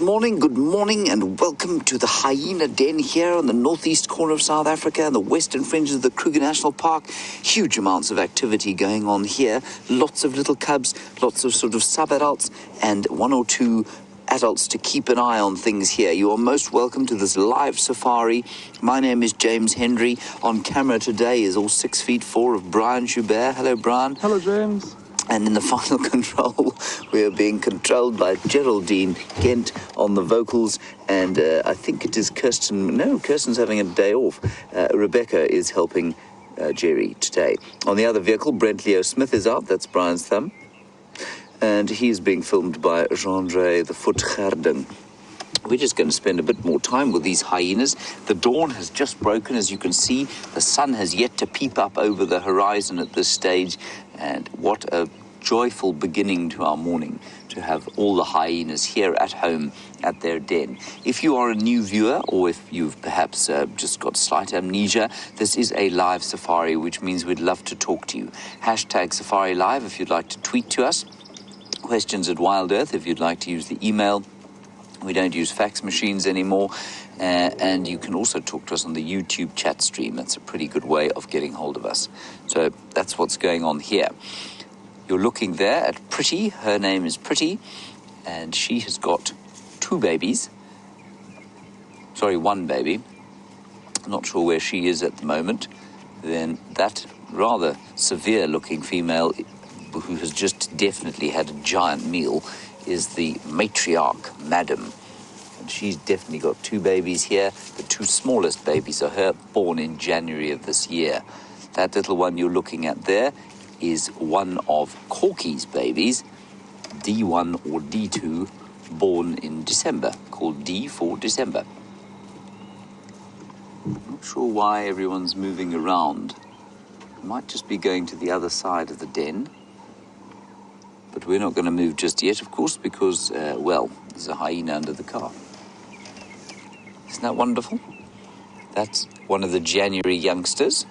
good morning, and welcome to the hyena den here on the northeast corner of South Africa and the western fringes of the Kruger National Park. Huge amounts of activity going on here. Lots of little cubs, lots of sort of sub-adults, and one or two adults to keep an eye on things here. You are most welcome to this live safari. My name is James Henry. On camera today is all 6'4" of Brian Joubert. Hello, Brian. Hello, James. And in the final control, we are being controlled by Geraldine Gent on the vocals, and I think it is Kirsten. No, Kirsten's having a day off. Rebecca is helping Jerry today. On the other vehicle, Brent Leo Smith is out. That's Brian's thumb. And he's being filmed by Jean-Dre the Foot Gerding. We're just going to spend a bit more time with these hyenas. The dawn has just broken, as you can see. The sun has yet to peep up over the horizon at this stage. And what a joyful beginning to our morning to have all the hyenas here at home at their den. If you are a new viewer, or if you've perhaps just got slight amnesia, this is a live safari, which means we'd love to talk to you. Hashtag Safari Live if you'd like to tweet to us. Questions at WildEarth if you'd like to use the email. We don't use fax machines anymore, and you can also talk to us on the YouTube chat stream. That's a pretty good way of getting hold of us. So that's what's going on here. You're looking there at Pretty. Her name is Pretty, and she has got two babies. Sorry, one baby. I'm not sure where she is at the moment. Then that rather severe-looking female who has just definitely had a giant meal is the matriarch, Madam. And she's definitely got two babies here. The two smallest babies are her, born in January of this year. That little one you're looking at there is one of Corky's babies, D1 or D2, born in December, called D for December. I'm not sure why everyone's moving around. Might just be going to the other side of the den. But we're not going to move just yet, of course, because, there's a hyena under the car. Isn't that wonderful? That's one of the January youngsters.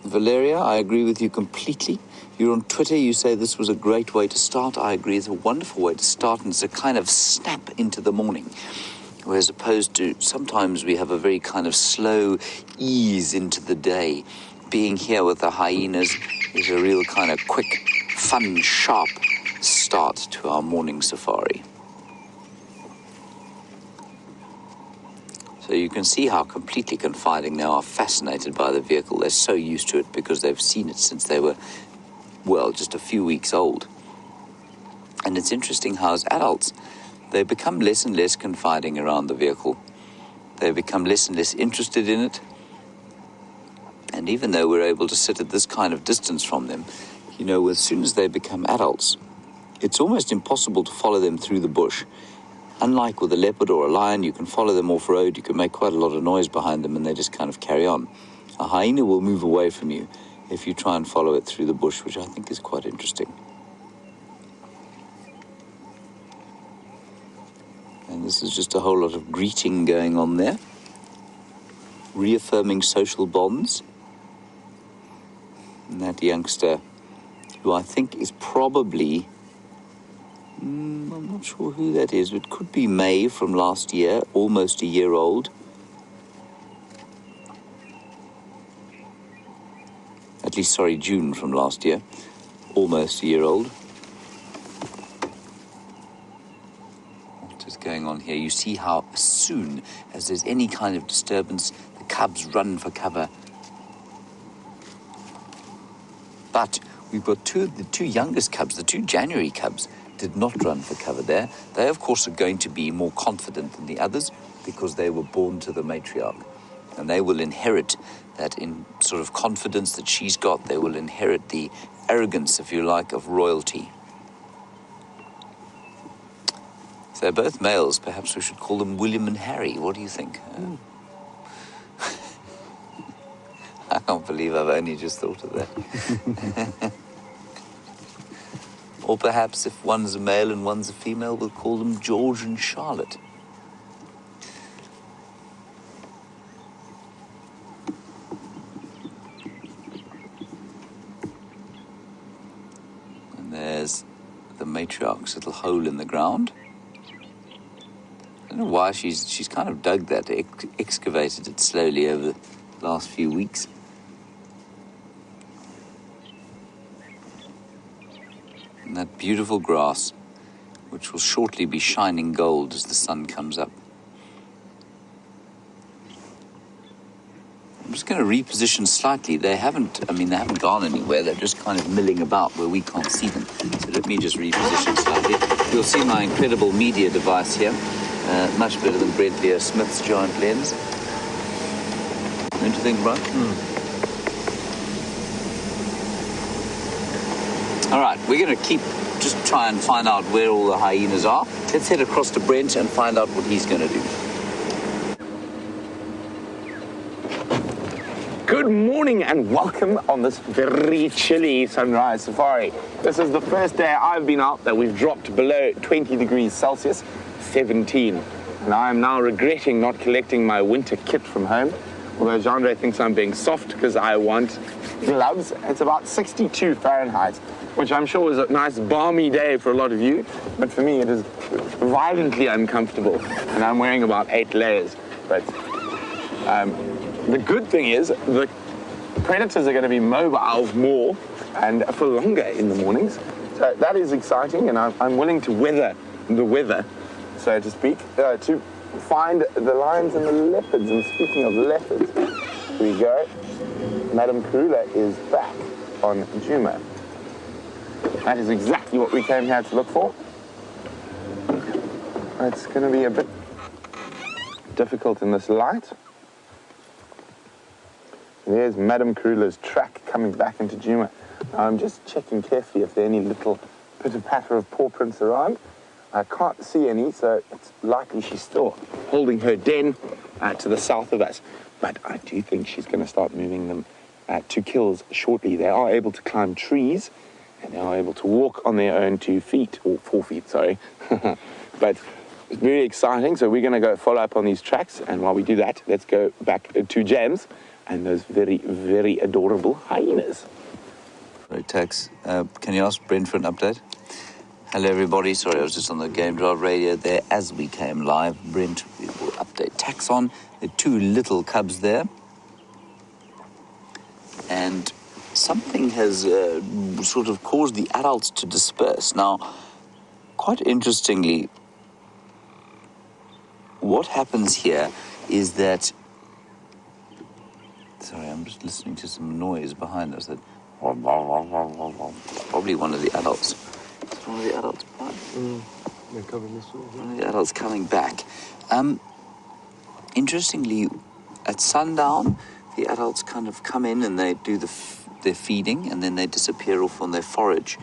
Valeria, I agree with you completely. You're on Twitter, you say this was a great way to start. I agree, it's a wonderful way to start, and it's a kind of snap into the morning. Whereas opposed to sometimes we have a very kind of slow ease into the day. Being here with the hyenas is a real kind of quick, fun, sharp start to our morning safari. So you can see how completely confiding they are, fascinated by the vehicle. They're so used to it because they've seen it since they were, just a few weeks old. And it's interesting how as adults, they become less and less confiding around the vehicle. They become less and less interested in it. And even though we're able to sit at this kind of distance from them, as soon as they become adults, it's almost impossible to follow them through the bush. Unlike with a leopard or a lion, you can follow them off-road, you can make quite a lot of noise behind them, and they just kind of carry on. A hyena will move away from you if you try and follow it through the bush, which I think is quite interesting. And this is just a whole lot of greeting going on there. Reaffirming social bonds. And that youngster, who I think is probably, I'm not sure who that is, but it could be May from last year, almost a year old. At least, June from last year, almost a year old. Going on here, you see how as soon as there's any kind of disturbance, the cubs run for cover. But we've got the two youngest cubs, the two January cubs, did not run for cover there. They, of course, are going to be more confident than the others because they were born to the matriarch. And they will inherit that in sort of confidence that she's got. They will inherit the arrogance, if you like, of royalty. If they're both males, perhaps we should call them William and Harry. What do you think? I can't believe I've only just thought of that. Or perhaps if one's a male and one's a female, we'll call them George and Charlotte. matriarch's little hole in the ground. I don't know why she's kind of dug that, excavated it slowly over the last few weeks. And that beautiful grass, which will shortly be shining gold as the sun comes up. I'm just going to reposition slightly. They haven't gone anywhere. They're just kind of milling about where we can't see them. So let me just reposition slightly. You'll see my incredible media device here. Much better than Brent Leo Smith's giant lens. Don't you think, Brian? All right, we're going to just try and find out where all the hyenas are. Let's head across to Brent and find out what he's going to do. Good morning and welcome on this very chilly sunrise safari. This is the first day I've been out that we've dropped below 20 degrees Celsius, 17. And I am now regretting not collecting my winter kit from home. Although Jean-Andre thinks I'm being soft because I want gloves. It's about 62 Fahrenheit, which I'm sure is a nice balmy day for a lot of you. But for me, it is violently uncomfortable. And I'm wearing about 8 layers. But the good thing is the predators are going to be mobile more and for longer in the mornings. So that is exciting, and I'm willing to weather the weather, so to speak, to find the lions and the leopards. And speaking of leopards, here we go. Madam Karula is back on Djuma. That is exactly what we came here to look for. It's going to be a bit difficult in this light. There's Madam Karula's track coming back into Djuma. Now I'm just checking carefully if there are any little pitter-patter of paw prints around. I can't see any, so it's likely she's still holding her den to the south of us. But I do think she's going to start moving them to kills shortly. They are able to climb trees, and they are able to walk on their own 2 feet, or 4 feet, sorry. But it's very exciting, so we're going to go follow up on these tracks, and while we do that, let's go back to James and those very, very adorable hyenas. Right, Tex, can you ask Brent for an update? Hello, everybody. Sorry, I was just on the Game Drive radio there as we came live. Brent will update Tex on. There are 2 little cubs there. And something has sort of caused the adults to disperse. Now, quite interestingly, what happens here is that... Sorry, I'm just listening to some noise behind us. Probably one of the adults. It's one of the adults. One of the adults coming back. Interestingly, at sundown, the adults kind of come in and they do their feeding, and then they disappear off on their forage.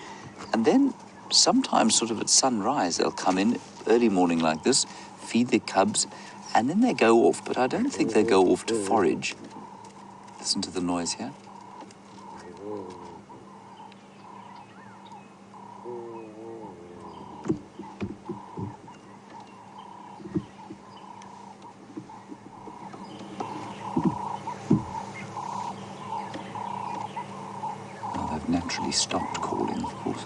And then sometimes sort of at sunrise, they'll come in early morning like this, feed their cubs, and then they go off. But I don't think they go off to forage. Listen to the noise here. Well, they've naturally stopped calling, of course.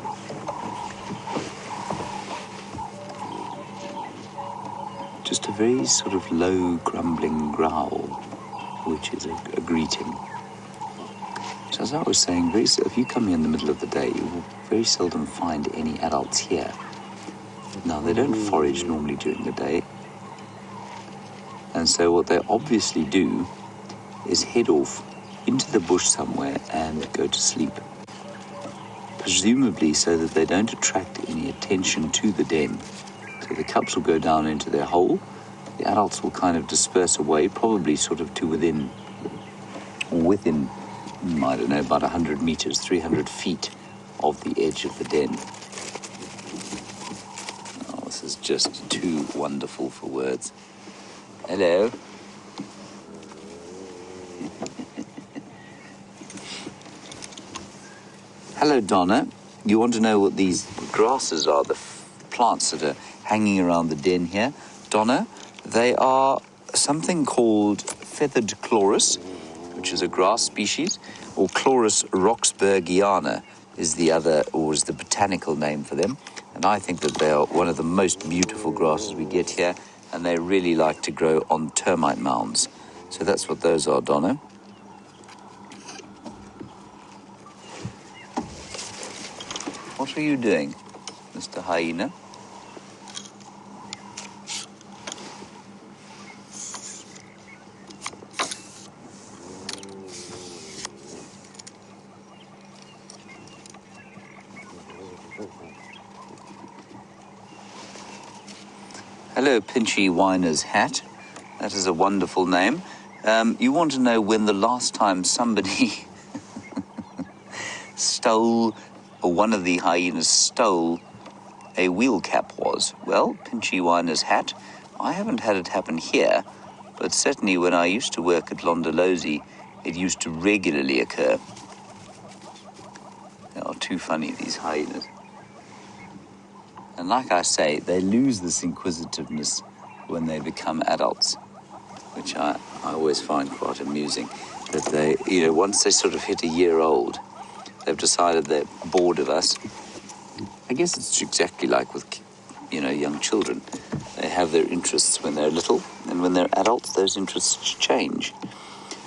Just a very sort of low, grumbling growl, which is a greeting. So as I was saying, if you come here in the middle of the day, you will very seldom find any adults here. Now, they don't forage normally during the day. And so what they obviously do is head off into the bush somewhere and go to sleep. Presumably so that they don't attract any attention to the den. So the cubs will go down into their hole. The adults will kind of disperse away, probably sort of to within, I don't know, about 100 meters, 300 feet of the edge of the den. Oh, this is just too wonderful for words. Hello. Hello, Donna. You want to know what these grasses are, the plants that are hanging around the den here? Donna, they are something called feathered chloris, which is a grass species, or Chloris roxburghiana is the other, or is the botanical name for them. And I think that they are one of the most beautiful grasses we get here, and they really like to grow on termite mounds. So that's what those are, Donna. What are you doing, Mr. Hyena? Hello, Pinchy Whiner's Hat. That is a wonderful name. You want to know when the last time somebody stole, or one of the hyenas stole, a wheel cap was? Well, Pinchy Whiner's Hat, I haven't had it happen here, but certainly when I used to work at Londolozi, it used to regularly occur. They are too funny, these hyenas. And like I say, they lose this inquisitiveness when they become adults, which I always find quite amusing. That they, once they sort of hit a year old, they've decided they're bored of us. I guess it's exactly like with, young children. They have their interests when they're little, and when they're adults, those interests change.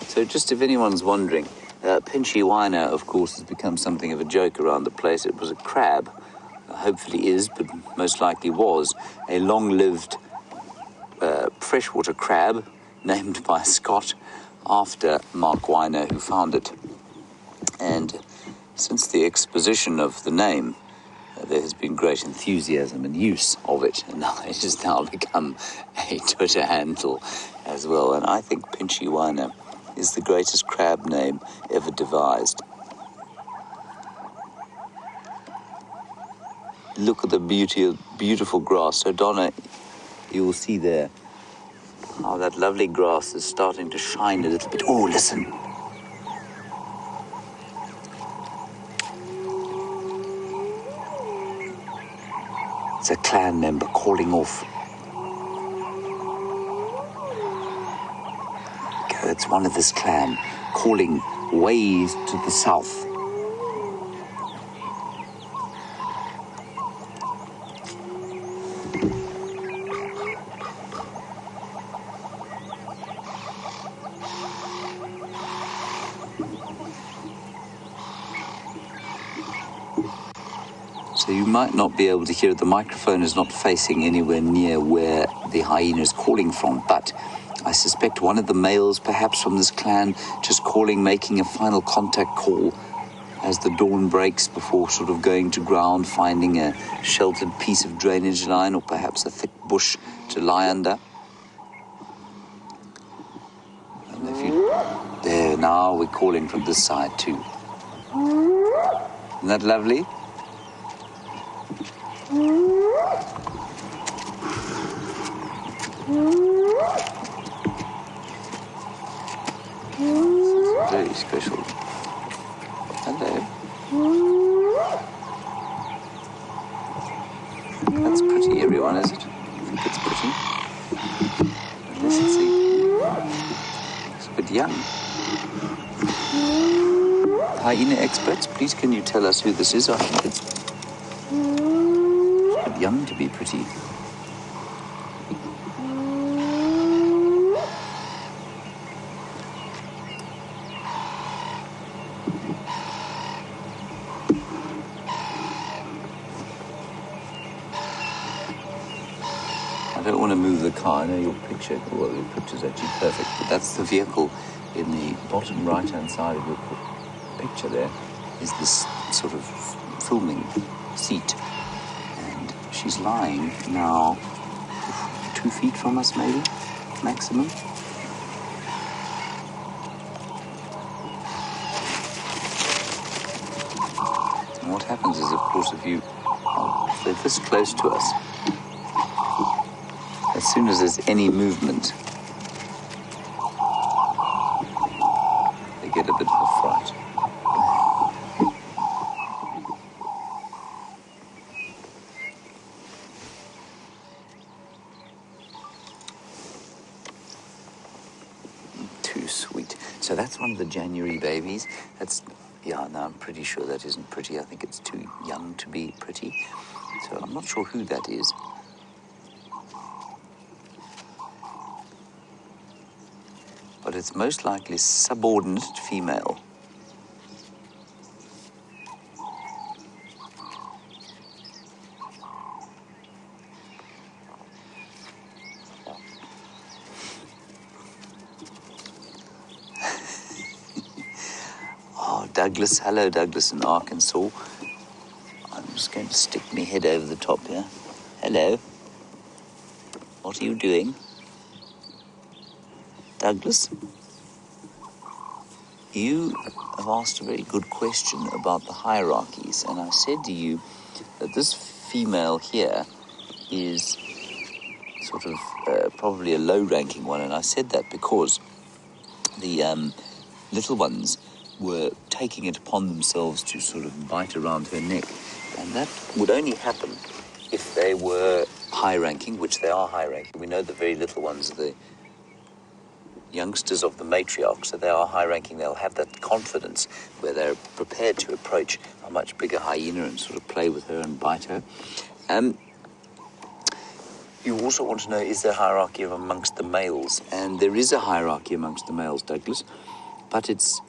So just if anyone's wondering, Pinchy Whiner, of course, has become something of a joke around the place. It was a crab. Hopefully is, but most likely was, a long-lived freshwater crab named by Scott after Mark Weiner, who found it. And since the exposition of the name, there has been great enthusiasm and use of it, and now it has now become a Twitter handle as well. And I think Pinchy Whiner is the greatest crab name ever devised. Look at the beautiful grass. So Donna, you will see there how that lovely grass is starting to shine a little bit. Oh, listen. It's a clan member calling off. Okay, it's one of this clan calling way to the south. So you might not be able to hear it. The microphone is not facing anywhere near where the hyena is calling from, but I suspect one of the males, perhaps from this clan, just calling, making a final contact call as the dawn breaks before sort of going to ground, finding a sheltered piece of drainage line or perhaps a thick bush to lie under. And there, now we're calling from this side too. Isn't that lovely? Very special. Hello. That's pretty, everyone, is it? I think it's pretty. Let's see. It's a bit young. Hyena experts, please can you tell us who this is? I think it's a bit young to be pretty. I don't want to move the car. I know your picture's actually perfect, but that's the vehicle in the bottom right-hand side of your picture there is this sort of filming seat. And she's lying now 2 feet from us, maybe, maximum. And what happens is, of course, if they're this close to us, as soon as there's any movement, they get a bit of a fright. Too sweet. So that's one of the January babies. No, I'm pretty sure that isn't pretty. I think it's too young to be pretty. So I'm not sure who that is. But it's most likely subordinate female. Oh, Douglas. Hello, Douglas in Arkansas. I'm just going to stick my head over the top here. Hello. What are you doing? Douglas? You have asked a very good question about the hierarchies, and I said to you that this female here is sort of probably a low-ranking one, and I said that because the little ones were taking it upon themselves to sort of bite around her neck, and that would only happen if they were high-ranking, which they are high-ranking. We know the very little ones are the youngsters of the matriarch, so they are high-ranking. They'll have that confidence where they're prepared to approach a much bigger hyena and sort of play with her and bite her. You also want to know, is there hierarchy amongst the males? And there is a hierarchy amongst the males, Douglas, but it's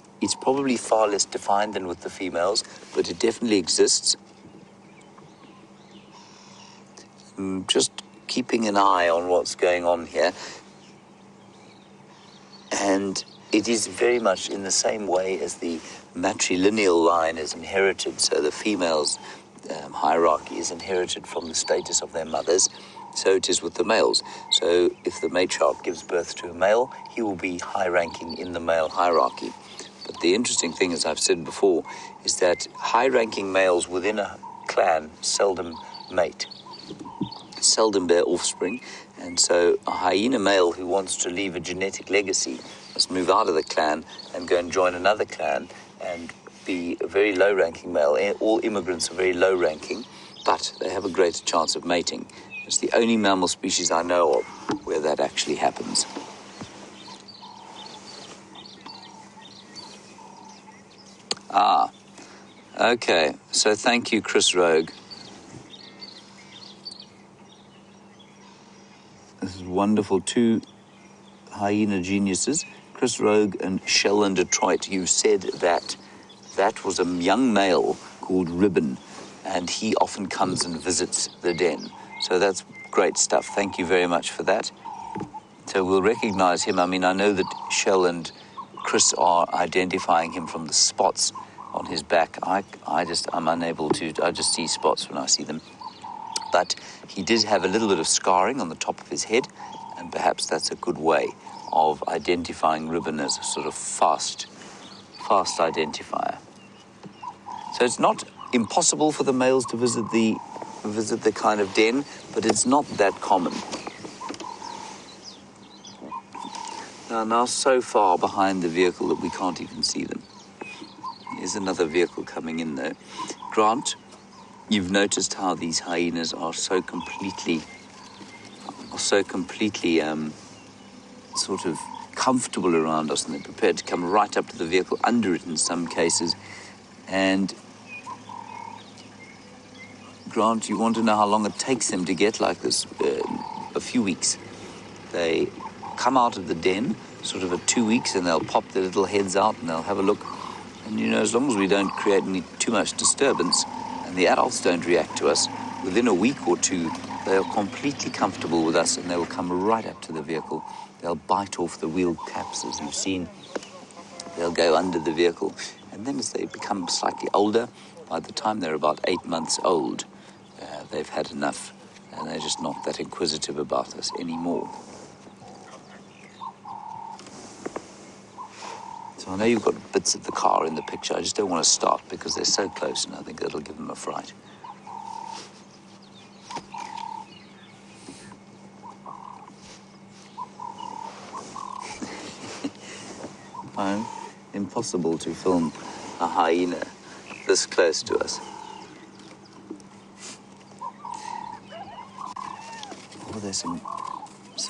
probably far less defined than with the females, but it definitely exists. Just keeping an eye on what's going on here. And it is very much in the same way as the matrilineal line is inherited, so the females' hierarchy is inherited from the status of their mothers, so it is with the males. So if the matriarch gives birth to a male, he will be high-ranking in the male hierarchy. But the interesting thing, as I've said before, is that high-ranking males within a clan seldom mate, seldom bear offspring, and so a hyena male who wants to leave a genetic legacy must move out of the clan and go and join another clan and be a very low-ranking male. All immigrants are very low-ranking, but they have a greater chance of mating. It's the only mammal species I know of where that actually happens. Ah, okay. So thank you, Chris Rogue. This is wonderful. Two hyena geniuses, Chris Rogue and Shell in Detroit. You said that was a young male called Ribbon, and he often comes and visits the den. So that's great stuff. Thank you very much for that. So we'll recognize him. I mean, I know that Shell and Chris are identifying him from the spots on his back. I'm unable to. I just see spots when I see them. But he did have a little bit of scarring on the top of his head, and perhaps that's a good way of identifying Ribbon as a sort of fast identifier. So it's not impossible for the males to visit the kind of den, but it's not that common. Now so far behind the vehicle that we can't even see them. Here's another vehicle coming in though. Grant, you've noticed how these hyenas are so completely sort of comfortable around us, and they're prepared to come right up to the vehicle, under it in some cases. And Grant, you want to know how long it takes them to get like this? A few weeks. They come out of the den sort of at 2 weeks, and they'll pop their little heads out and they'll have a look. And as long as we don't create too much disturbance and the adults don't react to us, within a week or two they are completely comfortable with us, and they will come right up to the vehicle. They'll bite off the wheel caps, as you've seen. They'll go under the vehicle, and then as they become slightly older, by the time they're about 8 months old, they've had enough, and they're just not that inquisitive about us anymore. So I know you've got bits of the car in the picture. I just don't want to start because they're so close, and I think that'll give them a fright. Impossible to film a hyena this close to us. Oh, there's some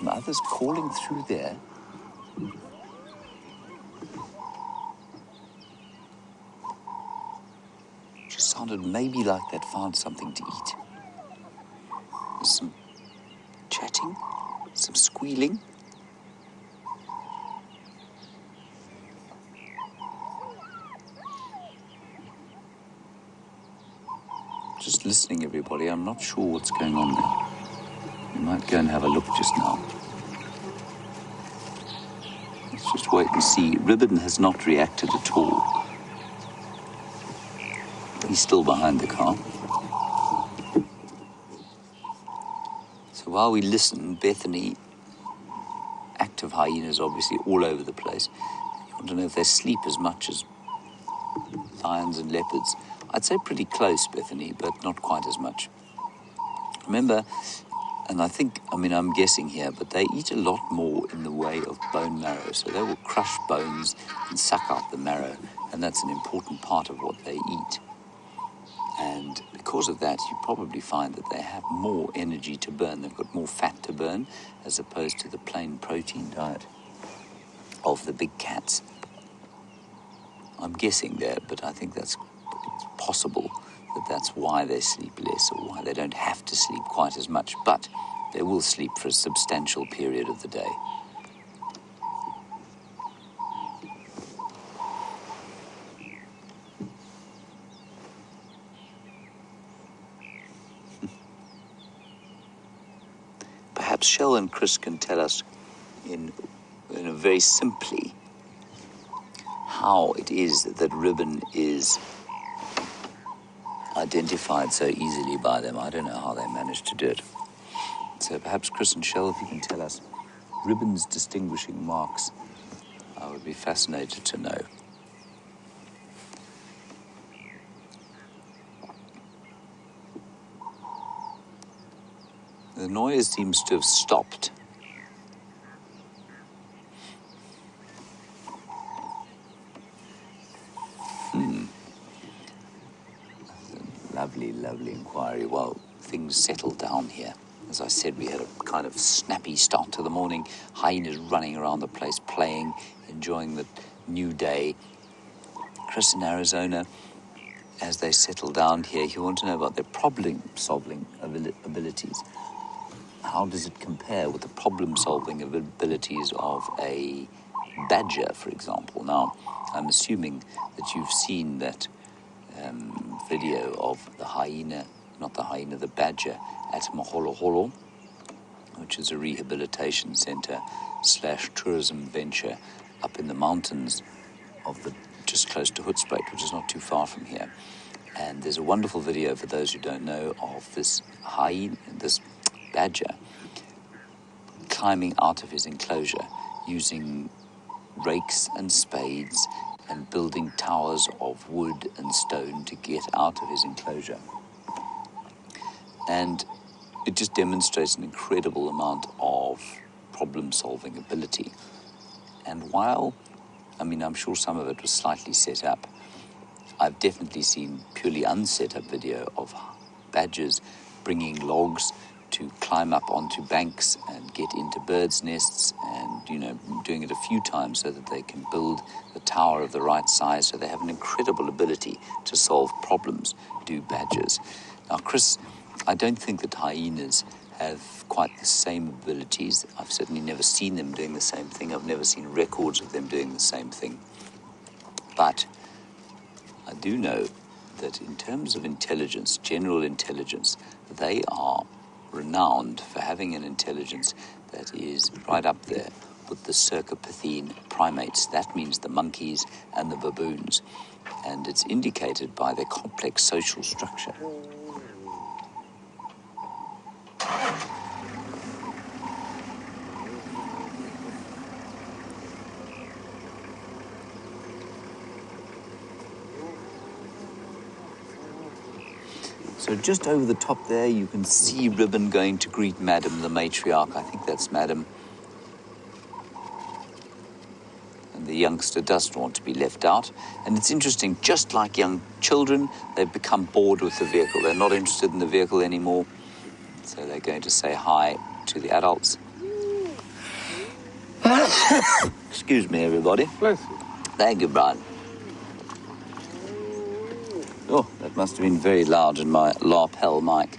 others calling through there. Just sounded maybe like they'd found something to eat. some squealing. Just listening, everybody. I'm not sure what's going on there. We might go and have a look just now. Let's just wait and see. Ribbon has not reacted at all. He's still behind the car. So while we listen, Bethany, active hyenas obviously all over the place. You want to know if they sleep as much as lions and leopards. I'd say pretty close, Bethany, but not quite as much. Remember, and I'm guessing here, but they eat a lot more in the way of bone marrow. So they will crush bones and suck out the marrow, and that's an important part of what they eat. And because of that, you probably find that they have more energy to burn. They've got more fat to burn as opposed to the plain protein diet of the big cats. I'm guessing there, but I think it's possible that that's why they sleep less or why they don't have to sleep quite as much. But they will sleep for a substantial period of the day. Perhaps Shell and Chris can tell us in a very simply how it is that ribbon is identified so easily by them. I don't know how they managed to do it. So perhaps Chris and Shell, if you can tell us ribbon's distinguishing marks, I would be fascinated to know. The noise seems to have stopped. Lovely, lovely inquiry. Well, things settled down here. As I said, we had a kind of snappy start to the morning. Hyenas running around the place, playing, enjoying the new day. Chris in Arizona, as they settle down here, you want to know about their problem-solving abilities. How does it compare with the problem-solving abilities of a badger, for example? Now, I'm assuming that you've seen that video of the hyena, the badger at Moholoholo, which is a rehabilitation center / tourism venture up in the mountains of just close to Hoedspruit, which is not too far from here. And there's a wonderful video, for those who don't know, of this hyena, this badger, climbing out of his enclosure using rakes and spades and building towers of wood and stone to get out of his enclosure. And it just demonstrates an incredible amount of problem-solving ability. And while, I'm sure some of it was slightly set up, I've definitely seen purely unset up video of badgers bringing logs to climb up onto banks and get into birds' nests and, doing it a few times so that they can build the tower of the right size. So they have an incredible ability to solve problems, do badgers. Now, Chris, I don't think that hyenas have quite the same abilities. I've certainly never seen them doing the same thing. I've never seen records of them doing the same thing. But I do know that in terms of intelligence, general intelligence, they are renowned for having an intelligence that is right up there with the cercopithine primates. That means the monkeys and the baboons. And it's indicated by their complex social structure. So just over the top there, you can see Ribbon going to greet Madam, the matriarch. I think that's Madam. And the youngster doesn't want to be left out. And it's interesting, just like young children, they've become bored with the vehicle. They're not interested in the vehicle anymore. So they're going to say hi to the adults. Excuse me, everybody. Bless you. Thank you, Brian. Oh, that must have been very loud in my lapel mic.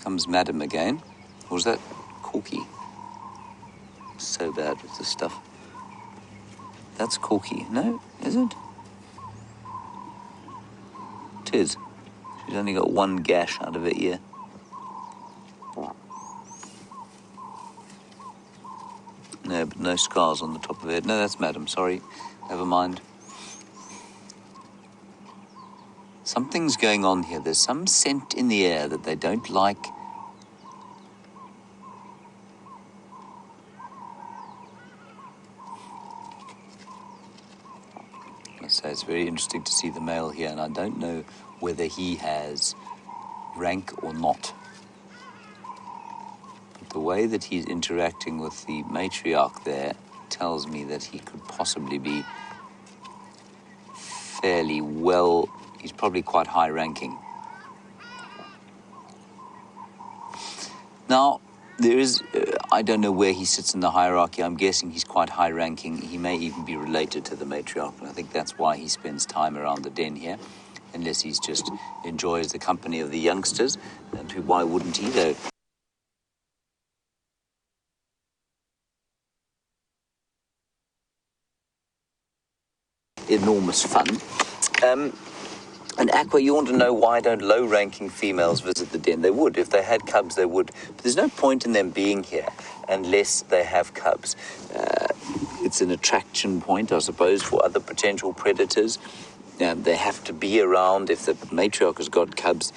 Comes Madam again. Or was that Corky? So bad with this stuff. That's Corky. No, is it? It is. She's only got one gash out of it here. No, but no scars on the top of it. No, that's Madam. Sorry. Never mind. Something's going on here. There's some scent in the air that they don't like. So it's very interesting to see the male here, and I don't know whether he has rank or not. But the way that he's interacting with the matriarch there tells me that he could possibly be fairly well. He's probably quite high ranking. Now, there is, I don't know where he sits in the hierarchy. I'm guessing he's quite high ranking. He may even be related to the matriarch, and I think that's why he spends time around the den here, unless he's just enjoys the company of the youngsters. And why wouldn't he, though? Enormous fun. And Aqua, you want to know why don't low-ranking females visit the den? They would. If they had cubs, they would. But there's no point in them being here unless they have cubs. It's an attraction point, I suppose, for other potential predators. They have to be around. If the matriarch has got cubs,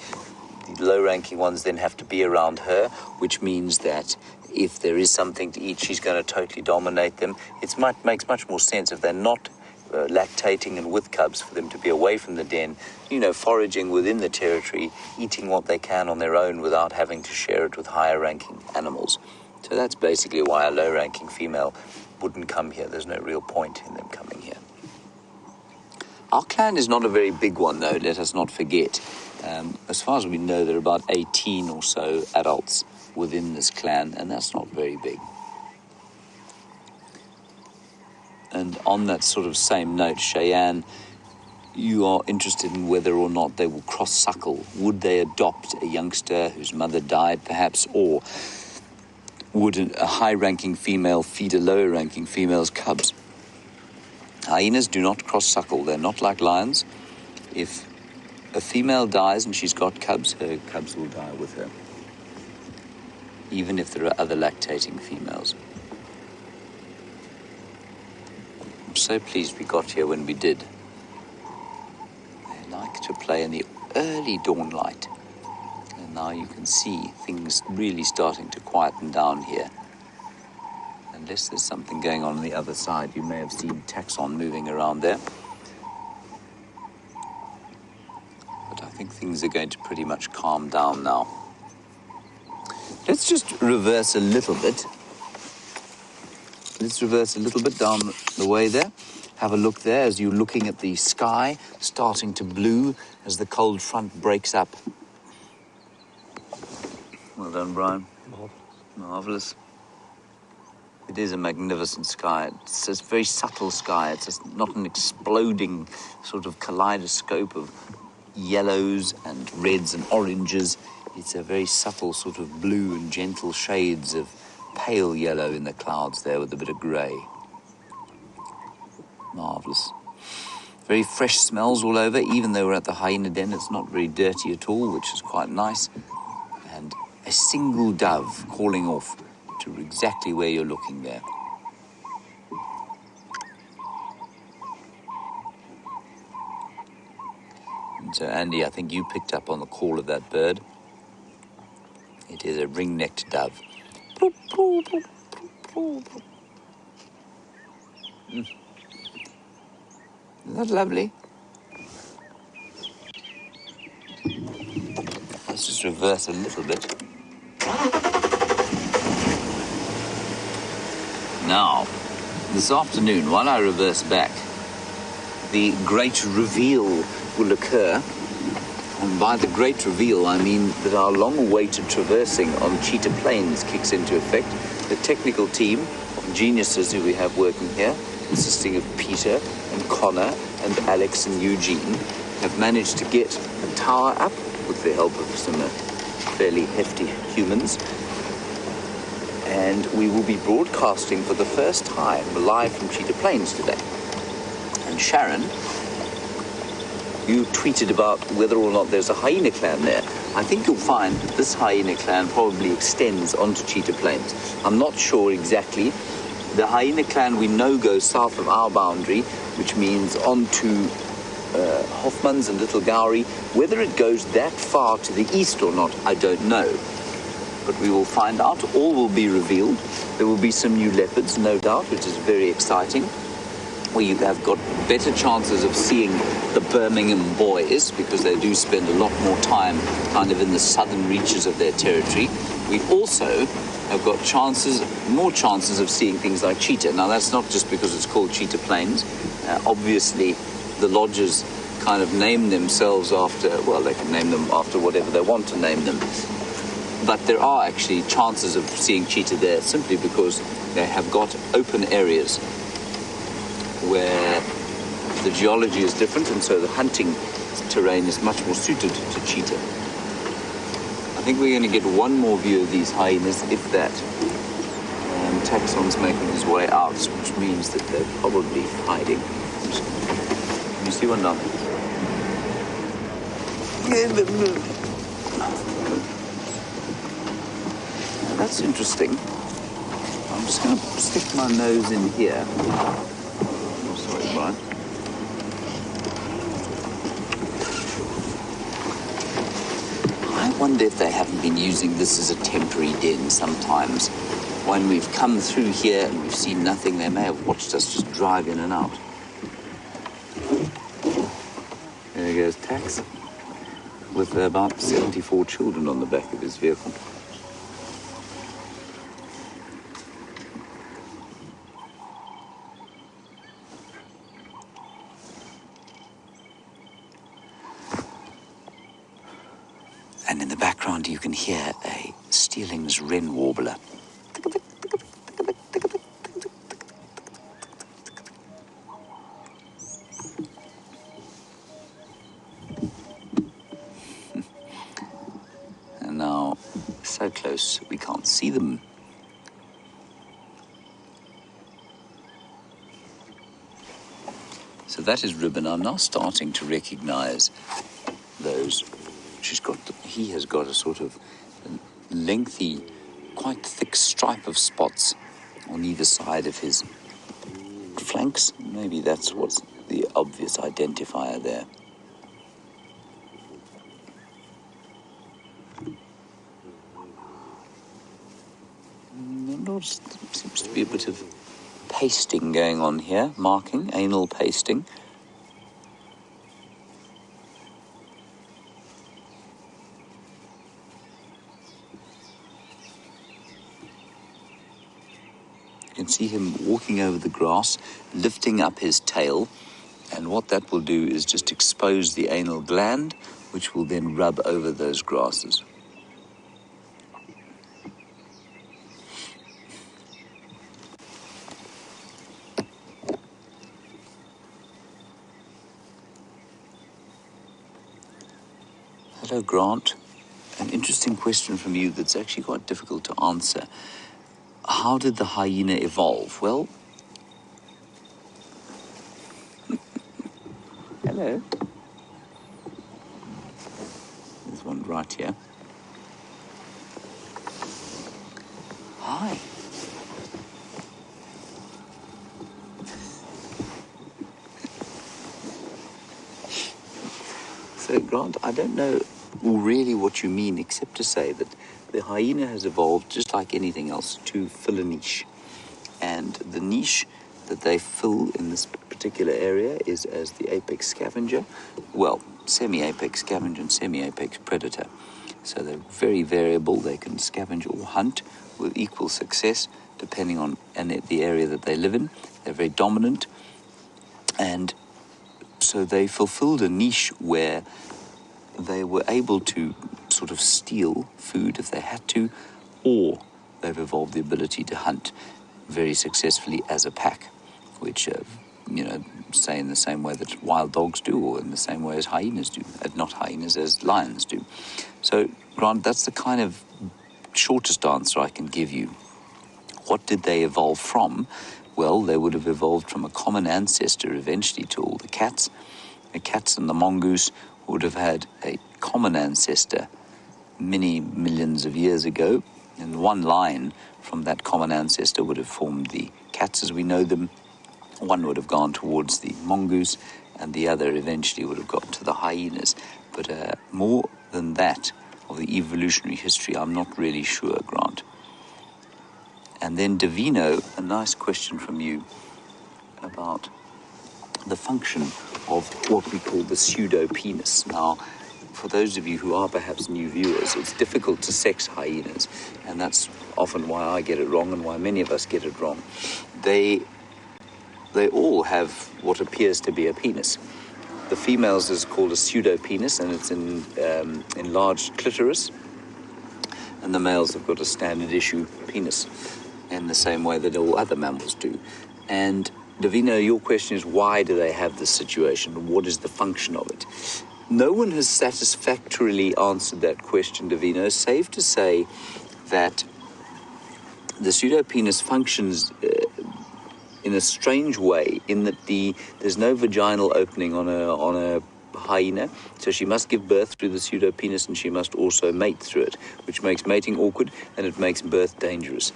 the low-ranking ones then have to be around her, which means that if there is something to eat, she's going to totally dominate them. It makes much more sense if they're not lactating and with cubs for them to be away from the den, foraging within the territory, eating what they can on their own without having to share it with higher ranking animals. So that's basically why a low ranking female wouldn't come here. There's no real point in them coming here. Our clan is not a very big one, though, let us not forget. As far as we know, there are about 18 or so adults within this clan, and that's not very big. And on that sort of same note, Cheyenne, you are interested in whether or not they will cross-suckle. Would they adopt a youngster whose mother died, perhaps, or would a high-ranking female feed a lower-ranking female's cubs? Hyenas do not cross-suckle. They're not like lions. If a female dies and she's got cubs, her cubs will die with her, even if there are other lactating females. I'm so pleased we got here when we did. They like to play in the early dawn light. And now you can see things really starting to quieten down here. Unless there's something going on the other side. You may have seen taxon moving around there. But I think things are going to pretty much calm down now. Let's just reverse a little bit. Let's reverse a little bit down the way there. Have a look there as you're looking at the sky starting to blue as the cold front breaks up. Well done, Brian. Marvelous. It is a magnificent sky. It's a very subtle sky. It's just not an exploding sort of kaleidoscope of yellows and reds and oranges. It's a very subtle sort of blue and gentle shades of pale yellow in the clouds there with a bit of grey. Marvellous. Very fresh smells all over. Even though we're at the hyena den, it's not very dirty at all, which is quite nice. And a single dove calling off to exactly where you're looking there. And so, Andy, I think you picked up on the call of that bird. It is a ring-necked dove. Isn't that lovely? Let's just reverse a little bit. Now, this afternoon, while I reverse back, the great reveal will occur. And by the great reveal, I mean that our long-awaited traversing on Cheetah Plains kicks into effect. The technical team of geniuses who we have working here, consisting of Peter and Connor and Alex and Eugene, have managed to get a tower up with the help of some fairly hefty humans. And we will be broadcasting for the first time live from Cheetah Plains today. And Sharon, you tweeted about whether or not there's a hyena clan there. I think you'll find that this hyena clan probably extends onto Cheetah Plains. I'm not sure exactly. The hyena clan we know goes south of our boundary, which means onto Hoffman's and Little Gowrie. Whether it goes that far to the east or not, I don't know. But we will find out. All will be revealed. There will be some new leopards, no doubt, which is very exciting. We have got better chances of seeing the Birmingham boys because they do spend a lot more time kind of in the southern reaches of their territory. We also have got more chances of seeing things like cheetah. Now, that's not just because it's called Cheetah Plains. Obviously, the lodges kind of name themselves after, well, they can name them after whatever they want to name them. But there are actually chances of seeing cheetah there simply because they have got open areas where the geology is different, and so the hunting terrain is much more suited to cheetah. I think we're going to get one more view of these hyenas, if that. Taxon's making his way out, which means that they're probably hiding. Can you see one down there? That's interesting. I'm just going to stick my nose in here. Oh, sorry, Brian. I wonder if they haven't been using this as a temporary den sometimes. When we've come through here and we've seen nothing, they may have watched us just drive in and out. There goes Tax, with about 74 children on the back of his vehicle. And in the background you can hear a Steeling's wren warbler. And now, so close we can't see them. So that is Ribbon. I'm now starting to recognize those. He has got a sort of lengthy, quite thick stripe of spots on either side of his flanks. Maybe that's what's the obvious identifier there. There seems to be a bit of pasting going on here, marking, anal pasting. You can see him walking over the grass, lifting up his tail, and what that will do is just expose the anal gland, which will then rub over those grasses. Hello, Grant. An interesting question from you that's actually quite difficult to answer. How did the hyena evolve? Well, hello. There's one right here. Hi. So, Grant, I don't know really what you mean, except to say that the hyena has evolved, just like anything else, to fill a niche. And the niche that they fill in this particular area is as the apex scavenger. Well, semi-apex scavenger and semi-apex predator. So they're very variable. They can scavenge or hunt with equal success, depending on the area that they live in. They're very dominant. And so they fulfilled a niche where they were able to sort of steal food if they had to, or they've evolved the ability to hunt very successfully as a pack, which, say in the same way that wild dogs do, or in the same way as hyenas do, not hyenas, as lions do. So Grant, that's the kind of shortest answer I can give you. What did they evolve from? Well, they would have evolved from a common ancestor eventually to all the cats. The cats and the mongoose would have had a common ancestor many millions of years ago, and one line from that common ancestor would have formed the cats as we know them. One would have gone towards the mongoose, and the other eventually would have got to the hyenas. But more than that of the evolutionary history, I'm not really sure, Grant. And then Davino, a nice question from you about the function of what we call the pseudo-penis. Now, for those of you who are perhaps new viewers, it's difficult to sex hyenas, and that's often why I get it wrong and why many of us get it wrong. They all have what appears to be a penis. The females is called a pseudo-penis, and it's an enlarged clitoris, and the males have got a standard issue penis in the same way that all other mammals do. And Davina, your question is, why do they have this situation? What is the function of it? No one has satisfactorily answered that question, Davina. It's safe to say that the pseudopenis functions in a strange way, in that there's no vaginal opening on a hyena, so she must give birth through the pseudopenis, and she must also mate through it, which makes mating awkward and it makes birth dangerous.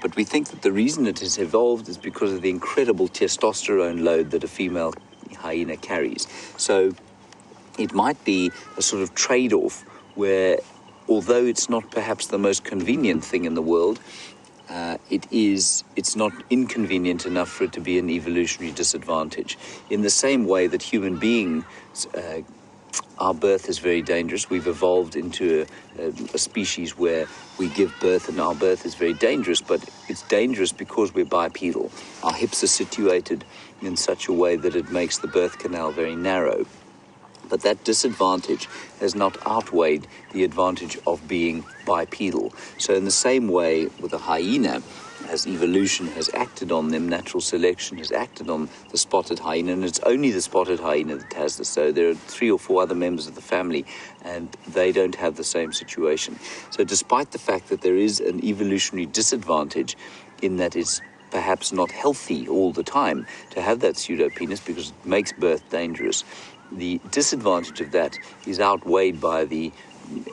But we think that the reason it has evolved is because of the incredible testosterone load that a female hyena carries. So it might be a sort of trade-off where, although it's not perhaps the most convenient thing in the world, it's not inconvenient enough for it to be an evolutionary disadvantage. In the same way that human beings, our birth is very dangerous. We've evolved into a species where we give birth and our birth is very dangerous, but it's dangerous because we're bipedal. Our hips are situated in such a way that it makes the birth canal very narrow. But that disadvantage has not outweighed the advantage of being bipedal. So in the same way with a hyena, as evolution has acted on them, natural selection has acted on the spotted hyena, and it's only the spotted hyena that has this. So there are 3 or 4 other members of the family, and they don't have the same situation. So despite the fact that there is an evolutionary disadvantage in that it's perhaps not healthy all the time to have that pseudopenis because it makes birth dangerous, the disadvantage of that is outweighed by the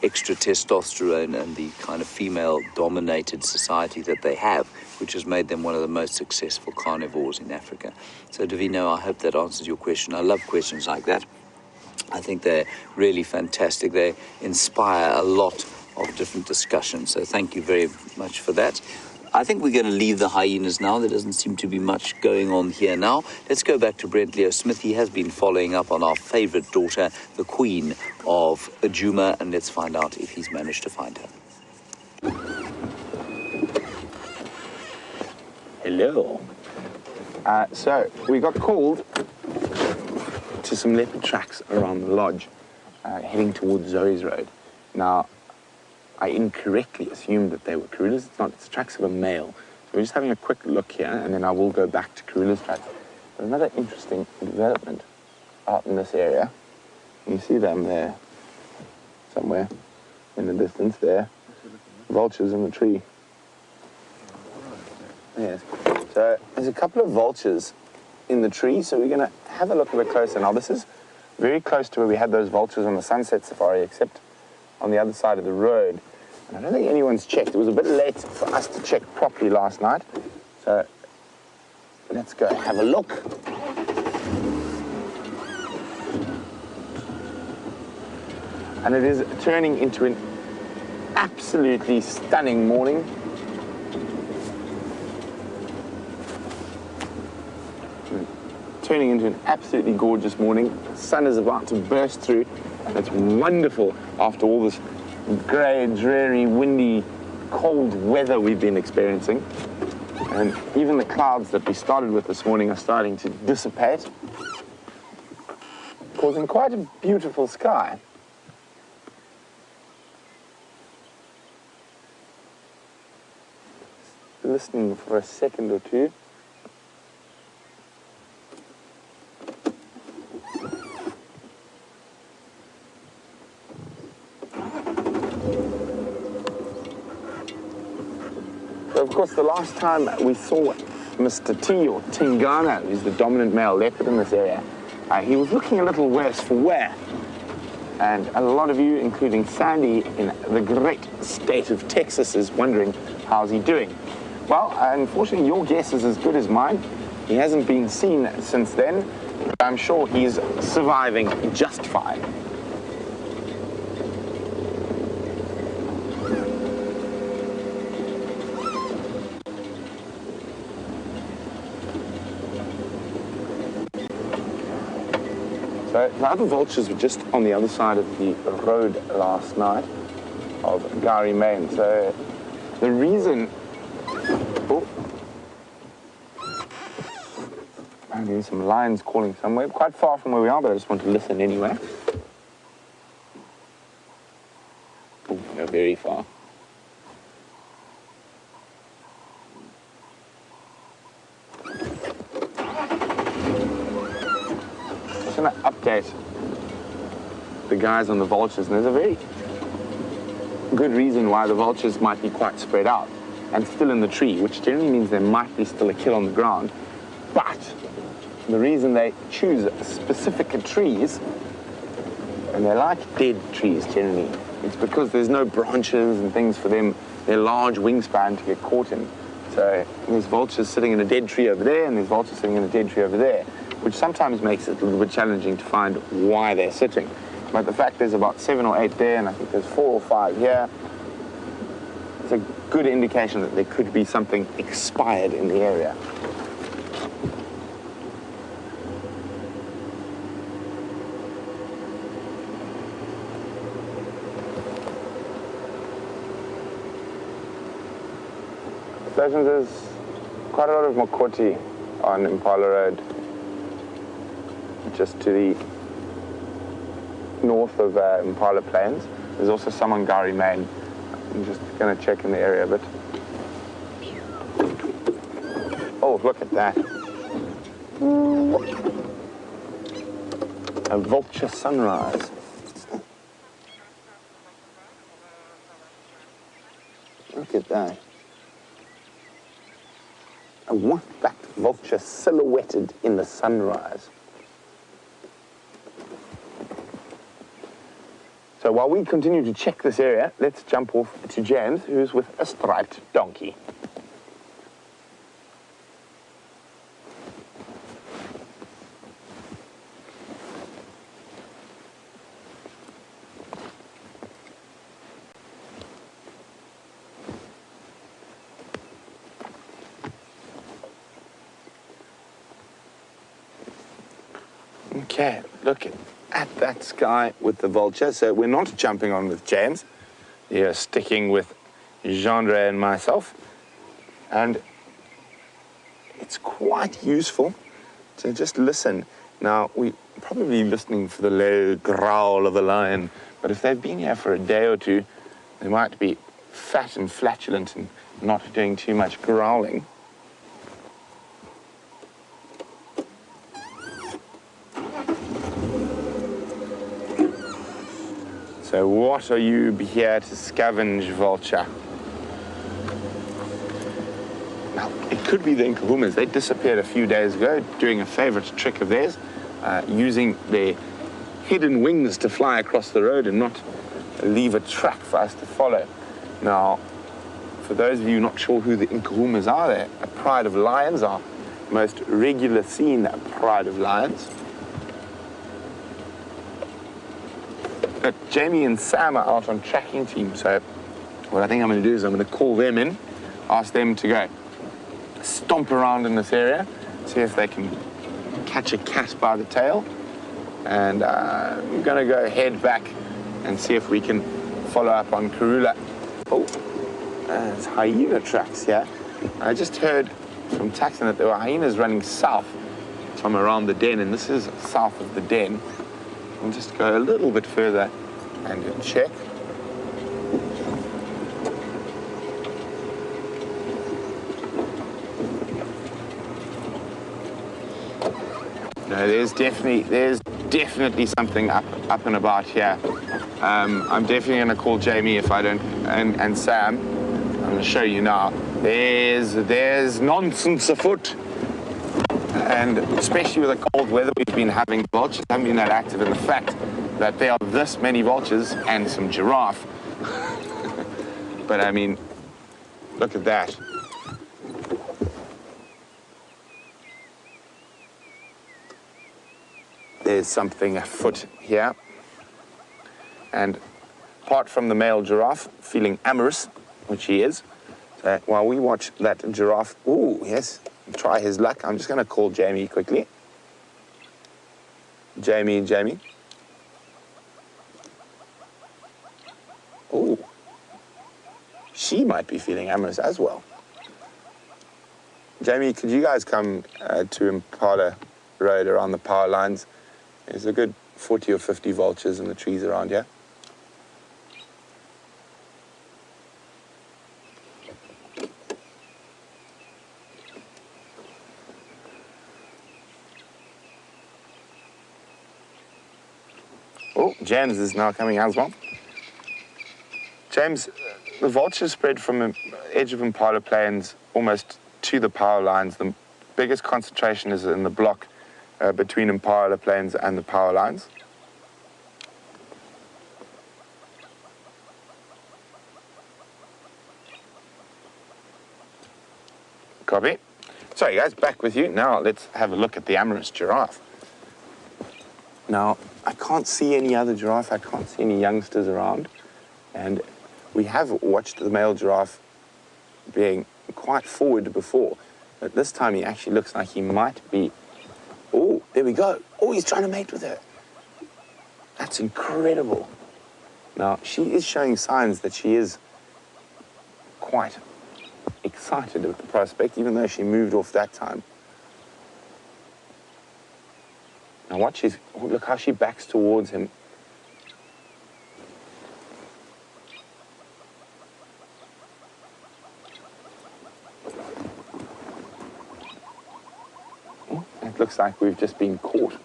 extra testosterone and the kind of female-dominated society that they have, which has made them one of the most successful carnivores in Africa. So, Davino, I hope that answers your question. I love questions like that. I think they're really fantastic. They inspire a lot of different discussions. So thank you very much for that. I think we're going to leave the hyenas now. There doesn't seem to be much going on here now. Let's go back to Brent Leo Smith. He has been following up on our favorite daughter, the queen of Ajuma, and let's find out if he's managed to find her. Hello. So we got called to some leopard tracks around the lodge, heading towards Zoe's Road. Now, I incorrectly assumed that they were Karula's. It's not, it's the tracks of a male. So we're just having a quick look here, and then I will go back to Karula's tracks. But another interesting development out in this area. You see them there, somewhere in the distance there. Vultures in the tree. Yes. So there's a couple of vultures in the tree, so we're going to have a look a bit closer. Now, this is very close to where we had those vultures on the sunset safari, except on the other side of the road. And I don't think anyone's checked. It was a bit late for us to check properly last night. So let's go have a look. And it is turning into an absolutely stunning morning. Turning into an absolutely gorgeous morning. The sun is about to burst through. And it's wonderful after all this grey, dreary, windy, cold weather we've been experiencing. And even the clouds that we started with this morning are starting to dissipate, causing quite a beautiful sky. Listening for a second or two. So of course, the last time we saw Mr. T, or Tingana, who's the dominant male leopard in this area, he was looking a little worse for wear. And a lot of you, including Sandy in the great state of Texas, is wondering, how's he doing? Well, unfortunately, your guess is as good as mine. He hasn't been seen since then, but I'm sure he's surviving just fine. So the other vultures were just on the other side of the road last night of Gari Main. So the reason... Oh, I hear some lions calling somewhere, quite far from where we are, but I just want to listen anyway. Oh, they're very far. Going to update the guys on the vultures, and there's a very good reason why the vultures might be quite spread out and still in the tree, which generally means there might be still a kill on the ground. But the reason they choose specific trees, and they like dead trees generally, it's because there's no branches and things for them, their large wingspan to get caught in. So there's vultures sitting in a dead tree over there, and there's vultures sitting in a dead tree over there, which sometimes makes it a little bit challenging to find why they're sitting. But the fact there's about 7 or 8 there, and I think there's 4 or 5 here, it's a good indication that there could be something expired in the area. There's quite a lot of Makoti on Impala Road, just to the north of Impala Plains. There's also some on Gari Main. I'm just going to check in the area a bit. Oh, look at that. A vulture sunrise. Look at that. A white-backed vulture silhouetted in the sunrise. So while we continue to check this area, let's jump off to James, who's with a striped donkey. Okay, look at that sky with the vulture. So we're not jumping on with James. You're sticking with Jeandre and myself. And it's quite useful to just listen. Now, we're probably listening for the low growl of a lion, but if they've been here for a day or two, they might be fat and flatulent and not doing too much growling. So what are you here to scavenge, vulture? Now, it could be the Nkuhumas. They disappeared a few days ago, doing a favorite trick of theirs, using their hidden wings to fly across the road and not leave a track for us to follow. Now, for those of you not sure who the Nkuhumas are, they're a pride of lions, our most regular seen pride of lions. But Jamie and Sam are out on tracking team, so what I think I'm going to do is I'm going to call them in, ask them to go stomp around in this area, see if they can catch a cat by the tail, and we're going to go head back and see if we can follow up on Karula. Oh, there's hyena tracks here. I just heard from Taxon that there were hyenas running south from around the den, and this is south of the den. We'll just go a little bit further and check. No, there's definitely something up and about here. I'm definitely going to call Jamie if I don't, and Sam. I'm going to show you now. There's nonsense afoot. And especially with the cold weather we've been having, vultures haven't been that active, and the fact that there are this many vultures and some giraffe. But I mean, look at that. There's something afoot here. And apart from the male giraffe feeling amorous, which he is, while we watch that giraffe, ooh, yes, try his luck. I'm just going to call Jamie quickly. Jamie. Ooh. She might be feeling amorous as well. Jamie, could you guys come to Impala Road around the power lines? There's a good 40 or 50 vultures in the trees around here. Oh, James is now coming as well. James, the vultures spread from the edge of Impala Plains almost to the power lines. The biggest concentration is in the block between Impala Plains and the power lines. Copy. Sorry guys, back with you. Now let's have a look at the amorous giraffe. Now, I can't see any other giraffe. I can't see any youngsters around. And we have watched the male giraffe being quite forward before. But this time he actually looks like he might be... Oh, there we go. Oh, he's trying to mate with her. That's incredible. Now, she is showing signs that she is quite excited at the prospect, even though she moved off that time. Now watch his, oh, look how she backs towards him. Oh, it looks like we've just been caught.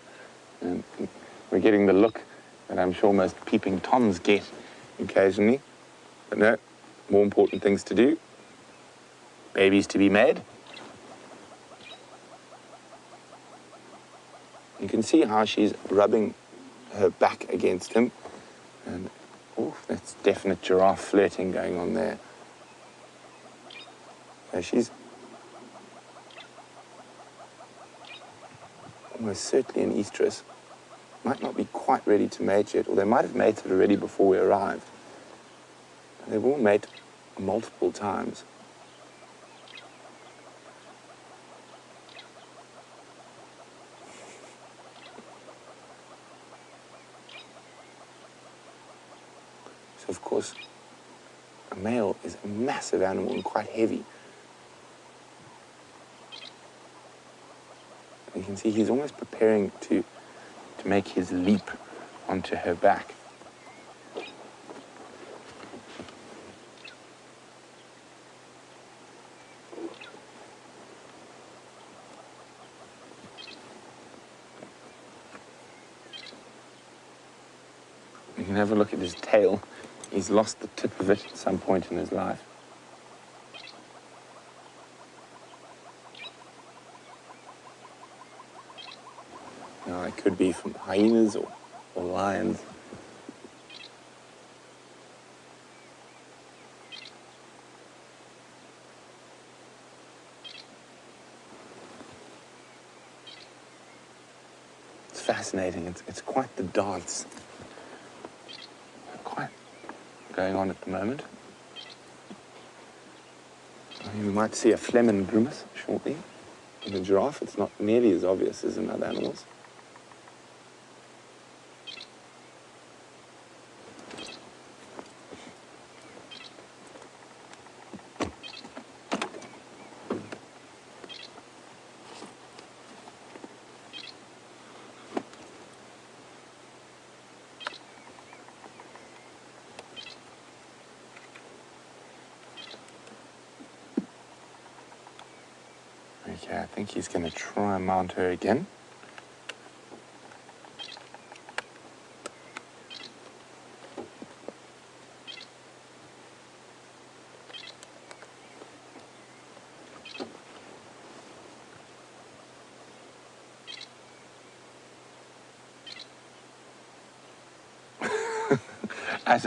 And we're getting the look that I'm sure most peeping Toms get occasionally. But no, more important things to do. Babies to be made. You can see how she's rubbing her back against him. And, oh, that's definite giraffe flirting going on there. So she's almost certainly an estrus. Might not be quite ready to mate yet, or they might have mated already before we arrived. They will mate multiple times. So, of course, a male is a massive animal and quite heavy. And you can see he's almost preparing to make his leap onto her back. You can have a look at his tail. He's lost the tip of it at some point in his life. Now, it could be from hyenas or lions. It's fascinating. It's quite the dance. Quite going on at the moment. You might see a phlegm and grimace shortly. In the giraffe, it's not nearly as obvious as in other animals. Okay, I think he's going to try and mount her again.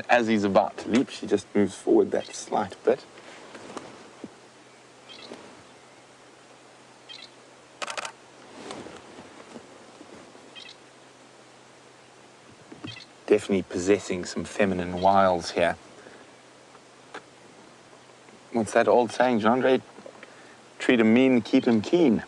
as he's about to leap, she just moves forward that slight bit. Definitely possessing some feminine wiles here. What's that old saying, Jean-Andre? Treat him mean, keep him keen.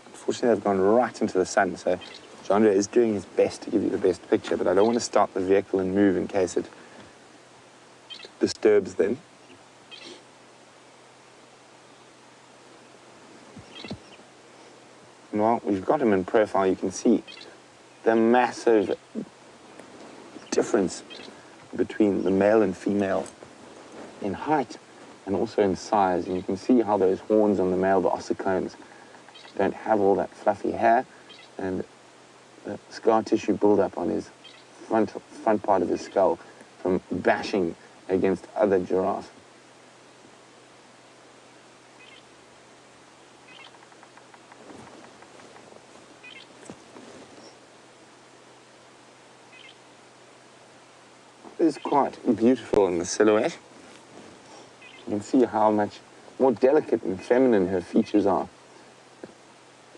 Unfortunately, I've gone right into the sun, so Jean-Andre is doing his best to give you the best picture, but I don't want to start the vehicle and move in case it disturbs them. Well, we've got him in profile. You can see the massive difference between the male and female in height and also in size. And you can see how those horns on the male, the ossicones, don't have all that fluffy hair, and the scar tissue buildup on his front part of his skull from bashing against other giraffes. It's quite beautiful in the silhouette. You can see how much more delicate and feminine her features are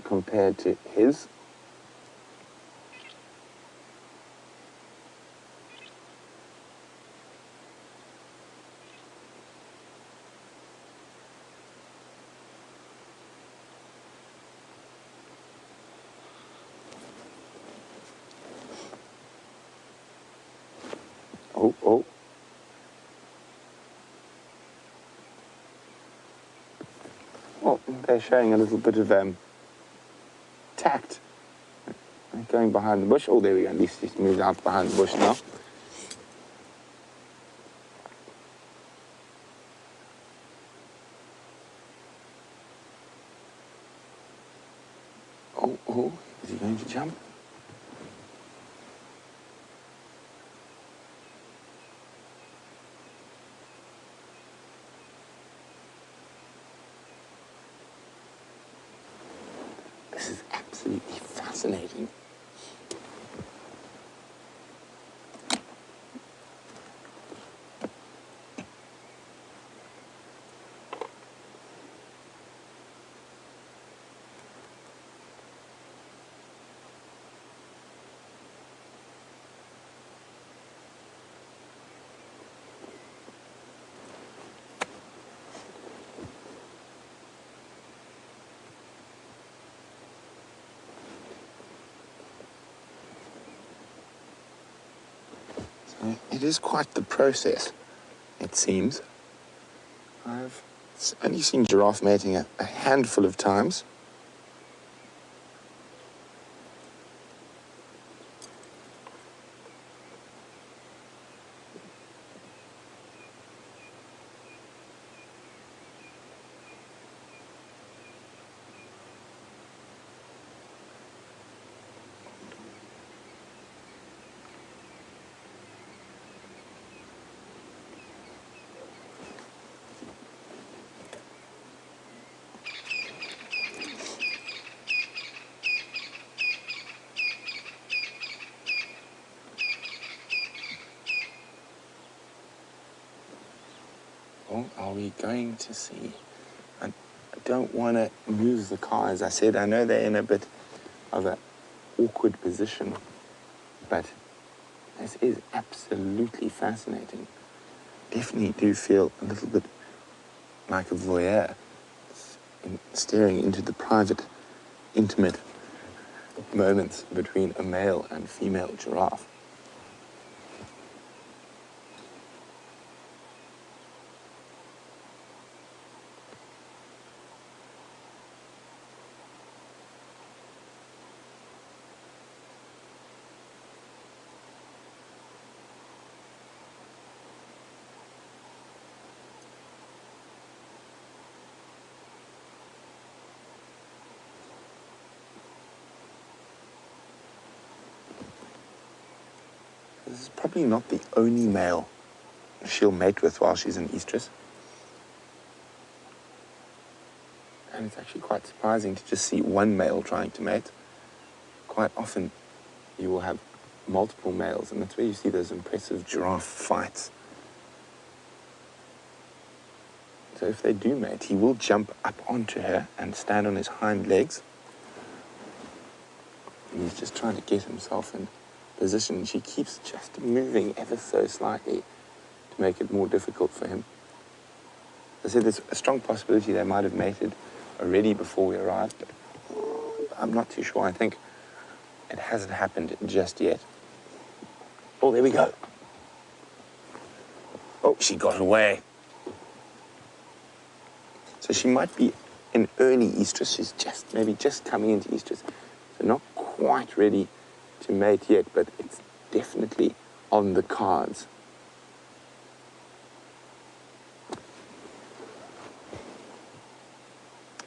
compared to his. Oh. Well, they're showing a little bit of tact. Going behind the bush. Oh, there we go. At least he's moved out behind the bush now. Oh, is he going to jump? This is absolutely fascinating. It is quite the process, it seems. I've only seen giraffe mating a handful of times. Well, are we going to see? I don't want to move the car, as I said. I know they're in a bit of an awkward position, but this is absolutely fascinating. Definitely do feel a little bit like a voyeur in staring into the private, intimate moments between a male and female giraffe. This is probably not the only male she'll mate with while she's in estrus. And it's actually quite surprising to just see one male trying to mate. Quite often you will have multiple males, and that's where you see those impressive giraffe fights. So if they do mate, he will jump up onto her and stand on his hind legs. And he's just trying to get himself in position. She keeps just moving ever so slightly to make it more difficult for him. As I said, there's a strong possibility they might have mated already before we arrived, but I'm not too sure. I think it hasn't happened just yet. Oh, there we go. Oh, she got away. So she might be in early estrus. She's maybe just coming into estrus. So not quite ready to mate yet, but it's definitely on the cards.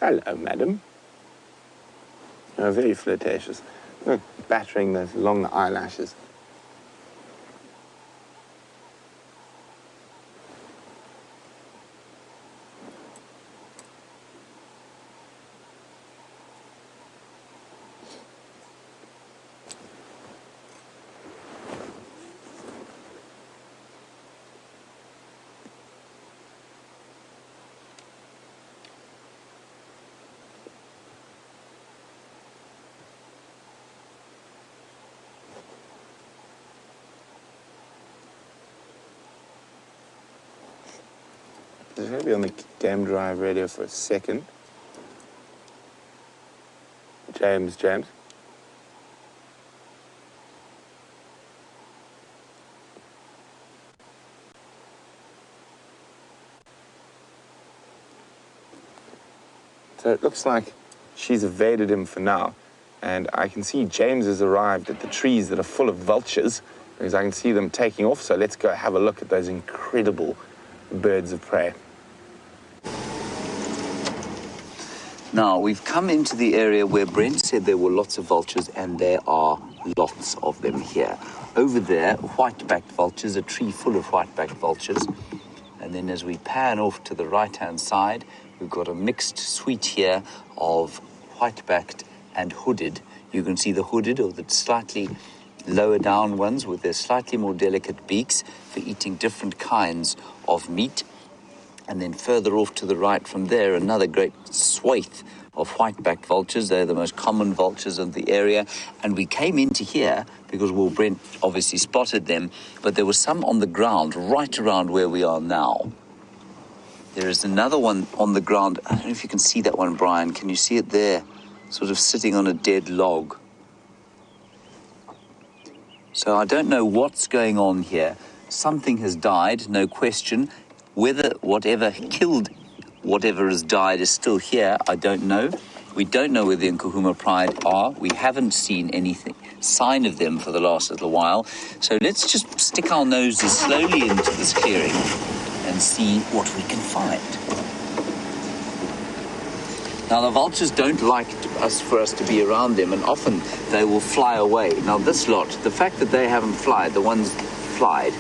Hello, madam. You're very flirtatious. Look, battering those long eyelashes. Just going to be on the game drive radio for a second. James. So it looks like she's evaded him for now. And I can see James has arrived at the trees that are full of vultures, because I can see them taking off. So let's go have a look at those incredible birds of prey. Now, we've come into the area where Brent said there were lots of vultures, and there are lots of them here. Over there, white-backed vultures, a tree full of white-backed vultures. And then as we pan off to the right-hand side, we've got a mixed suite here of white-backed and hooded. You can see the hooded, or the slightly lower down ones with their slightly more delicate beaks for eating different kinds of meat. And then further off to the right from there, another great swathe of white-backed vultures. They're the most common vultures of the area. And we came into here because, well, Brent obviously spotted them, but there was some on the ground right around where we are now. There is another one on the ground. I don't know if you can see that one, Brian. Can you see it there? Sort of sitting on a dead log. So I don't know what's going on here. Something has died, no question. Whether whatever killed whatever has died is still here, I don't know. We don't know where the Nkuhuma Pride are. We haven't seen anything, sign of them for the last little while. So let's just stick our noses slowly into this clearing and see what we can find. Now, the vultures don't like for us to be around them, and often they will fly away. Now, this lot, the fact that they haven't the ones flied,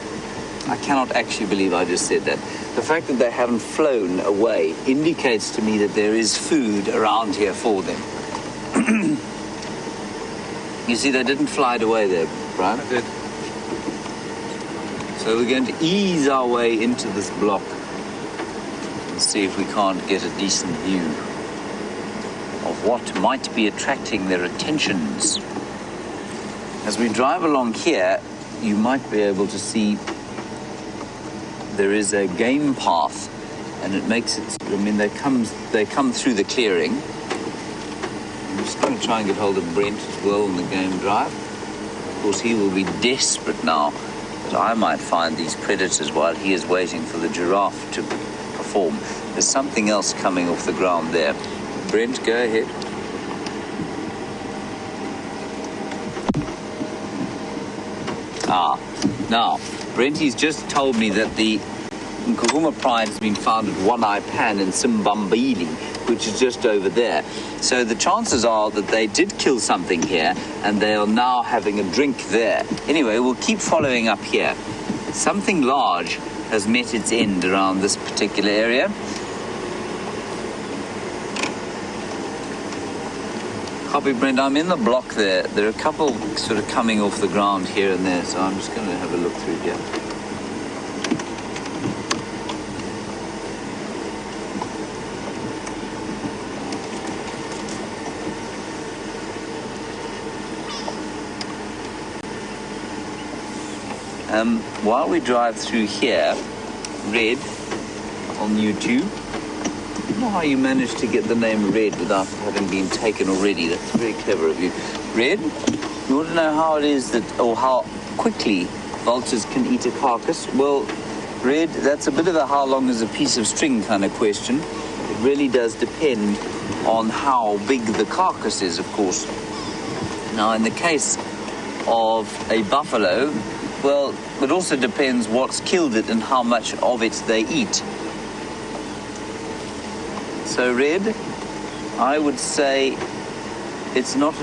I cannot actually believe I just said that. The fact that they haven't flown away indicates to me that there is food around here for them. You see, they didn't fly away there, Brian? I did. So we're going to ease our way into this block and see if we can't get a decent view of what might be attracting their attentions. As we drive along here, you might be able to see there is a game path, and it makes it, I mean, they come through the clearing. I'm just going to try and get hold of Brent as well on the game drive. Of course, he will be desperate now that I might find these predators while he is waiting for the giraffe to perform. There's something else coming off the ground there. Brent, go ahead. Now, Brent's just told me that the Nkuhuma Pride has been found at One Eye Pan in Simbambili, which is just over there. So the chances are that they did kill something here, and they are now having a drink there. Anyway, we'll keep following up here. Something large has met its end around this particular area. Copy, Brent. I'm in the block there. There are a couple sort of coming off the ground here and there, so I'm just going to have a look through here. While we drive through here, Red on YouTube. I don't know how you managed to get the name Red without having been taken already. That's very clever of you. Red, you want to know how it is that, or how quickly vultures can eat a carcass? Well, Red, that's a bit of a how long is a piece of string kind of question. It really does depend on how big the carcass is, of course. Now, in the case of a buffalo, well, it also depends what's killed it and how much of it they eat. So, Red, I would say it's not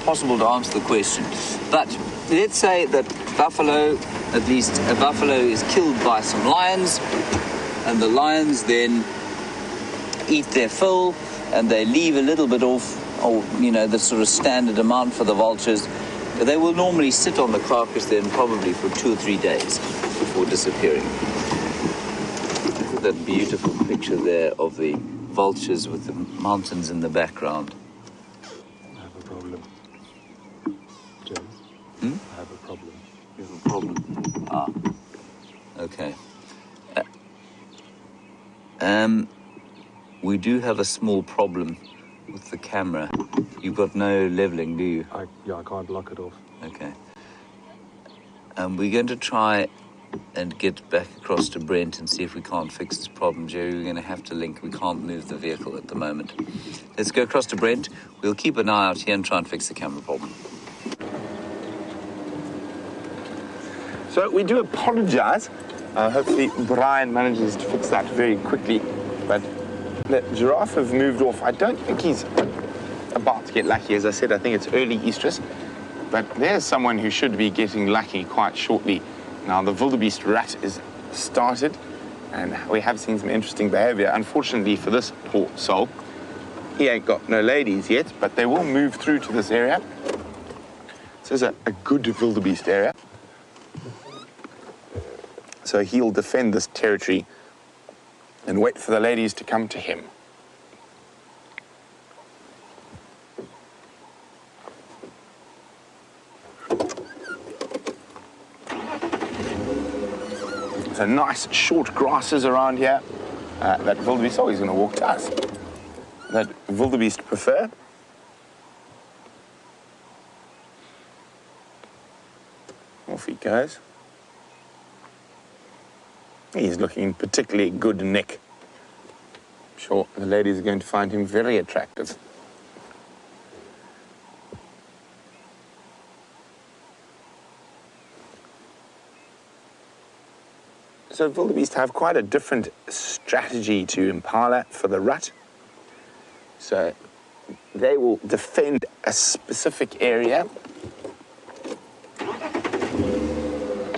possible to answer the question. But let's say that buffalo, at least a buffalo, is killed by some lions, and the lions then eat their fill, and they leave a little bit off, or, you know, the sort of standard amount for the vultures. They will normally sit on the carcass then probably for 2 or 3 days before disappearing. Look at that beautiful picture there of the vultures with the mountains in the background. I have a problem. James? I have a problem. You have a problem? Ah, okay. We do have a small problem with the camera. You've got no leveling, do you? I can't lock it off. Okay. We're going to try and get back across to Brent and see if we can't fix this problem. Jerry, we're going to have to link. We can't move the vehicle at the moment. Let's go across to Brent. We'll keep an eye out here and try and fix the camera problem. So we do apologize. Hopefully Brian manages to fix that very quickly. But the giraffe have moved off. I don't think he's about to get lucky. As I said, I think it's early estrus. But there's someone who should be getting lucky quite shortly. Now, the wildebeest rat is started, and we have seen some interesting behavior. Unfortunately for this poor soul, he ain't got no ladies yet, but they will move through to this area. This is a good wildebeest area. So he'll defend this territory and wait for the ladies to come to him. So nice short grasses around here that wildebeest, oh, he's going to walk to us, that wildebeest prefer. Off he goes. He's looking in particularly good nick. I'm sure the ladies are going to find him very attractive. So wildebeest have quite a different strategy to impala for the rut. So they will defend a specific area,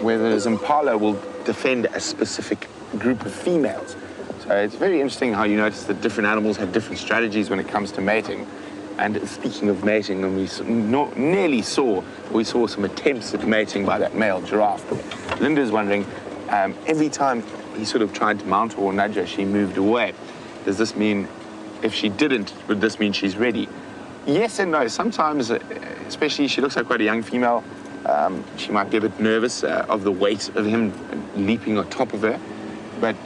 whereas impala will defend a specific group of females. So it's very interesting how you notice that different animals have different strategies when it comes to mating. And speaking of mating, when we saw some attempts at mating by that male giraffe. Linda's wondering, every time he sort of tried to mount or nudge her, she moved away. Does this mean, if she didn't, would this mean she's ready? Yes and no. Sometimes, especially she looks like quite a young female, she might be a bit nervous of the weight of him leaping on top of her. But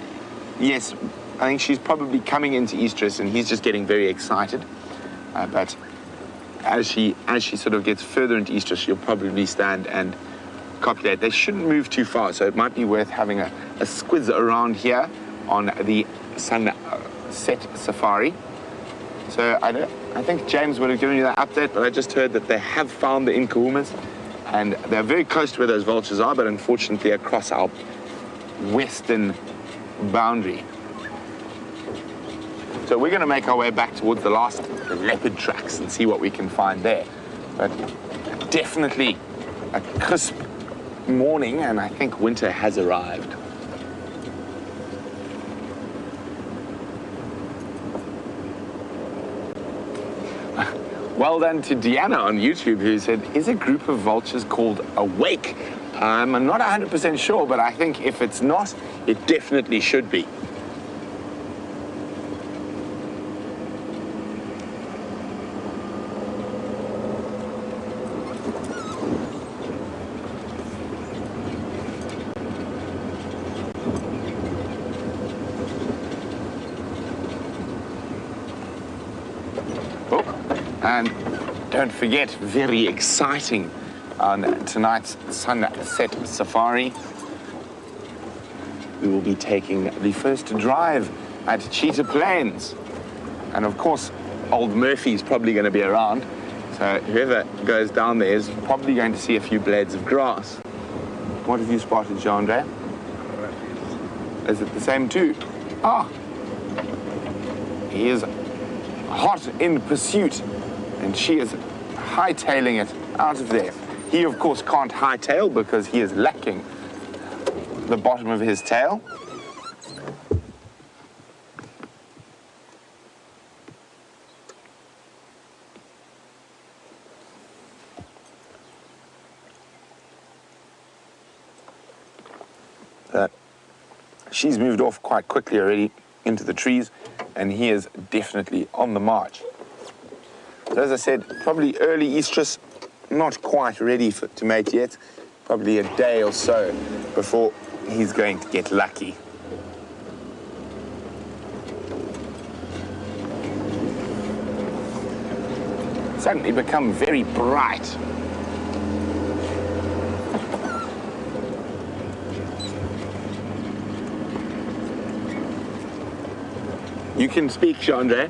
yes, I think she's probably coming into estrus and he's just getting very excited. But as she sort of gets further into estrus, she'll probably stand and copulate. They shouldn't move too far, so it might be worth having a squiz around here on the sunset safari. So I think James would have given you that update, but I just heard that they have found the Inkahumas, and they're very close to where those vultures are, but unfortunately across our western boundary. So we're going to make our way back towards the last leopard tracks and see what we can find there. But definitely a crisp morning, and I think winter has arrived. Well done to Deanna on YouTube, who said, is a group of vultures called awake? I'm not 100% sure, but I think if it's not, it definitely should be. And don't forget, very exciting on tonight's sunset safari, we will be taking the first drive at Cheetah Plains. And of course, old Murphy's probably going to be around. So whoever goes down there is probably going to see a few blades of grass. What have you spotted, Jean-Andre? Is it the same too? Ah! He is hot in pursuit. And she is hightailing it out of there. He, of course, can't hightail because he is lacking the bottom of his tail. But she's moved off quite quickly already into the trees, and he is definitely on the march. So as I said, probably early estrus, not quite ready to mate yet. Probably a day or so before he's going to get lucky. Suddenly become very bright. You can speak, Jean-Andre.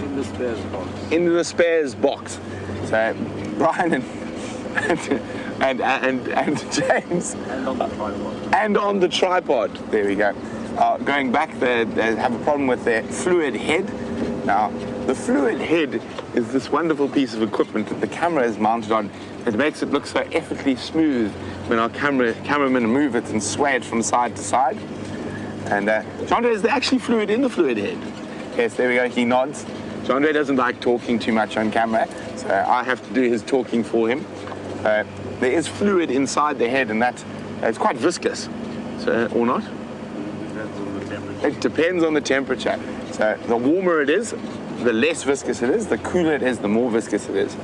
In the spares box. In the spares box. So Brian and James. And on the tripod. And on the tripod. There we go. Going back, they have a problem with their fluid head. Now, the fluid head is this wonderful piece of equipment that the camera is mounted on. It makes it look so effortlessly smooth when our cameramen move it and sway it from side to side. And Jean-Andre, is there actually fluid in the fluid head? Yes, there we go. He nods. Jean-Andre doesn't like talking too much on camera, so I have to do his talking for him. There is fluid inside the head, and it's quite viscous, so, or not? Depends on the temperature. It depends on the temperature. So the warmer it is, the less viscous it is. The cooler it is, the more viscous it is.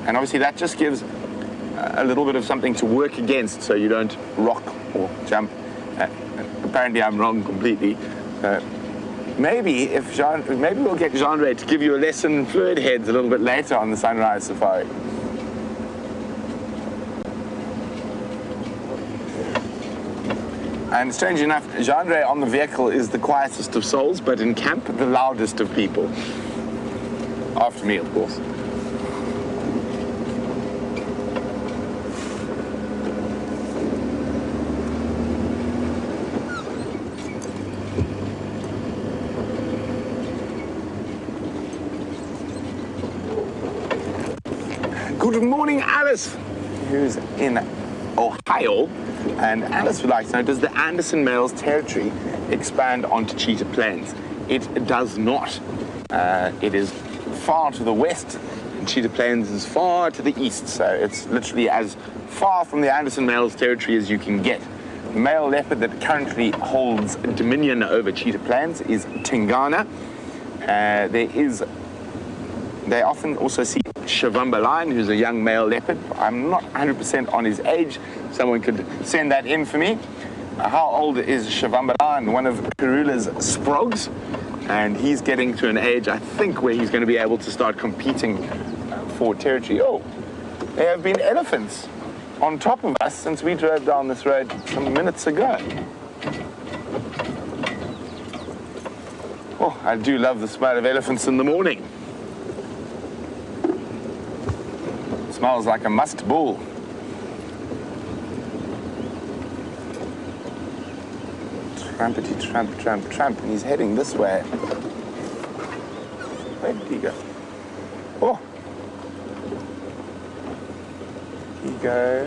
And obviously that just gives a little bit of something to work against, so you don't rock or jump. Apparently I'm wrong completely. Maybe we'll get Jean-Ray to give you a lesson in fluid heads a little bit later on the sunrise safari. And strange enough, Jean-Ray on the vehicle is the quietest of souls, but in camp, the loudest of people. After me, of course. Good morning, Alice, who's in Ohio. And Alice would like to know, does the Anderson male's territory expand onto Cheetah Plains? It does not. It is far to the west, and Cheetah Plains is far to the east, so it's literally as far from the Anderson male's territory as you can get. The male leopard that currently holds dominion over Cheetah Plains is Tingana. They often also see Shavumba lion, who's a young male leopard. I'm not 100% on his age. Someone could send that in for me. How old is Shavumba lion? One of Karula's sprogs. And he's getting to an age, I think, where he's going to be able to start competing for territory. Oh, there have been elephants on top of us since we drove down this road some minutes ago. Oh, I do love the smell of elephants in the morning. Smells like a musk bull. Trampety tramp, tramp, tramp, and he's heading this way. Where did he go? Oh! Here he go.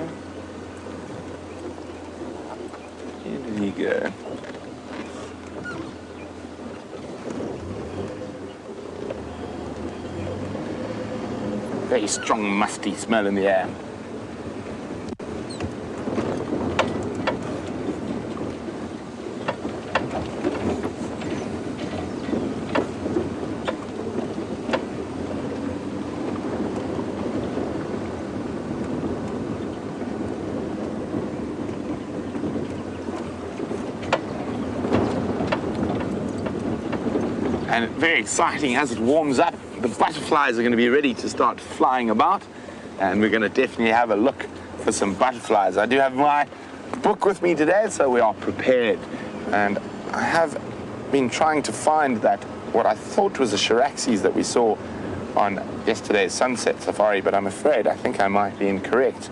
Where did he go? very strong, musty smell in the air. And very exciting as it warms up. The butterflies are going to be ready to start flying about, and we're going to definitely have a look for some butterflies. I do have my book with me today, so we are prepared. And I have been trying to find that what I thought was a Chiraxes that we saw on yesterday's sunset safari, but I'm afraid I think I might be incorrect.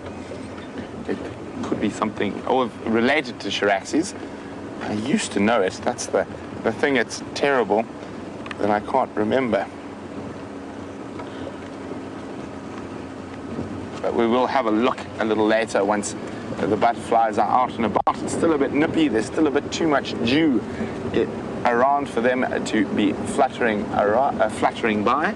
It could be something related to Chiraxes. I used to know it. That's the thing that's terrible, that I can't remember. But we will have a look a little later once the butterflies are out and about. It's still a bit nippy. There's still a bit too much dew around for them to be fluttering by.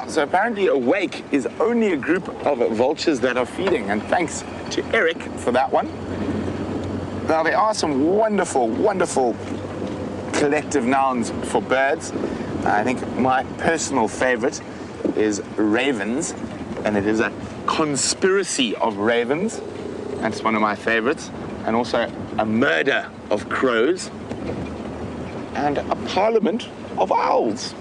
So apparently a wake is only a group of vultures that are feeding, and thanks to Eric for that one. Now there are some wonderful, wonderful collective nouns for birds. I think my personal favorite is ravens, and it is a conspiracy of ravens. That's one of my favorites. And also a murder of crows, and a parliament of owls.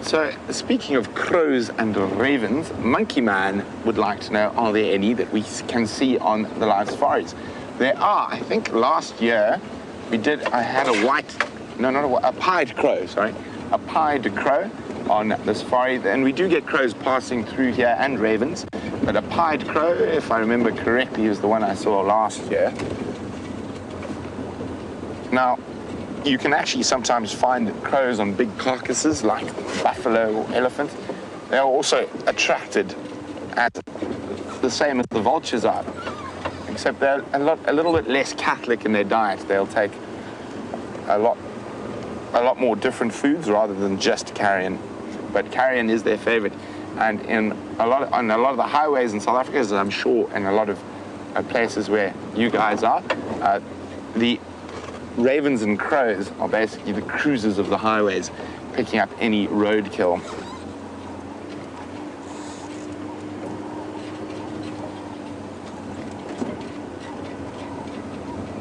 So, speaking of crows and ravens, Monkey Man would like to know, are there any that we can see on the live safaris? There are. I think last year I had a pied crow, a pied crow on the safari, and we do get crows passing through here and ravens, but a pied crow, if I remember correctly, is the one I saw last year. Now, you can actually sometimes find crows on big carcasses like buffalo or elephant. They are also attracted at the same as the vultures are, except they're a little bit less Catholic in their diet. They'll take a lot more different foods rather than just carrion. But carrion is their favorite. And on a lot of the highways in South Africa, as I'm sure in a lot of places where you guys are, the ravens and crows are basically the cruisers of the highways, picking up any roadkill.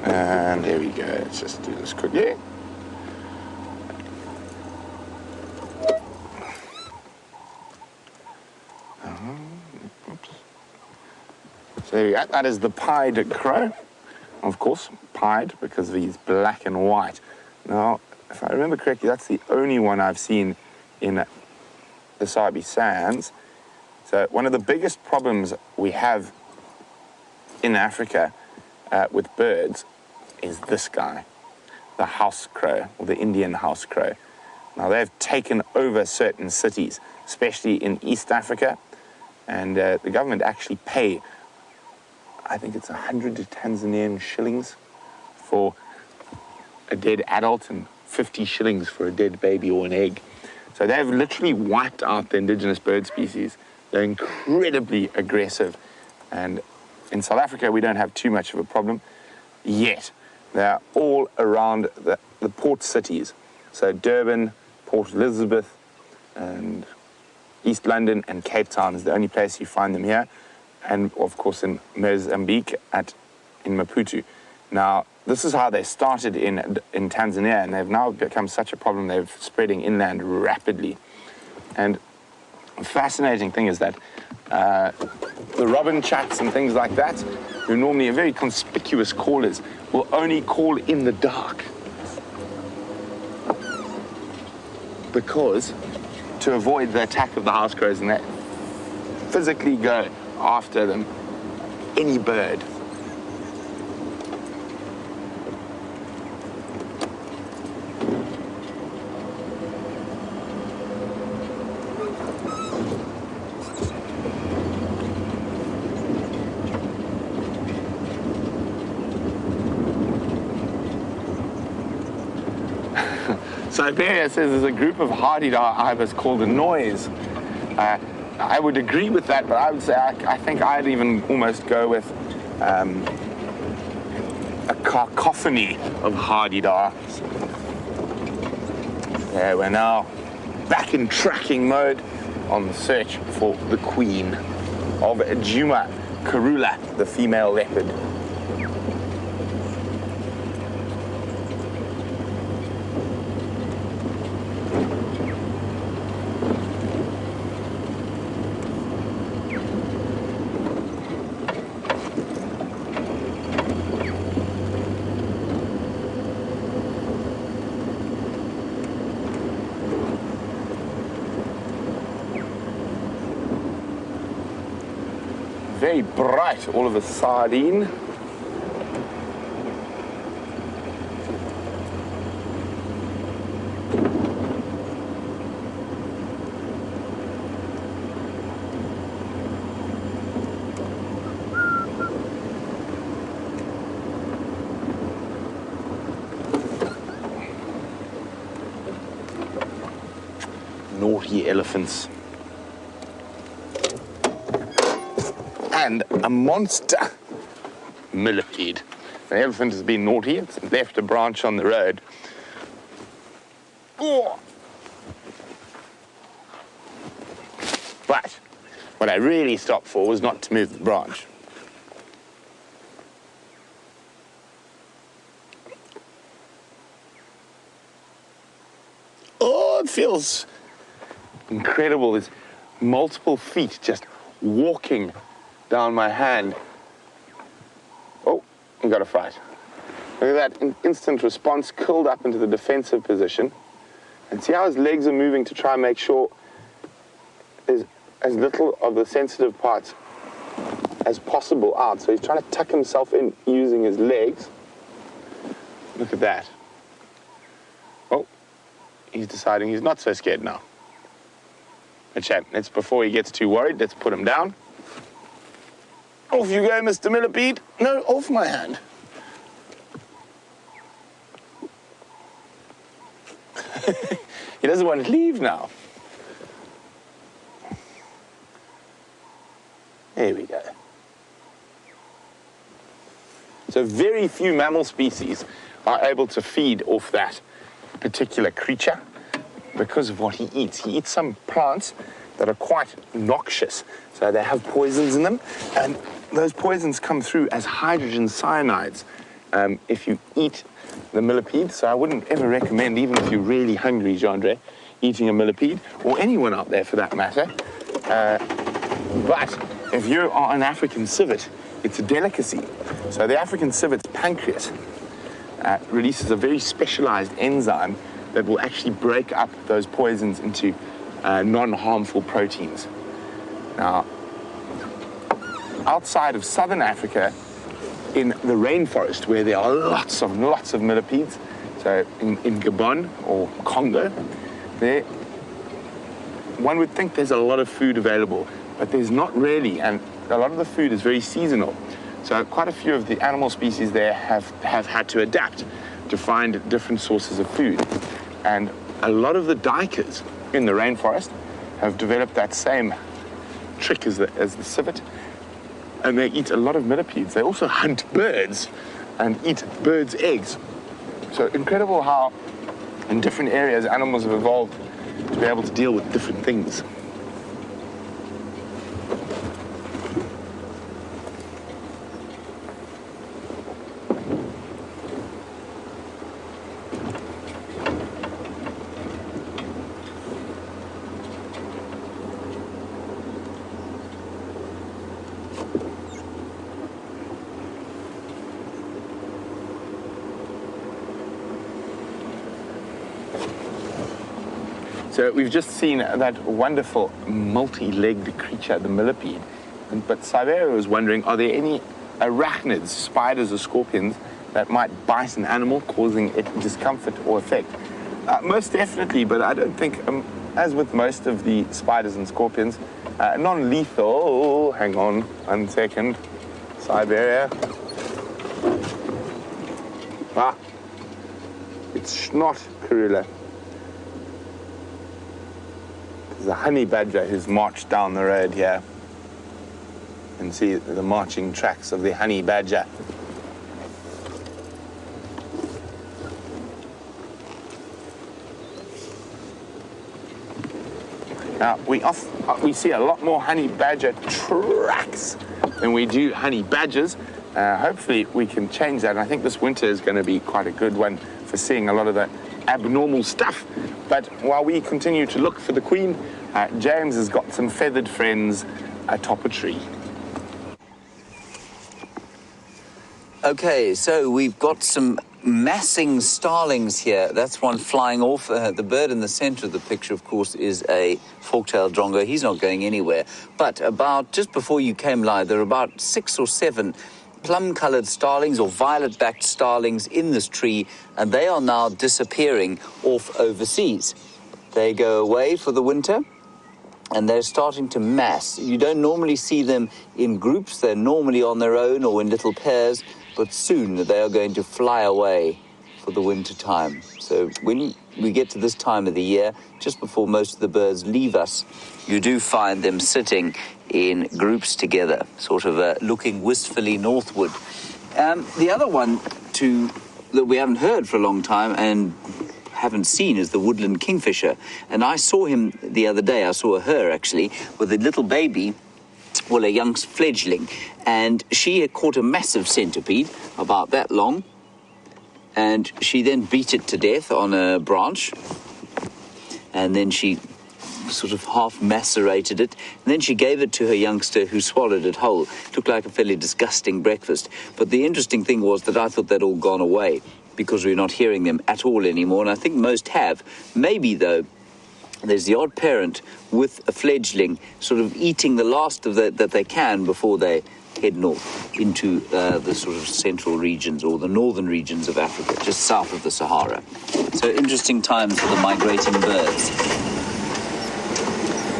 And there we go. Let's just do this quickly. So there we go. That is the pied crow. Of course, pied because he's black and white. Now, if I remember correctly, that's the only one I've seen in the Sabi Sands. So one of the biggest problems we have in Africa with birds is this guy, the house crow, or the Indian house crow. Now, they've taken over certain cities, especially in East Africa, and the government actually pay, I think it's 100 Tanzanian shillings for a dead adult and 50 shillings for a dead baby or an egg. So they've literally wiped out the indigenous bird species. They're incredibly aggressive. And in South Africa, we don't have too much of a problem yet. They're all around the port cities. So Durban, Port Elizabeth, and East London and Cape Town is the only place you find them here. And of course in Mozambique in Maputo. Now, this is how they started in Tanzania, and they've now become such a problem, they're spreading inland rapidly. And the fascinating thing is that The robin chats and things like that, who normally are very conspicuous callers, will only call in the dark. Because to avoid the attack of the house crows, and they physically go after them, any bird. Siberia says there's a group of hardy-dar ibis called a noise. I would agree with that, but I would say I think I'd even almost go with a cacophony of hardy-dar. Yeah, we're now back in tracking mode on the search for the queen of Juma Karula, the female leopard. Very bright all of a sardine. Naughty elephants. And a monster millipede. The elephant has been naughty, it's left a branch on the road. Oh. But what I really stopped for was not to move the branch. Oh, it feels incredible. There's multiple feet just walking down my hand. Oh, he got a fright. Look at that instant response, curled up into the defensive position. And see how his legs are moving to try and make sure there's as little of the sensitive parts as possible out. So he's trying to tuck himself in using his legs. Look at that. Oh, he's deciding he's not so scared now. Let's, before he gets too worried, let's put him down. Off you go, Mr. Millipede. No, off my hand. He doesn't want to leave now. There we go. So very few mammal species are able to feed off that particular creature because of what he eats. He eats some plants that are quite noxious. So they have poisons in them, and those poisons come through as hydrogen cyanides if you eat the millipede. So I wouldn't ever recommend, even if you're really hungry, Jandre, eating a millipede, or anyone out there for that matter. But if you are an African civet, it's a delicacy. So the African civet's pancreas releases a very specialized enzyme that will actually break up those poisons into non-harmful proteins. Now, outside of southern Africa, in the rainforest, where there are lots of millipedes, so in Gabon or Congo, there, one would think there's a lot of food available, but there's not really, and a lot of the food is very seasonal. So quite a few of the animal species there have had to adapt to find different sources of food. And a lot of the duikers in the rainforest have developed that same trick as the civet, and they eat a lot of millipedes. They also hunt birds and eat birds' eggs. So incredible how in different areas animals have evolved to be able to deal with different things. So we've just seen that wonderful multi-legged creature, the millipede. But Siberia was wondering, are there any arachnids, spiders or scorpions, that might bite an animal, causing it discomfort or effect? Most definitely, but I don't think, as with most of the spiders and scorpions, non-lethal. Hang on 1 second. Siberia. It's not Karula. There's a honey badger who's marched down the road here. You can see the marching tracks of the honey badger. Now, we see a lot more honey badger tracks than we do honey badgers. Hopefully we can change that. And I think this winter is going to be quite a good one for seeing a lot of the abnormal stuff. But while we continue to look for the queen, James has got some feathered friends atop a tree. Okay, so we've got some massing starlings here. That's one flying off. The bird in the center of the picture, of course, is a fork-tailed drongo. He's not going anywhere. But about just before you came live, there are about 6 or 7 plum-colored starlings or violet-backed starlings in this tree, and they are now disappearing off overseas. They go away for the winter, and they're starting to mass. You don't normally see them in groups. They're normally on their own or in little pairs, but soon they are going to fly away for the winter time. So when we get to this time of the year, just before most of the birds leave us, you do find them sitting in groups together, sort of looking wistfully northward. The other one that we haven't heard for a long time and haven't seen is the woodland kingfisher. And I saw him the other day. I saw her actually with a little baby, well, a young fledgling, and she had caught a massive centipede about that long, and she then beat it to death on a branch, and then she sort of half macerated it, and then she gave it to her youngster, who swallowed it whole. It looked like a fairly disgusting breakfast. But the interesting thing was that I thought they'd all gone away because we're not hearing them at all anymore, and I think most have. Maybe, though, there's the odd parent with a fledgling sort of eating the last of that they can before they head north into the sort of central regions or the northern regions of Africa, just south of the Sahara. So interesting times for the migrating birds.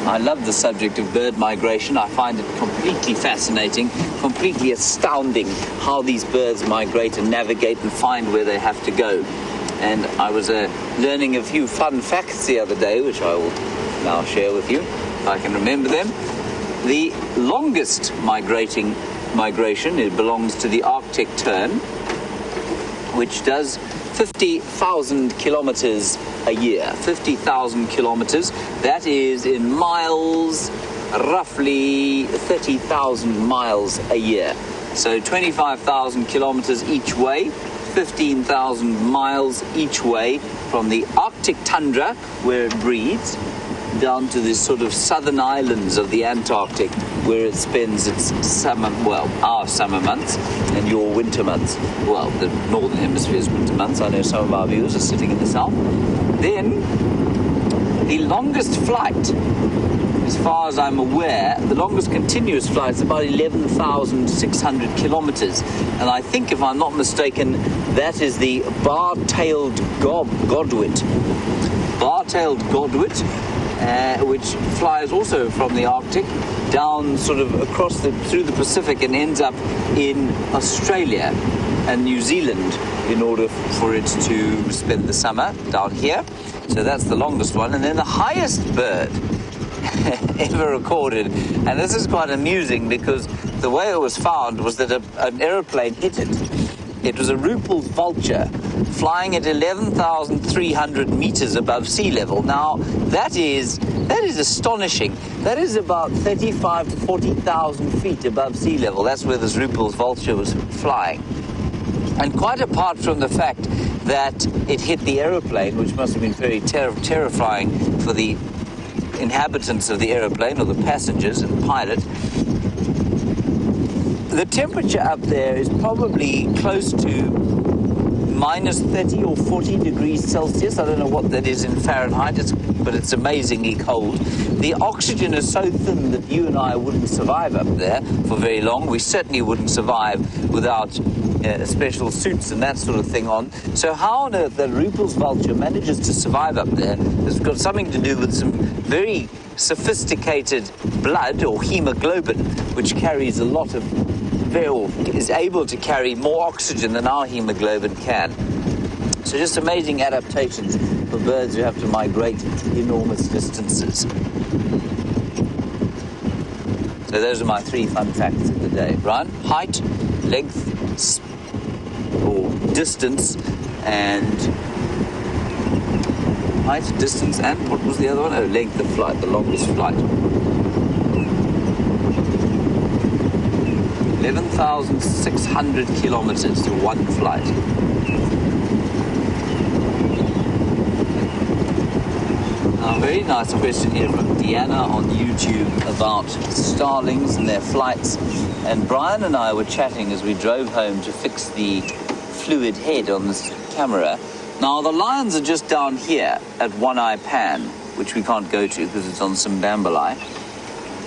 I love the subject of bird migration. I find it completely fascinating, completely astounding how these birds migrate and navigate and find where they have to go. And I was learning a few fun facts the other day, which I will now share with you, if I can remember them. The longest migration, it belongs to the Arctic tern, which does 50,000 kilometers a year. 50,000 kilometers, that is in miles, roughly 30,000 miles a year. So 25,000 kilometers each way, 15,000 miles each way from the Arctic tundra, where it breeds, down to the sort of southern islands of the Antarctic, where it spends its summer, well, our summer months and your winter months. Well, the northern hemisphere's winter months. I know some of our viewers are sitting in the south. Then, the longest flight, as far as I'm aware, the longest continuous flight is about 11,600 kilometers. And I think, if I'm not mistaken, that is the bar-tailed godwit. Bar-tailed godwit, which flies also from the Arctic down sort of across through the Pacific and ends up in Australia and New Zealand in order for it to spend the summer down here. So that's the longest one. And then the highest bird ever recorded, and this is quite amusing because the way it was found was that an aeroplane hit it. It was a Ruppel's vulture flying at 11,300 meters above sea level. Now, that is astonishing. That is about 35 to 40,000 feet above sea level. That's where this Ruppel's vulture was flying. And quite apart from the fact that it hit the aeroplane, which must have been very terrifying for the inhabitants of the aeroplane, or the passengers and the pilot, the temperature up there is probably close to minus 30 or 40 degrees Celsius. I don't know what that is in Fahrenheit, but it's amazingly cold. The oxygen is so thin that you and I wouldn't survive up there for very long. We certainly wouldn't survive without special suits and that sort of thing on. So how on earth the Ruppel's vulture manages to survive up there has got something to do with some very sophisticated blood or hemoglobin, which carries a lot of, or is able to carry more oxygen than our hemoglobin can. So just amazing adaptations for birds who have to migrate enormous distances. So those are my 3 fun facts of the day. Brian, height, length, or distance, and height, distance, and what was the other one? Oh, length of flight, the longest flight. 11,600 kilometers to one flight. Now, a very nice question here from Deanna on YouTube about starlings and their flights. And Brian and I were chatting as we drove home to fix the fluid head on this camera. Now, the lions are just down here at One Eye Pan, which we can't go to because it's on Simbambalai.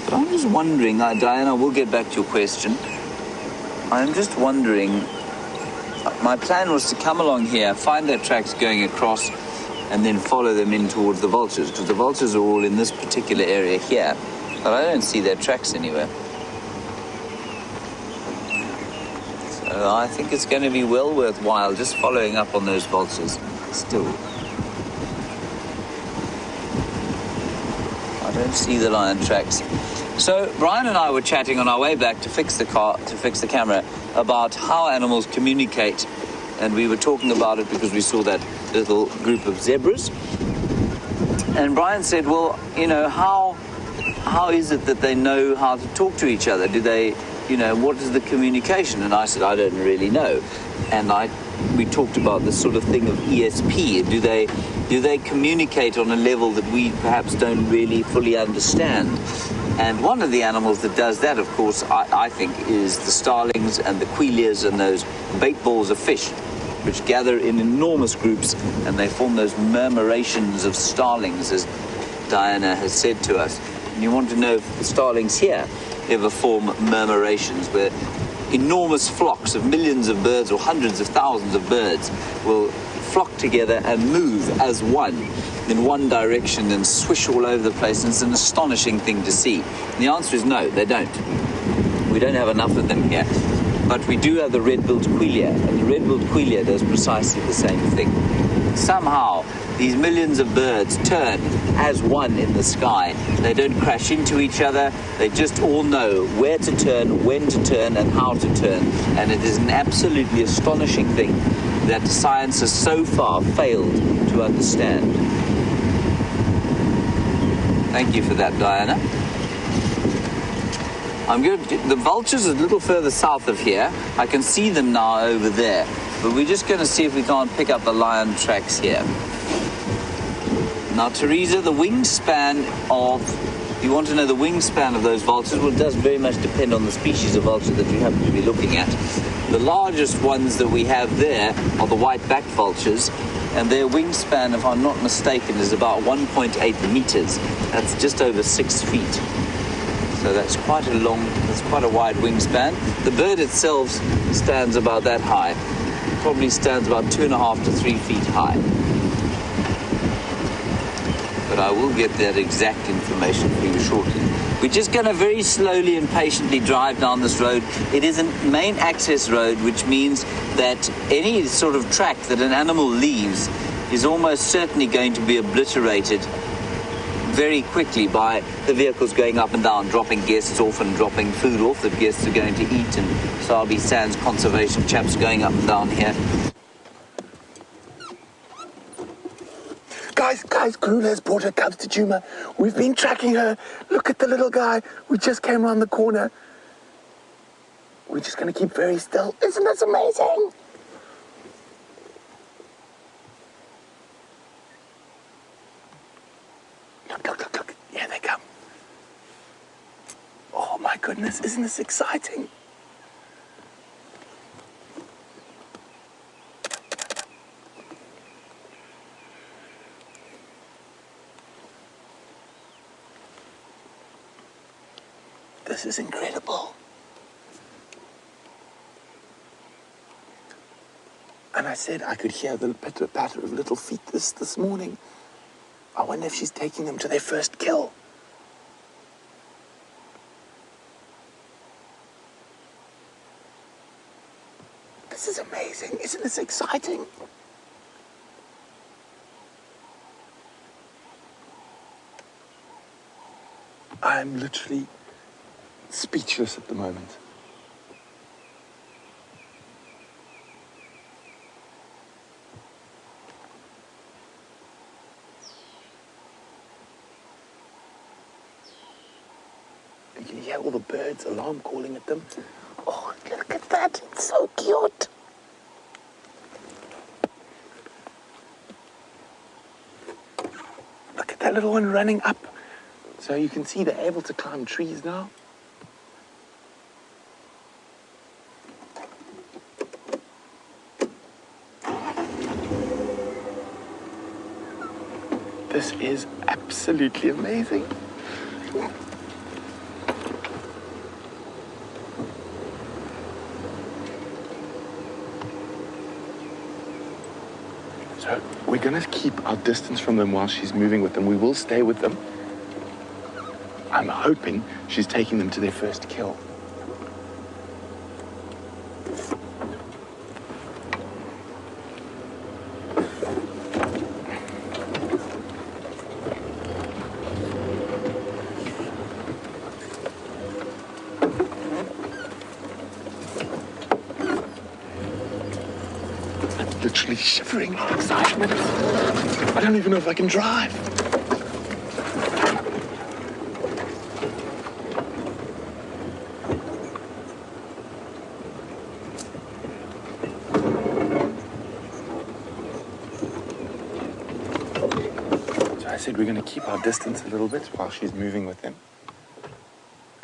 But I'm just wondering, Diana, we'll get back to your question. I'm just wondering, my plan was to come along here, find their tracks going across, and then follow them in towards the vultures, because the vultures are all in this particular area here, but I don't see their tracks anywhere. So I think it's going to be well worthwhile just following up on those vultures still. I don't see the lion tracks. So Brian and I were chatting on our way back to fix the camera, about how animals communicate, and we were talking about it because we saw that little group of zebras. And Brian said, well, you know, how is it that they know how to talk to each other? Do they, you know, what is the communication? And I said, I don't really know. And we talked about this sort of thing of ESP. Do they communicate on a level that we perhaps don't really fully understand? And one of the animals that does that, of course, I think, is the starlings and the quilias and those bait balls of fish, which gather in enormous groups, and they form those murmurations of starlings, as Diana has said to us. And you want to know if the starlings here ever form murmurations, where enormous flocks of millions of birds or hundreds of thousands of birds will flock together and move as one in one direction and swish all over the place, and it's an astonishing thing to see. And the answer is no, they don't. We don't have enough of them here. But we do have the red-billed quelea, and the red-billed quelea does precisely the same thing. Somehow, these millions of birds turn as one in the sky. They don't crash into each other. They just all know where to turn, when to turn, and how to turn. And it is an absolutely astonishing thing that science has so far failed to understand. Thank you for that, Diana. I'm going to, the vultures are a little further south of here. I can see them now over there. But we're just going to see if we can't pick up the lion tracks here. Now, Teresa, the wingspan of, if you want to know the wingspan of those vultures, well, it does very much depend on the species of vulture that you happen to be looking at. The largest ones that we have there are the white-backed vultures, and their wingspan, if I'm not mistaken, is about 1.8 meters. That's just over 6 feet. So that's quite a wide wingspan. The bird itself stands about that high. Probably stands about 2.5 to 3 feet high. But I will get that exact information for you shortly. We're just going to very slowly and patiently drive down this road. It is a main access road, which means that any sort of track that an animal leaves is almost certainly going to be obliterated very quickly by the vehicles going up and down, dropping guests off and dropping food off that guests are going to eat, and Sabi Sands conservation chaps going up and down here. Guys, Karula's brought her cubs to Juma. We've been tracking her. Look at the little guy. We just came around the corner. We're just going to keep very still. Isn't this amazing? Look. Here they come. Oh, my goodness. Isn't this exciting? this is incredible. And I said I could hear the pitter-patter of little feet this morning. I wonder if she's taking them to their first kill. This is amazing. Isn't this exciting? I'm literally speechless at the moment. You can hear all the birds alarm calling at them. Oh, look at that. It's so cute. Look at that little one running up. So you can see they're able to climb trees now. This is absolutely amazing. So we're going to keep our distance from them while she's moving with them. We will stay with them. I'm hoping she's taking them to their first kill. I'm literally shivering with excitement. I don't even know if I can drive. I said we're going to keep our distance a little bit while she's moving with them.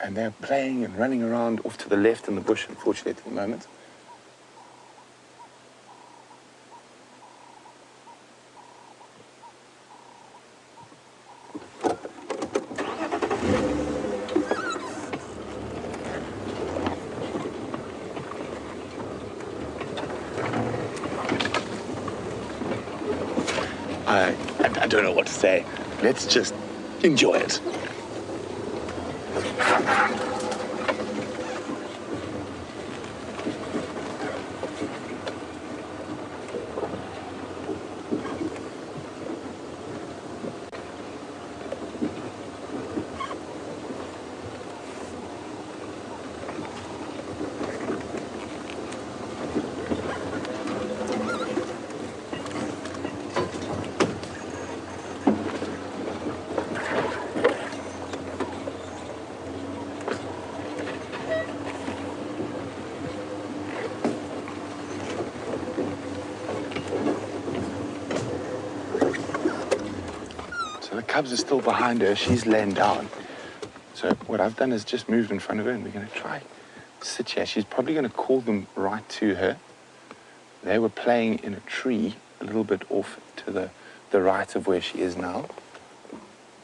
And they're playing and running around off to the left in the bush, unfortunately, at the moment. I don't know what to say. Let's just enjoy it. The cubs are still behind her. She's laying down. So what I've done is just moved in front of her, and we're going to try sit here. She's probably going to call them right to her. They were playing in a tree a little bit off to the right of where she is now.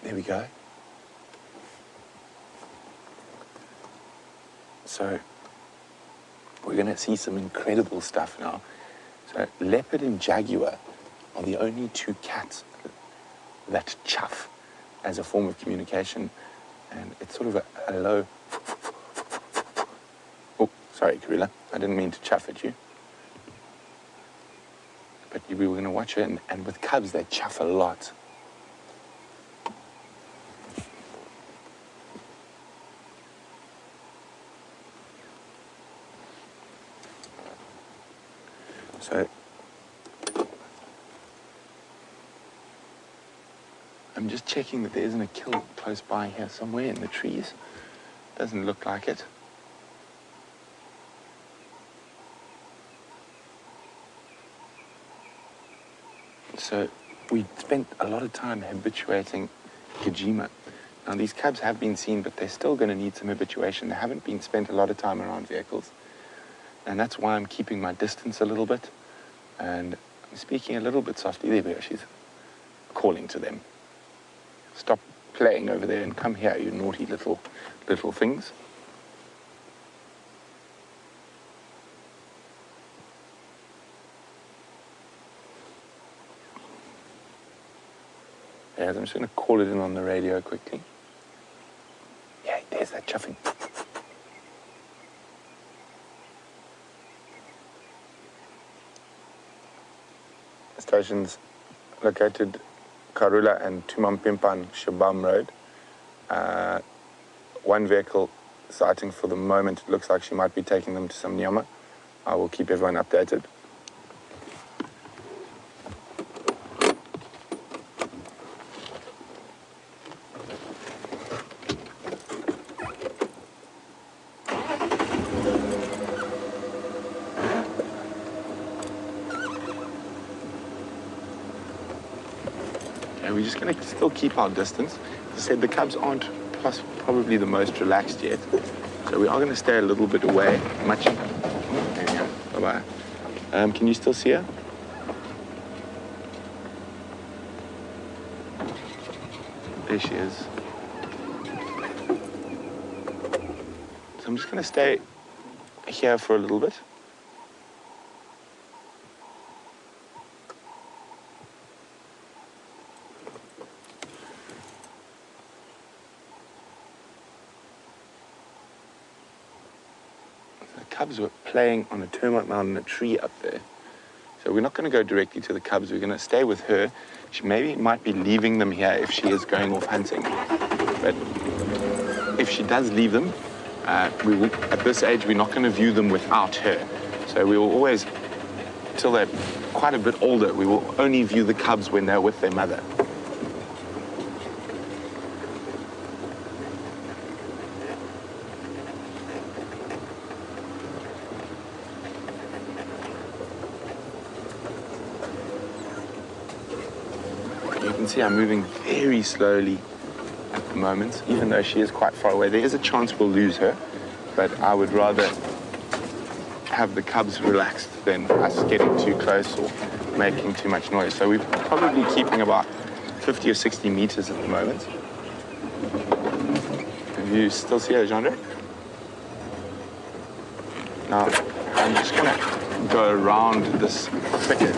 There we go. So we're going to see some incredible stuff now. So leopard and jaguar are the only two cats that chuff as a form of communication, and it's sort of a low. Oh, sorry, Karula, I didn't mean to chuff at you. But we were going to watch her, and with cubs, they chuff a lot. So I'm just checking that there isn't a kill close by here somewhere in the trees. Doesn't look like it. So we spent a lot of time habituating Kajima. Now these cubs have been seen, but they're still going to need some habituation. They haven't been spent a lot of time around vehicles. And that's why I'm keeping my distance a little bit. And I'm speaking a little bit softly. There we go, she's calling to them. Stop playing over there and come here, you naughty little things. Yeah, I'm just going to call it in on the radio quickly. Yeah, there's that chuffing. Stations located Karula and Tumampimpan Shabam Road. One vehicle sighting for the moment. It looks like she might be taking them to some nyama. I will keep everyone updated. We're just going to still keep our distance. As I said, the cubs aren't probably the most relaxed yet. So we are going to stay a little bit away. Much. There we go. Bye-bye. Can you still see her? There she is. So I'm just going to stay here for a little bit. Cubs were playing on a termite mound in a tree up there. So we're not going to go directly to the cubs. We're going to stay with her. She might be leaving them here if she is going off hunting. But if she does leave them, we will, at this age, we're not going to view them without her. So we will always, till they're quite a bit older, we will only view the cubs when they're with their mother. You can see I'm moving very slowly at the moment, even though she is quite far away. There is a chance we'll lose her, but I would rather have the cubs relaxed than us getting too close or making too much noise. So we're probably keeping about 50 or 60 meters at the moment. Can you still see her, Jean-Jacques? Now, I'm just going to go around this thicket.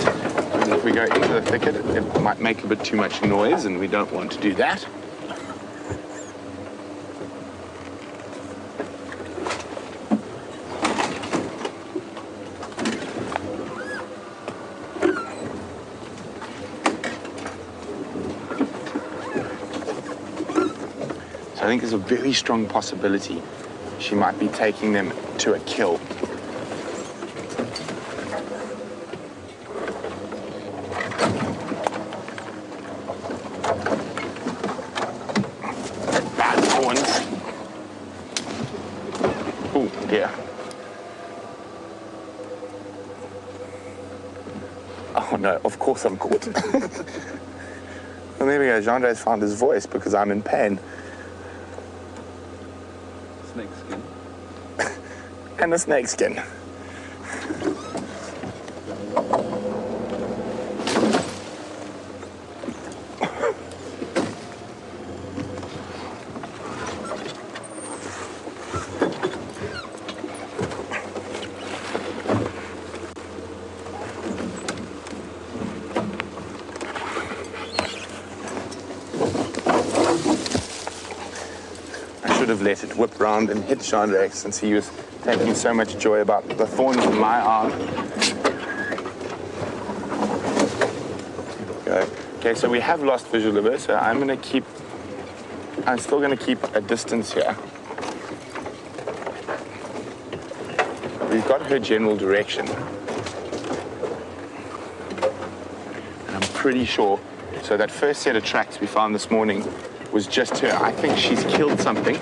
If we go into the thicket, it might make a bit too much noise, and we don't want to do that. So I think there's a very strong possibility she might be taking them to a kill. Oh no, of course I'm caught. Well, there we go. Jean-Jacques found his voice because I'm in pain. Snake skin. And a snake skin. Have let it whip round and hit Jean-Jacques since he was taking so much joy about the thorns in my arm. Okay, so we have lost visual of her, so I'm still going to keep a distance here. We've got her general direction. And I'm pretty sure, so that first set of tracks we found this morning was just her. I think she's killed something,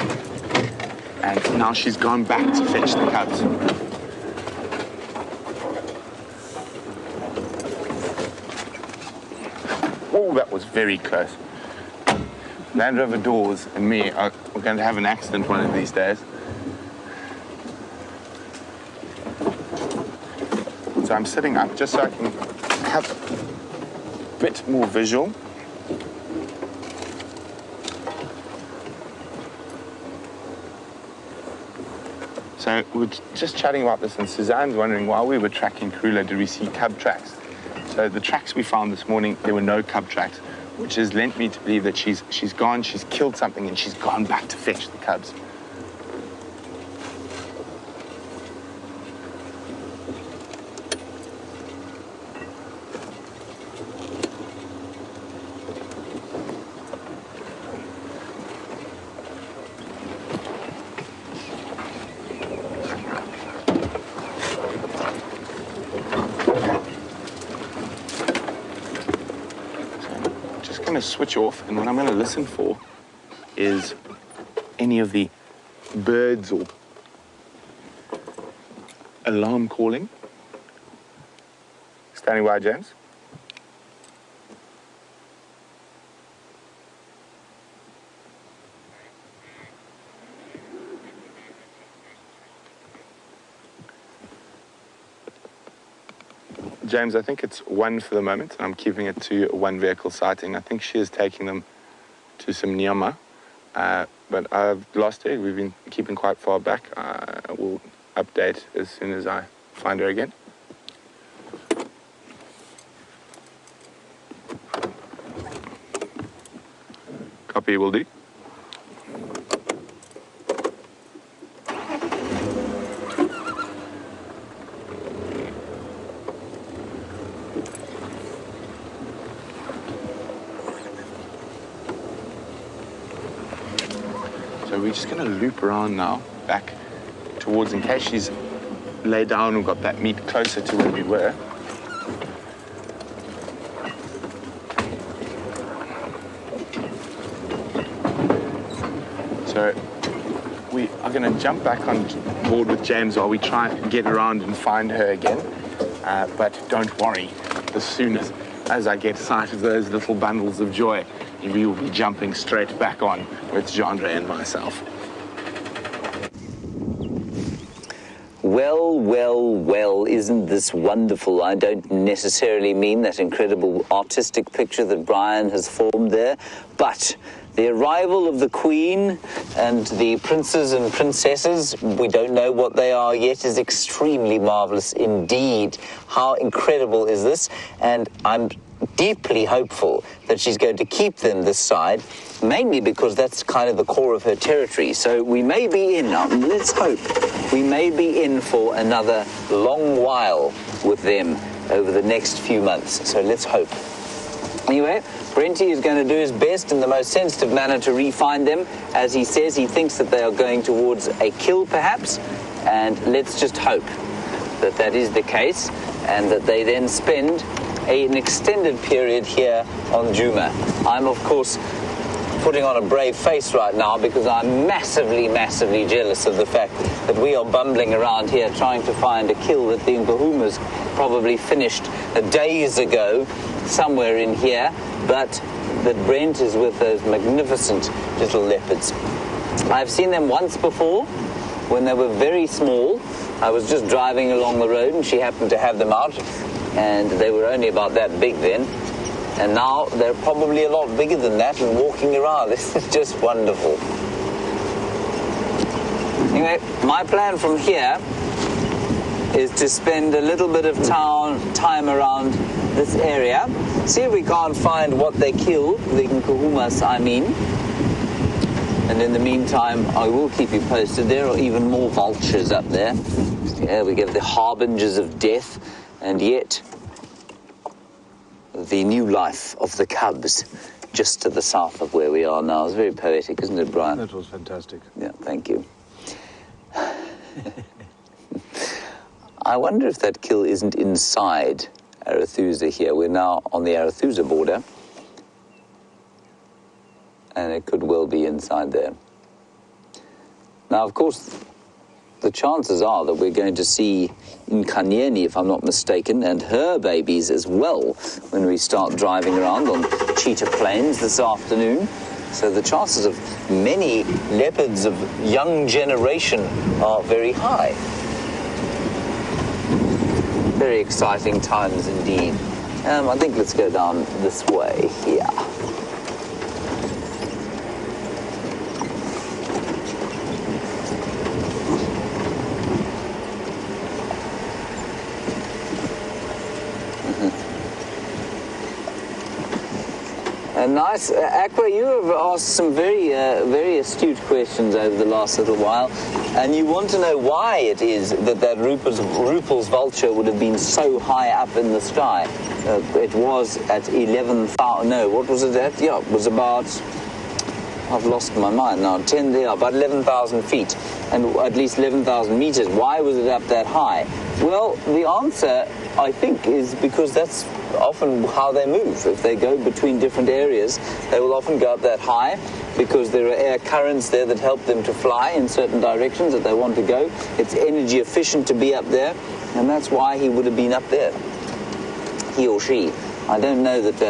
and now she's gone back to fetch the cubs. Oh, that was very close. Land Rover doors and me are going to have an accident one of these days. So I'm sitting up just so I can have a bit more visual. So we're just chatting about this, and Suzanne's wondering, while we were tracking Karula, did we see cub tracks? So the tracks we found this morning, there were no cub tracks. which has lent me to believe that she's killed something and she's gone back to fetch the cubs. Going to switch off, and what I'm going to listen for is any of the birds or alarm calling. Standing by, James. James, I think it's one for the moment, and I'm keeping it to one vehicle sighting. I think she is taking them to some nyama, but I've lost her. We've been keeping quite far back. I will update as soon as I find her again. Copy will do. So we're just going to loop around now, back towards, in case she's laid down and got that meat closer to where we were. So we are going to jump back on board with James while we try and get around and find her again. But don't worry, as soon as I get sight of those little bundles of joy, we will be jumping straight back on with Jandre and myself. Well, well, well, isn't this wonderful? I don't necessarily mean that incredible artistic picture that Brian has formed there, but the arrival of the Queen and the princes and princesses, we don't know what they are yet, is extremely marvelous indeed. How incredible is this? And I'm deeply hopeful that she's going to keep them this side, mainly because that's kind of the core of her territory. So we may be in, let's hope, we may be in for another long while with them over the next few months. So let's hope. Anyway, Brenty is going to do his best in the most sensitive manner to re-find them. As he says, he thinks that they are going towards a kill, perhaps, and let's just hope that that is the case, and that they then spend an extended period here on Djuma. I'm, of course, putting on a brave face right now because I'm massively, massively jealous of the fact that we are bumbling around here trying to find a kill that the Nkuhumas probably finished days ago somewhere in here, but that Brent is with those magnificent little leopards. I've seen them once before when they were very small. I was just driving along the road and she happened to have them out, and they were only about that big then. And now they're probably a lot bigger than that and walking around. This is just wonderful. Anyway, my plan from here is to spend a little bit of time around this area, see if we can't find what they killed, the Nkuhumas, I mean. And in the meantime, I will keep you posted. There are even more vultures up there. Yeah, we get the harbingers of death, and yet the new life of the cubs just to the south of where we are now. It's very poetic, isn't it, Brian? That was fantastic. Yeah, thank you. I wonder if that kill isn't inside Arathusa here. We're now on the Arathusa border, and it could well be inside there. Now, of course, the chances are that we're going to see Nkanyeni, if I'm not mistaken, and her babies as well when we start driving around on cheetah plains this afternoon. So the chances of many leopards of young generation are very high. Very exciting times indeed. I think let's go down this way here. Nice. Aqua, you have asked some very astute questions over the last little while, and you want to know why it is that Ruppel's vulture would have been so high up in the sky. It was at 11,000, no, what was it at? Yeah, it was about, I've lost my mind now, about 11,000 feet, and at least 11,000 meters. Why was it up that high? Well, the answer, I think, is because that's often how they move. If they go between different areas, they will often go up that high because there are air currents there that help them to fly in certain directions that they want to go. It's energy efficient to be up there, and that's why he would have been up there, he or she. I don't know that,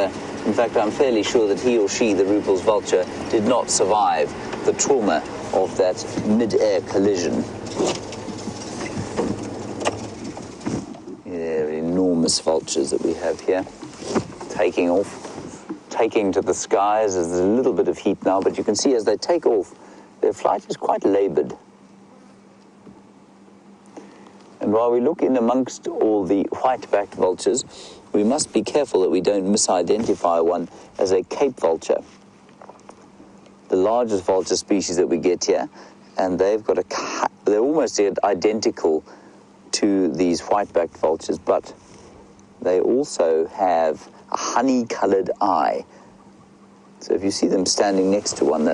in fact, I'm fairly sure that he or she, the Ruppel's vulture, did not survive the trauma of that mid-air collision. Enormous vultures that we have here, taking off, taking to the skies. There's a little bit of heat now, but you can see as they take off, their flight is quite labored. And while we look in amongst all the white-backed vultures, we must be careful that we don't misidentify one as a Cape vulture, the largest vulture species that we get here, and they've got they're almost identical to these white-backed vultures, but they also have a honey-colored eye. So if you see them standing next to one,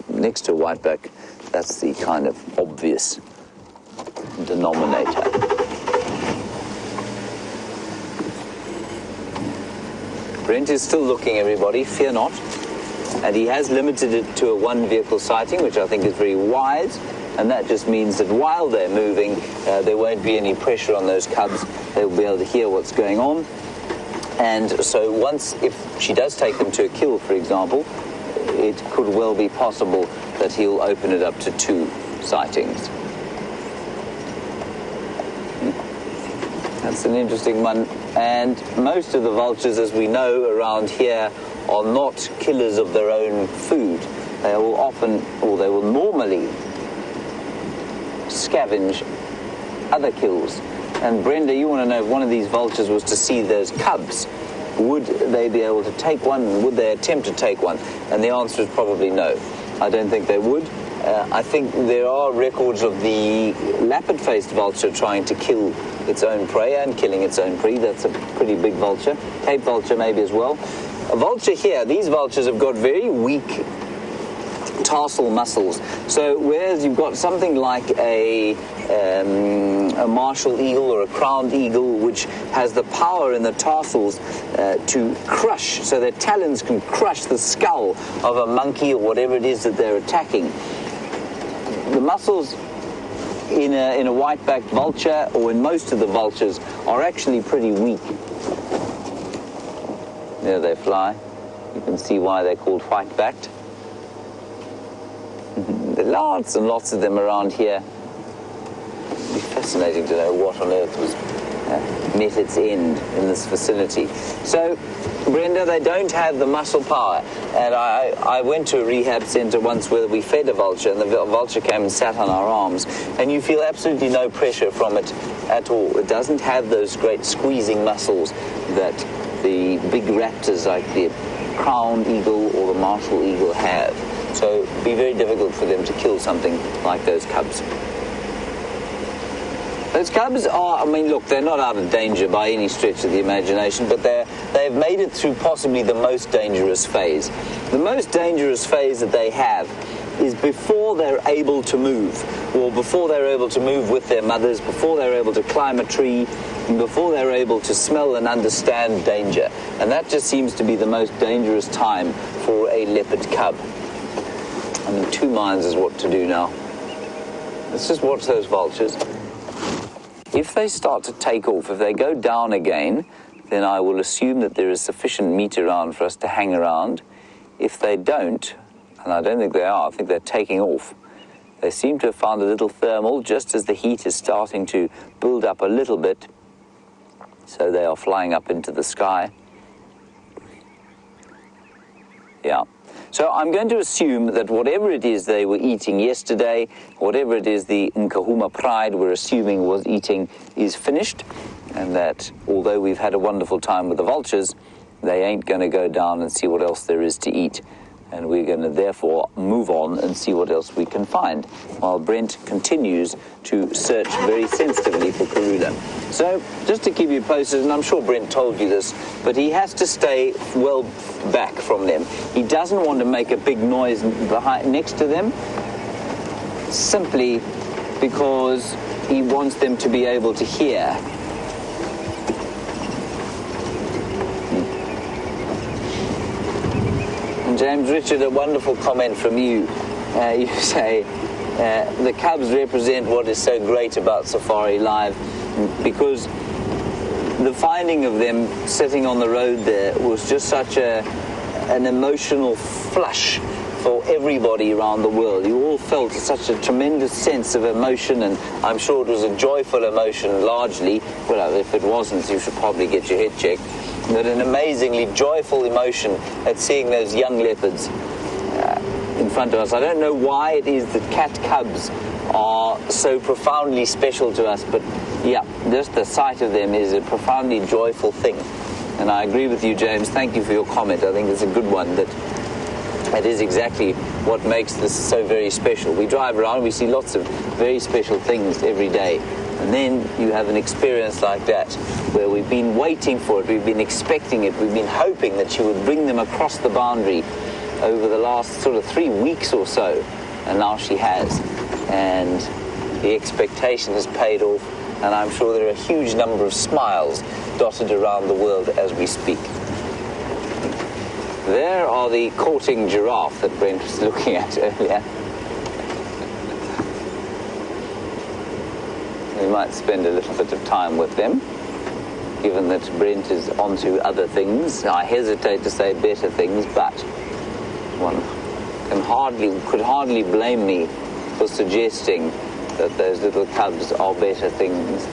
next to a whiteback, that's the kind of obvious denominator. Brent is still looking, everybody, fear not. And he has limited it to a one-vehicle sighting, which I think is very wise. And that just means that while they're moving, there won't be any pressure on those cubs. They'll be able to hear what's going on. And so if she does take them to a kill, for example, it could well be possible that he'll open it up to 2 sightings. That's an interesting one. And most of the vultures, as we know around here, are not killers of their own food. They will often, or they will normally, scavenge other kills. And Brenda, you want to know if one of these vultures was to see those cubs, would they be able to take one? Would they attempt to take one? And the answer is probably no. I don't think they would. I think there are records of the leopard-faced vulture trying to kill its own prey and killing its own prey. That's a pretty big vulture. Cape vulture maybe as well. A vulture here, these vultures have got very weak tarsal muscles. So whereas you've got something like a martial eagle or a crowned eagle, which has the power in the tarsals to crush, so their talons can crush the skull of a monkey or whatever it is that they're attacking. The muscles in a white-backed vulture, or in most of the vultures, are actually pretty weak. There they fly. You can see why they're called white-backed. There are lots and lots of them around here. It'd be fascinating to know what on earth was met its end in this facility. So, Brenda, they don't have the muscle power. And I went to a rehab center once where we fed a vulture, and the vulture came and sat on our arms, and you feel absolutely no pressure from it at all. It doesn't have those great squeezing muscles that the big raptors like the crowned eagle or the martial eagle have. So it'd be very difficult for them to kill something like those cubs. Those cubs are, I mean, look, they're not out of danger by any stretch of the imagination, but they've made it through possibly the most dangerous phase. The most dangerous phase that they have is before they're able to move, or before they're able to move with their mothers, before they're able to climb a tree, and before they're able to smell and understand danger. And that just seems to be the most dangerous time for a leopard cub. I'm in 2 minds as what to do now. Let's just watch those vultures. If they start to take off, if they go down again, then I will assume that there is sufficient meat around for us to hang around. If they don't, and I don't think they are, I think they're taking off. They seem to have found a little thermal just as the heat is starting to build up a little bit. So they are flying up into the sky. Yeah. So I'm going to assume that whatever it is they were eating yesterday, whatever it is the Nkahuma pride we're assuming was eating is finished, and that although we've had a wonderful time with the vultures, they ain't going to go down and see what else there is to eat. And we're going to therefore move on and see what else we can find, while Brent continues to search very sensitively for Karula. So, just to keep you posted, and I'm sure Brent told you this, but he has to stay well back from them. He doesn't want to make a big noise next to them, simply because he wants them to be able to hear. James Richard, a wonderful comment from you. You say, the cubs represent what is so great about Safari Live, because the finding of them sitting on the road there was just such an emotional flush for everybody around the world. You all felt such a tremendous sense of emotion, and I'm sure it was a joyful emotion largely. Well, if it wasn't, you should probably get your head checked. But an amazingly joyful emotion at seeing those young leopards in front of us. I don't know why it is that cat cubs are so profoundly special to us, but yeah, just the sight of them is a profoundly joyful thing. And I agree with you, James. Thank you for your comment. I think it's a good one, that is exactly what makes this so very special. We drive around, we see lots of very special things every day. And then you have an experience like that, where we've been waiting for it, we've been expecting it, we've been hoping that she would bring them across the boundary over the last sort of 3 weeks or so, and now she has. And the expectation has paid off, and I'm sure there are a huge number of smiles dotted around the world as we speak. There are the courting giraffe that Brent was looking at earlier. We might spend a little bit of time with them, given that Brent is onto other things. I hesitate to say better things, but one could hardly blame me for suggesting that those little cubs are better things.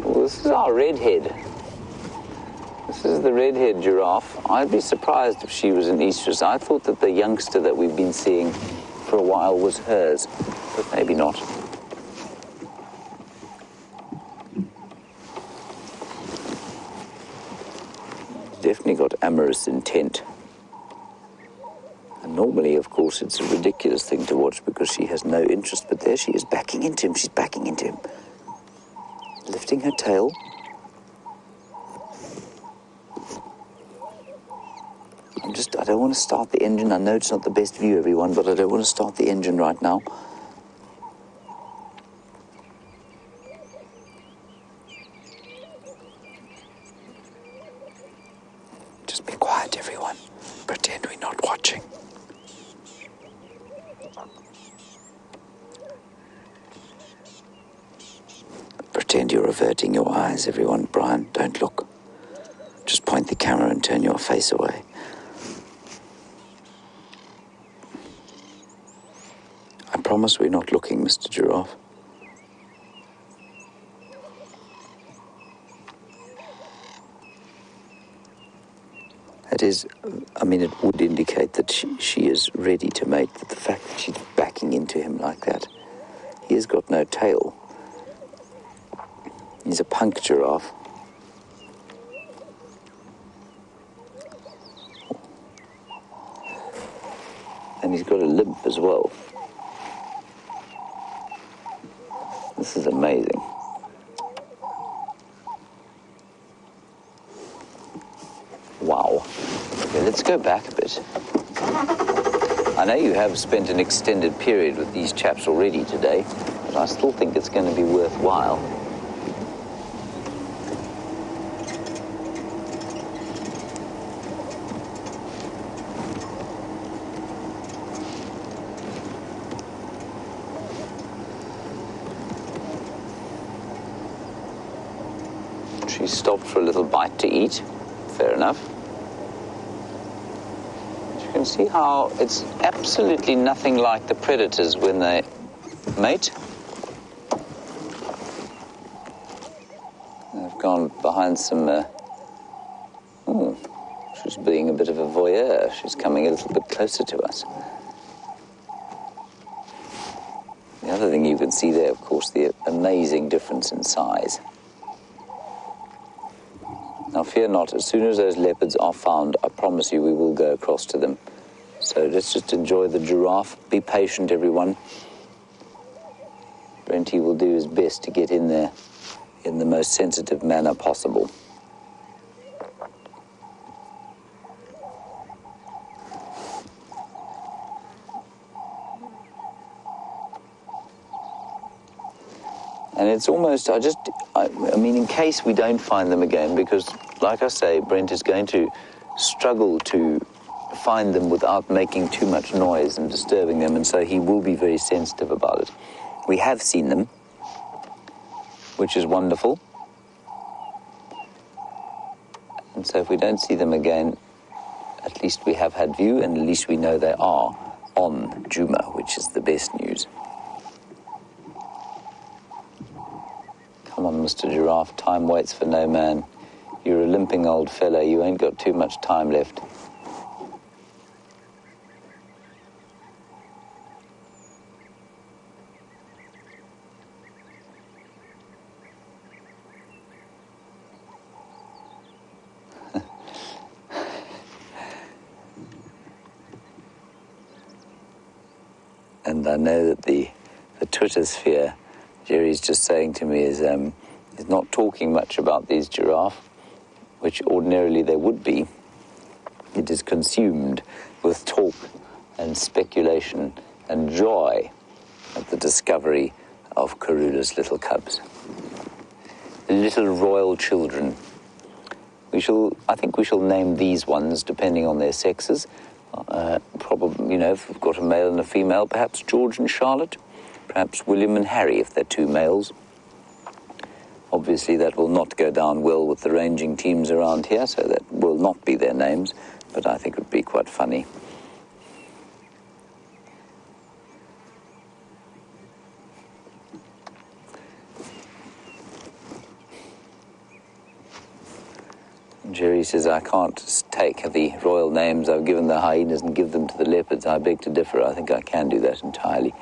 Well, this is our redhead. This is the redhead giraffe. I'd be surprised if she was an estrus. I thought that the youngster that we've been seeing for a while was hers, but maybe not. Definitely got amorous intent. And normally, of course, it's a ridiculous thing to watch because she has no interest, but there she is backing into him. She's backing into him. Lifting her tail. I don't want to start the engine. I know it's not the best view, everyone, but I don't want to start the engine right now. Just be quiet, everyone. Pretend we're not watching. Pretend you're averting your eyes, everyone. Brian, don't look. Just point the camera and turn your face away. I promise we're not looking, Mr. Giraffe. That is, I mean, it would indicate that she is ready to mate, but the fact that she's backing into him like that. He has got no tail. He's a punk giraffe. And he's got a limp as well. This is amazing. Wow. Okay, let's go back a bit. I know you have spent an extended period with these chaps already today, but I still think it's going to be worthwhile. She stopped for a little bite to eat. Fair enough. You can see how it's absolutely nothing like the predators when they mate. They've gone behind some... she's being a bit of a voyeur. She's coming a little bit closer to us. The other thing you can see there, of course, the amazing difference in size. Now fear not, as soon as those leopards are found, I promise you we will go across to them. So let's just enjoy the giraffe. Be patient, everyone. Brenty will do his best to get in there in the most sensitive manner possible. And it's almost, I mean, in case we don't find them again, because, like I say, Brent is going to struggle to find them without making too much noise and disturbing them, and so he will be very sensitive about it. We have seen them, which is wonderful. And so if we don't see them again, at least we have had view, and at least we know they are on Djuma, which is the best news. Come on, Mr. Giraffe, time waits for no man. You're a limping old fella, you ain't got too much time left. And I know that the Twitter sphere, Jerry's just saying to me, is not talking much about these giraffes, which ordinarily they would be. It is consumed with talk and speculation and joy at the discovery of Karula's little cubs. Little royal children. I think we shall name these ones depending on their sexes. Probably, if we've got a male and a female, perhaps George and Charlotte, perhaps William and Harry if they're two males. Obviously, that will not go down well with the ranging teams around here, so that will not be their names, but I think it would be quite funny. Jerry says, I can't take the royal names I've given the hyenas and give them to the leopards. I beg to differ. I think I can do that entirely.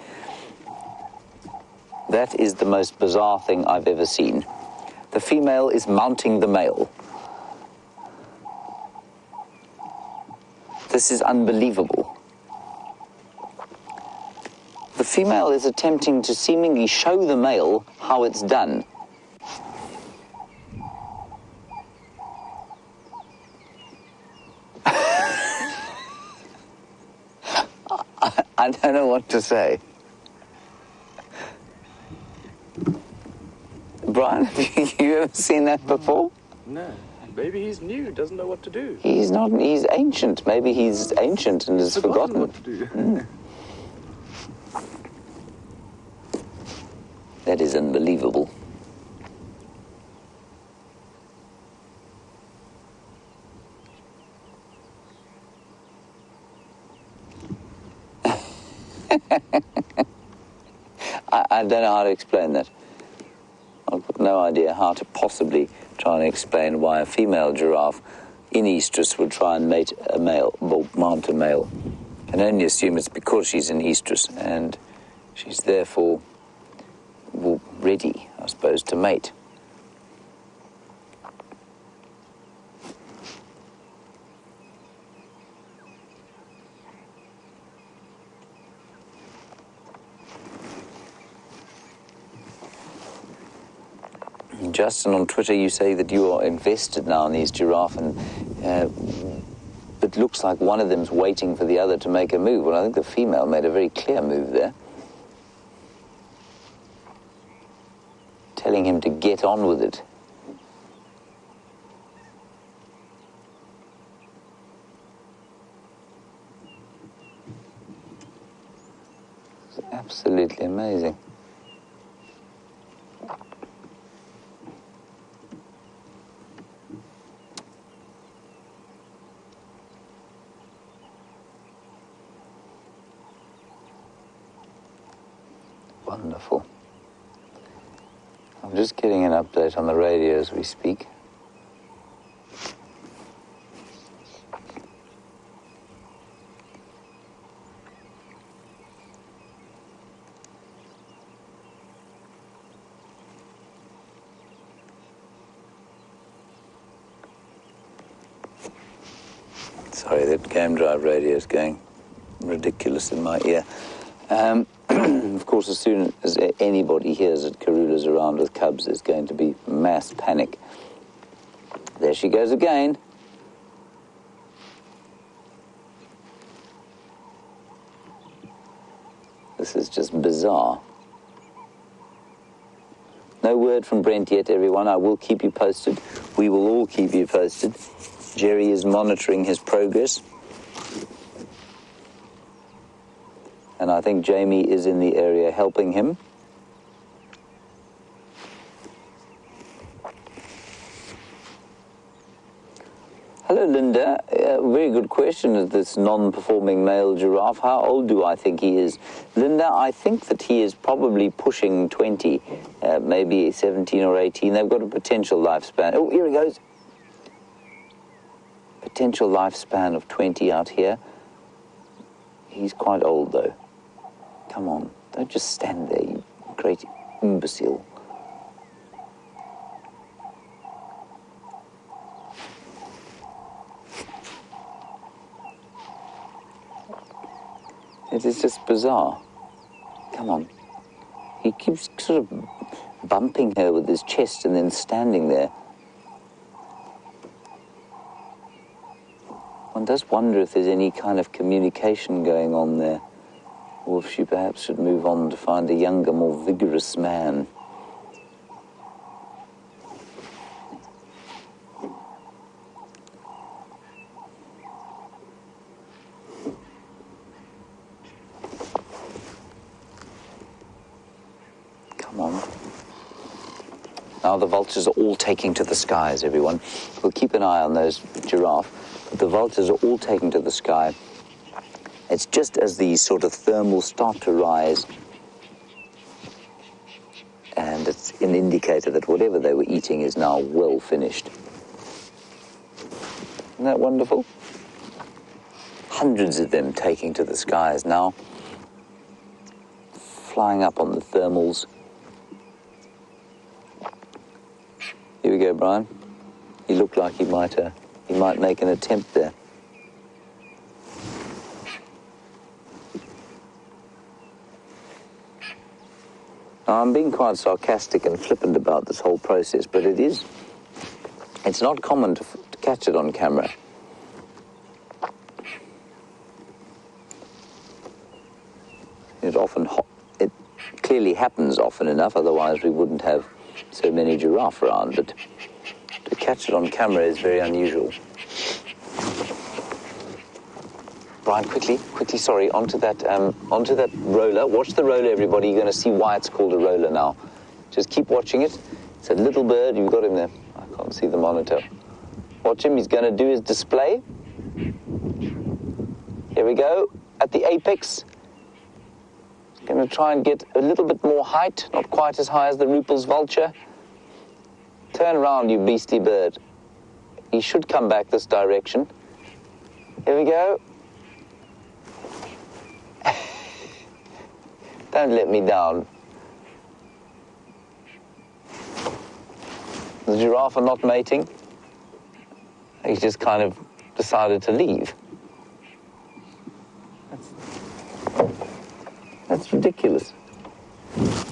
That is the most bizarre thing I've ever seen. The female is mounting the male. This is unbelievable. The female is attempting to seemingly show the male how it's done. I don't know what to say. Brian, have you ever seen that before? No. Maybe he's new, doesn't know what to do. He's not, he's ancient. Maybe he's ancient and has forgotten what to do. That is unbelievable. I don't know how to explain that. I've got no idea how to possibly try and explain why a female giraffe in estrus would try and mate a male, or mount a male. I can only assume it's because she's in estrus and she's therefore ready, I suppose, to mate. Justin, on Twitter, you say that you are invested now in these giraffe, and it looks like one of them's waiting for the other to make a move. Well, I think the female made a very clear move there, telling him to get on with it. It's absolutely amazing. Wonderful. I'm just getting an update on the radio as we speak. Sorry, that game drive radio is going ridiculous in my ear. Of course, as soon as anybody hears that Karula's around with cubs, there's going to be mass panic. There she goes again. This is just bizarre. No word from Brent yet, everyone. I will keep you posted. We will all keep you posted. Jerry is monitoring his progress. And I think Jamie is in the area helping him. Hello, Linda. Very good question of this non-performing male giraffe. How old do I think he is? Linda, I think that he is probably pushing 20, maybe 17 or 18. They've got a potential lifespan. Oh, here he goes. Potential lifespan of 20 out here. He's quite old, though. Come on, don't just stand there, you great imbecile. It is just bizarre. Come on. He keeps sort of bumping her with his chest and then standing there. One does wonder if there's any kind of communication going on there, or if she perhaps should move on to find a younger, more vigorous man. Now the vultures are all taking to the skies, everyone. We'll keep an eye on those giraffe, but the vultures are all taking to the sky. It's just as the sort of thermals start to rise, and it's an indicator that whatever they were eating is now well finished. Isn't that wonderful? Hundreds of them taking to the skies now, flying up on the thermals. Here we go, Brian. He looked like he might make an attempt there. Now, I'm being quite sarcastic and flippant about this whole process, but it's not common to catch it on camera. It clearly happens often enough, otherwise we wouldn't have so many giraffe around, but to catch it on camera is very unusual. Brian, quickly, sorry, onto that roller. Watch the roller, everybody. You're going to see why it's called a roller now. Just keep watching it. It's a little bird. You've got him there. I can't see the monitor. Watch him. He's going to do his display. Here we go. At the apex. Going to try and get a little bit more height, not quite as high as the Ruppel's vulture. Turn around, you beastly bird. He should come back this direction. Here we go. Don't let me down. The giraffe are not mating. He's just kind of decided to leave. That's ridiculous.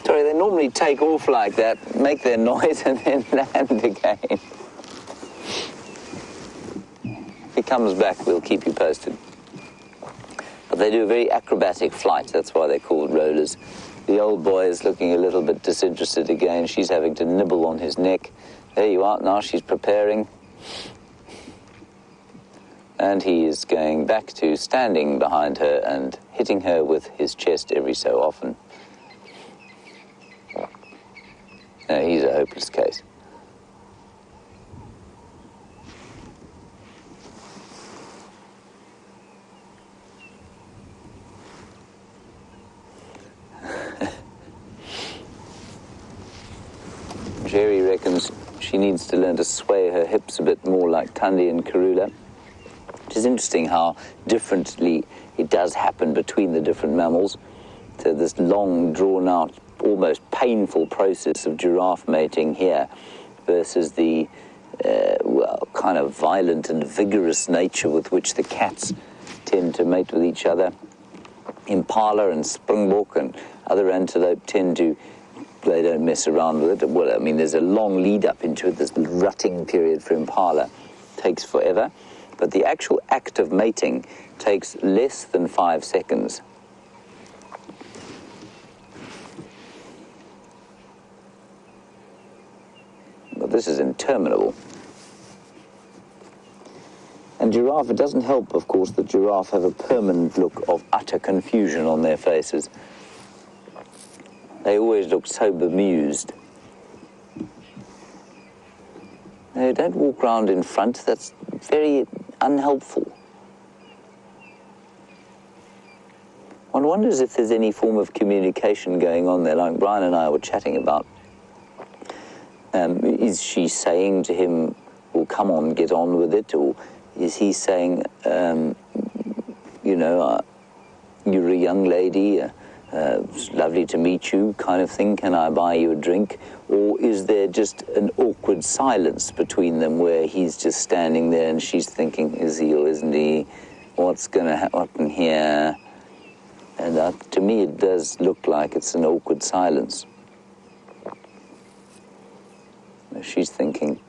Sorry, they normally take off like that, make their noise, and then land again. If he comes back, we'll keep you posted. But they do a very acrobatic flight. That's why they're called rollers. The old boy is looking a little bit disinterested again. She's having to nibble on his neck. There you are. Now she's preparing. And he is going back to standing behind her and hitting her with his chest every so often. No, he's a hopeless case. Jerry reckons she needs to learn to sway her hips a bit more like Thandi and Karula. It is interesting how differently it does happen between the different mammals. So this long, drawn-out, almost painful process of giraffe mating here versus the kind of violent and vigorous nature with which the cats tend to mate with each other. Impala and springbok and other antelope they don't mess around with it. Well, I mean, there's a long lead up into it. This rutting period for impala takes forever, but the actual act of mating takes less than 5 seconds. But this is interminable. And giraffe, it doesn't help, of course, that giraffe have a permanent look of utter confusion on their faces. They always look so bemused. They don't walk around in front. That's very unhelpful. One wonders if there's any form of communication going on there, like Brian and I were chatting about. Is she saying to him, well, come on, get on with it? Or is he saying, you know, you're a young lady, it's lovely to meet you, kind of thing, can I buy you a drink? Or is there just an awkward silence between them where he's just standing there and she's thinking, is he or isn't he? What's going to happen here? And to me, it does look like it's an awkward silence. She's thinking,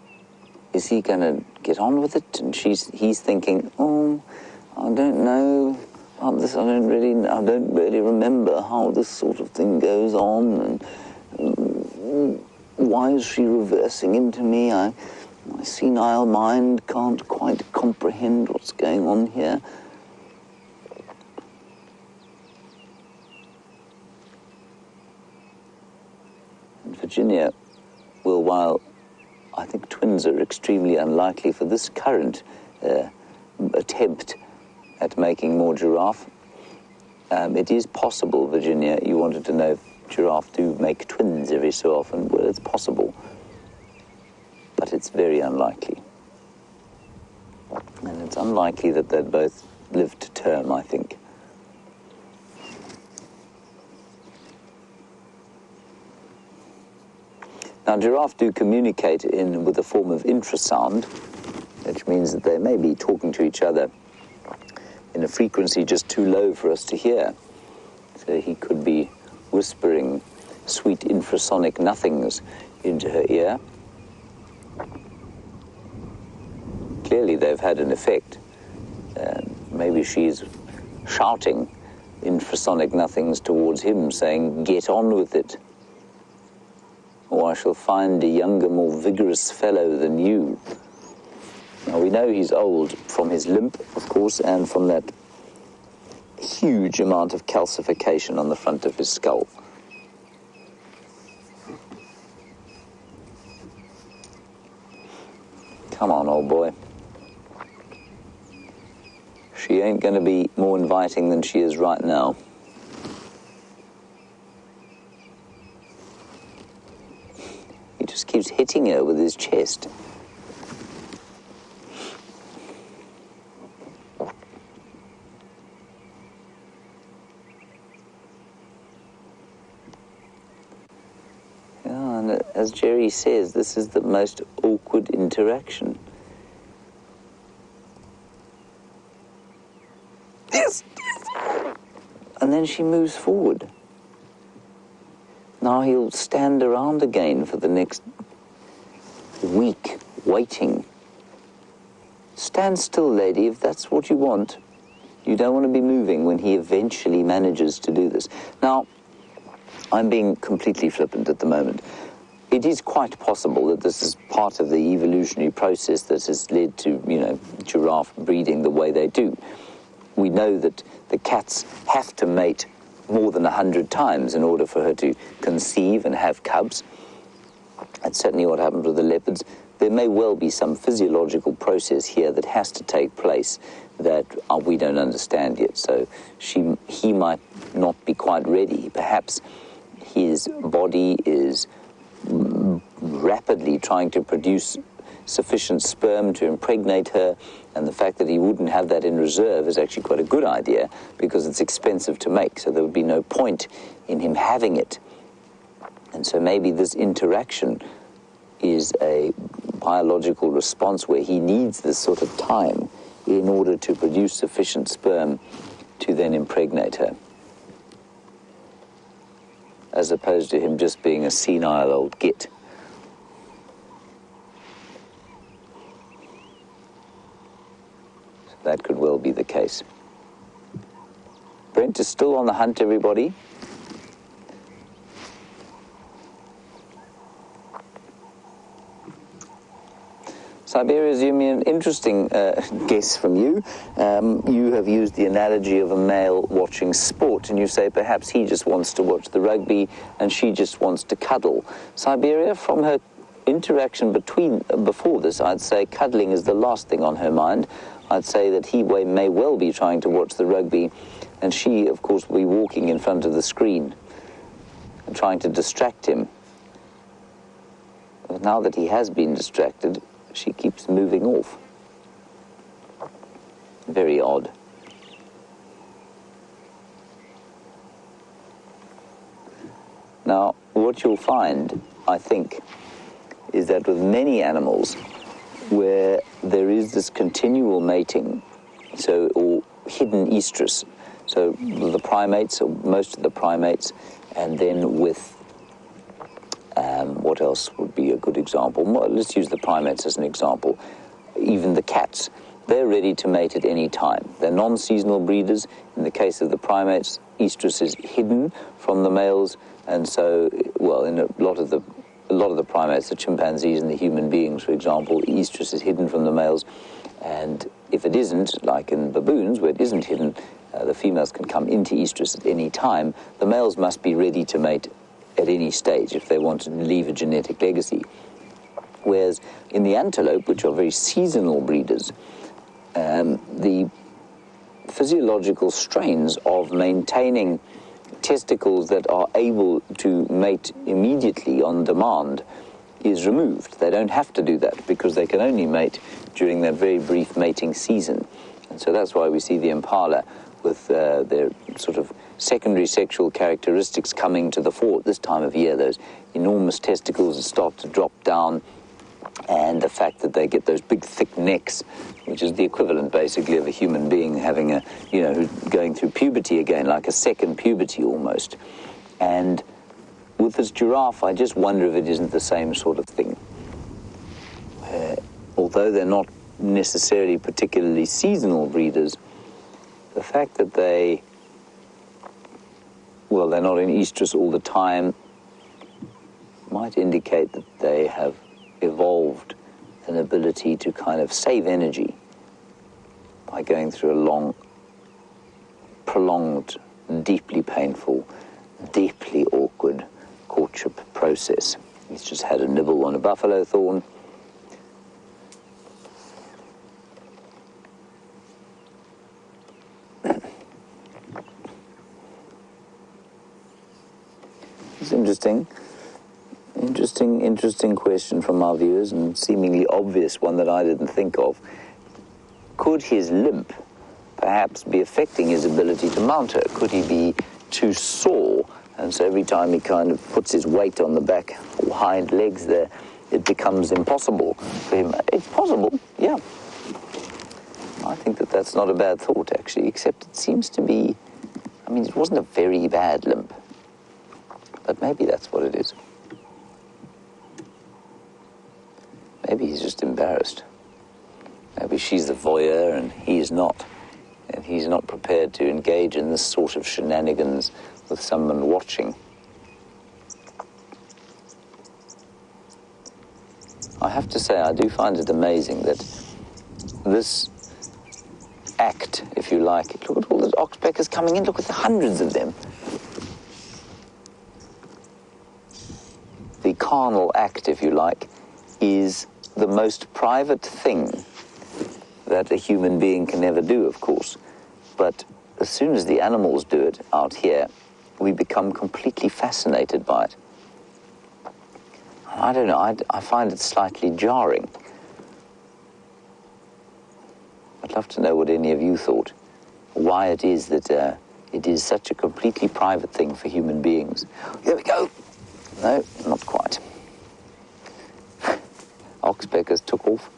is he going to get on with it? And he's thinking, oh, I don't know. I don't really remember how this sort of thing goes on. And why is she reversing into me? My senile mind can't quite comprehend what's going on here. And Virginia, well, while I think twins are extremely unlikely for this current attempt at making more giraffe, it is possible, Virginia, you wanted to know if giraffe do make twins every so often. Well, it's possible, but it's very unlikely. And it's unlikely that they'd both live to term, I think. Now, giraffe do communicate with a form of infrasound, which means that they may be talking to each other in a frequency just too low for us to hear. So he could be whispering sweet infrasonic nothings into her ear. Clearly they've had an effect. Maybe she's shouting infrasonic nothings towards him, saying, get on with it, or I shall find a younger, more vigorous fellow than you. Now, we know he's old from his limp, of course, and from that huge amount of calcification on the front of his skull. Come on, old boy. She ain't going to be more inviting than she is right now. He just keeps hitting her with his chest. Yeah, and as Jerry says, this is the most awkward interaction. Yes! And then she moves forward. Now he'll stand around again for the next week, waiting. Stand still, lady, if that's what you want. You don't want to be moving when he eventually manages to do this. Now, I'm being completely flippant at the moment. It is quite possible that this is part of the evolutionary process that has led to, you know, giraffe breeding the way they do. We know that the cats have to mate more than 100 times in order for her to conceive and have cubs. That's certainly what happens with the leopards. There may well be some physiological process here that has to take place that we don't understand yet. So he might not be quite ready. Perhaps his body is rapidly trying to produce sufficient sperm to impregnate her, and the fact that he wouldn't have that in reserve is actually quite a good idea because it's expensive to make, so there would be no point in him having it. And so maybe this interaction is a biological response where he needs this sort of time in order to produce sufficient sperm to then impregnate her, as opposed to him just being a senile old git. So that could well be the case. Brent is still on the hunt, everybody. Siberia, an interesting guess from you. You have used the analogy of a male watching sport, and you say perhaps he just wants to watch the rugby and she just wants to cuddle. Siberia, from her interaction before this, I'd say cuddling is the last thing on her mind. I'd say that he may well be trying to watch the rugby, and she, of course, will be walking in front of the screen and trying to distract him. But now that he has been distracted, she keeps moving off. Very odd. Now, what you'll find, I think, is that with many animals where there is this continual mating, or hidden estrus, so the primates, or most of the primates, and then with what else would be a good example? Well, let's use the primates as an example. Even the cats, they're ready to mate at any time. They're non-seasonal breeders. In the case of the primates, estrus is hidden from the males, and so, well, in a lot of the primates, the chimpanzees and the human beings, for example, estrus is hidden from the males, and if it isn't, like in baboons, where it isn't hidden, the females can come into estrus at any time. The males must be ready to mate at any stage if they want to leave a genetic legacy. Whereas in the antelope, which are very seasonal breeders, the physiological strains of maintaining testicles that are able to mate immediately on demand is removed. They don't have to do that because they can only mate during that very brief mating season. And so that's why we see the impala with their sort of secondary sexual characteristics coming to the fore at this time of year. Those enormous testicles that start to drop down, and the fact that they get those big thick necks, which is the equivalent basically of a human being having a, going through puberty again, like a second puberty almost. And with this giraffe, I just wonder if it isn't the same sort of thing. Although they're not necessarily particularly seasonal breeders, the fact that they're not in estrus all the time might indicate that they have evolved an ability to kind of save energy by going through a long, prolonged, deeply painful, deeply awkward courtship process. He's just had a nibble on a buffalo thorn. It's interesting question from our viewers, and seemingly obvious one that I didn't think of. Could his limp perhaps be affecting his ability to mount her? Could he be too sore, and so every time he kind of puts his weight on the back or hind legs there, it becomes impossible for him? It's possible, yeah. I think that that's not a bad thought, actually, except it seems to be, it wasn't a very bad limp. But maybe that's what it is. Maybe he's just embarrassed. Maybe she's the voyeur and he's not. And he's not prepared to engage in this sort of shenanigans with someone watching. I have to say, I do find it amazing that this act, if you like, look at all those oxpeckers coming in, look at the hundreds of them. The carnal act, if you like, is the most private thing that a human being can ever do, of course. But as soon as the animals do it out here, we become completely fascinated by it. I don't know, I find it slightly jarring. I'd love to know what any of you thought, why it is that it is such a completely private thing for human beings. Here we go. No, not quite. oxpeckers took off.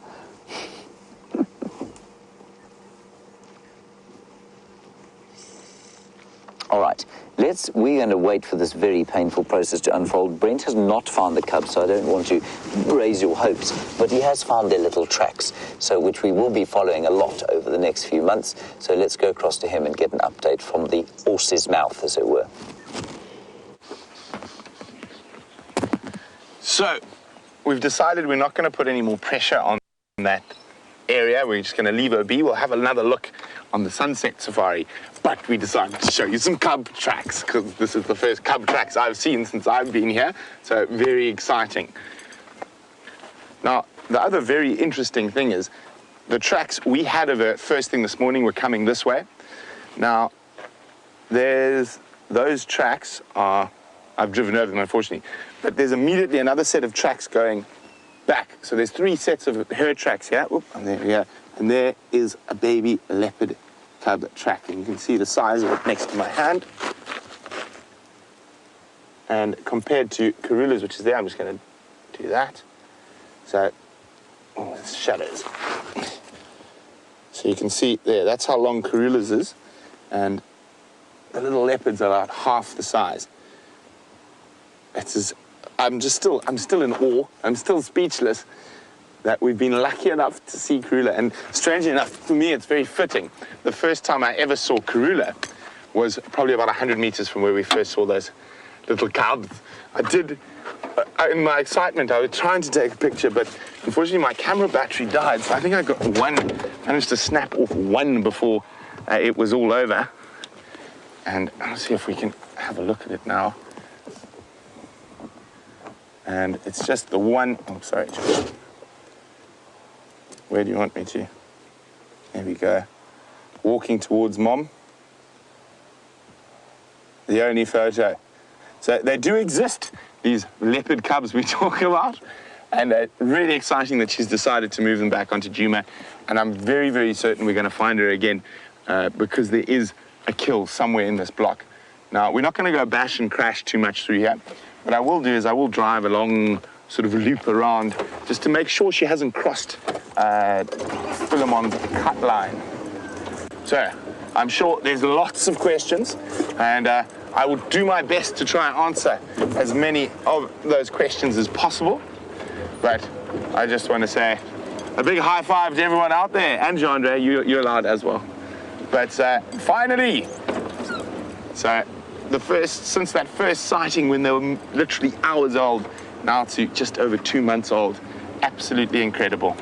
All right, we're going to wait for this very painful process to unfold. Brent has not found the cubs, so I don't want to raise your hopes, but he has found their little tracks, so which we will be following a lot over the next few months. So let's go across to him and get an update from the horse's mouth, as it were. So, we've decided we're not going to put any more pressure on that area. We're just going to leave her be. We'll have another look on the sunset safari, but we decided to show you some cub tracks because this is the first cub tracks I've seen since I've been here, so very exciting. Now, the other very interesting thing is the tracks we had of her first thing this morning were coming this way. Now, those tracks are, I've driven over them unfortunately, but there's immediately another set of tracks going back. So there's 3 sets of her tracks here. Oop, and there we go. And there is a baby leopard cub track. And you can see the size of it next to my hand. And compared to Karula's, which is there, I'm just going to do that. So, oh, it's shadows. So you can see there, that's how long Karula's is. And the little leopards are about half the size. I'm still in awe. I'm still speechless that we've been lucky enough to see Karula. And strangely enough, for me, it's very fitting. The first time I ever saw Karula was probably about 100 meters from where we first saw those little cubs. In my excitement, I was trying to take a picture, but unfortunately my camera battery died, so I think I managed to snap off one before it was all over. And I'll see if we can have a look at it now. And it's just the one, oh, sorry. Where do you want me to? There we go. Walking towards mom. The only photo. So they do exist, these leopard cubs we talk about. And really exciting that she's decided to move them back onto Juma. And I'm very, very certain we're going to find her again because there is a kill somewhere in this block. Now, we're not going to go bash and crash too much through here. What I will do is I will drive a long sort of loop around just to make sure she hasn't crossed Philemon's cut line. So I'm sure there's lots of questions, and I will do my best to try and answer as many of those questions as possible. But I just want to say a big high five to everyone out there, and Jandre, you're allowed as well. But finally, so since that first sighting when they were literally hours old, now to just over 2 months old, absolutely incredible.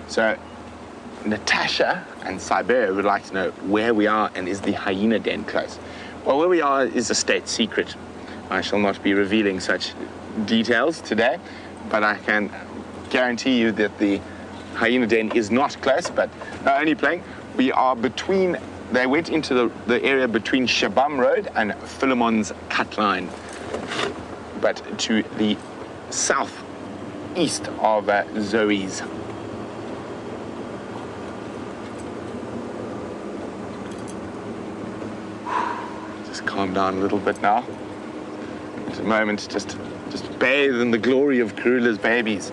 So, Natasha and Siberia would like to know where we are and is the hyena den close? Well, where we are is a state secret. I shall not be revealing such details today, but I can guarantee you that the hyena den is not close, but only playing. We are between, they went into the area between Shabam Road and Philemon's cut line, but to the southeast of Zoe's. Calm down a little bit now. At the moment, just bathe in the glory of Karula's babies.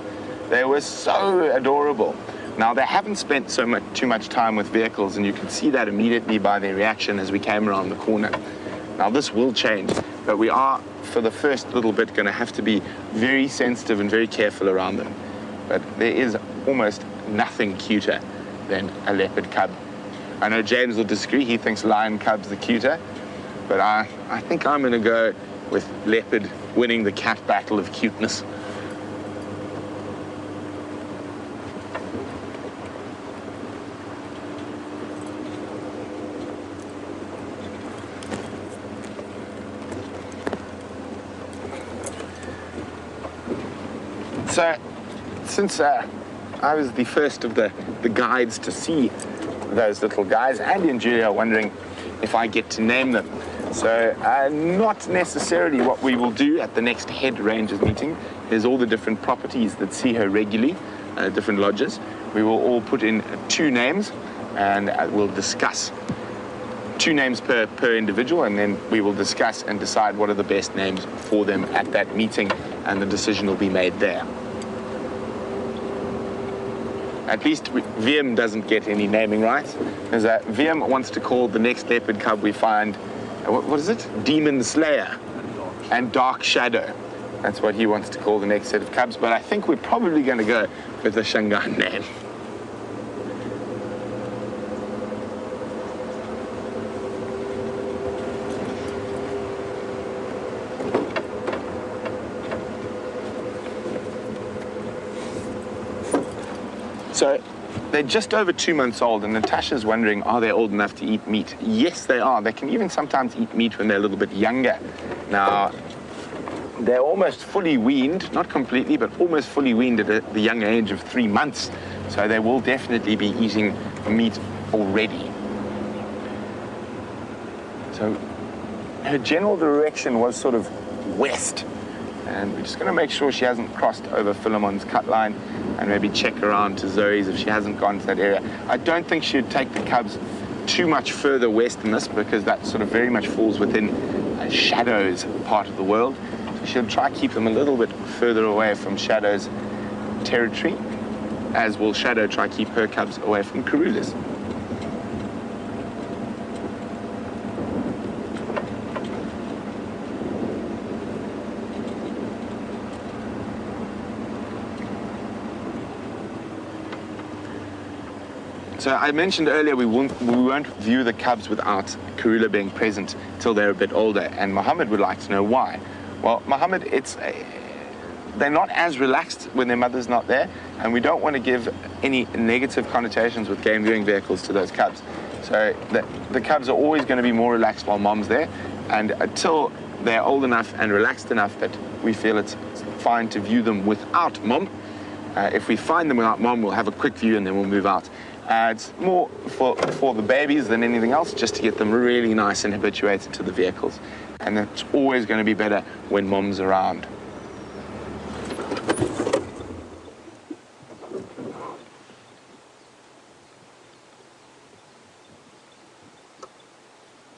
They were so adorable. Now, they haven't spent too much time with vehicles, and you can see that immediately by their reaction as we came around the corner. Now, this will change, but we are, for the first little bit, going to have to be very sensitive and very careful around them. But there is almost nothing cuter than a leopard cub. I know James will disagree. He thinks lion cubs are cuter. But I think I'm going to go with leopard winning the cat battle of cuteness. So, since I was the first of the guides to see those little guys, Andy and Julia are wondering if I get to name them. So not necessarily what we will do at the next head rangers meeting. There's all the different properties that see her regularly, different lodges. We will all put in 2 names and we'll discuss 2 names per individual, and then we will discuss and decide what are the best names for them at that meeting, and the decision will be made there. At least VM doesn't get any naming rights. Because VM wants to call the next leopard cub we find, what is it? Demon Slayer and Dark Shadow. That's what he wants to call the next set of cubs, but I think we're probably going to go with the Shangaan name. So they're just over 2 months old, and Natasha's wondering, are they old enough to eat meat? Yes, they are. They can even sometimes eat meat when they're a little bit younger. Now, they're almost fully weaned, not completely, but almost fully weaned at the young age of 3 months. So they will definitely be eating meat already. So her general direction was sort of west. And we're just going to make sure she hasn't crossed over Philemon's cut line, and maybe check around to Zoe's if she hasn't gone to that area. I don't think she would take the cubs too much further west than this, because that sort of very much falls within Shadow's part of the world. So she'll try to keep them a little bit further away from Shadow's territory, as will Shadow try to keep her cubs away from Karula's. So I mentioned earlier we won't view the cubs without Karula being present till they're a bit older, and Mohammed would like to know why. Well, Mohammed, they're not as relaxed when their mother's not there, and we don't want to give any negative connotations with game viewing vehicles to those cubs. So the cubs are always going to be more relaxed while mom's there, and until they're old enough and relaxed enough that we feel it's fine to view them without mom. If we find them without mom, we'll have a quick view and then we'll move out. It's more for the babies than anything else, just to get them really nice and habituated to the vehicles. And that's always going to be better when mom's around.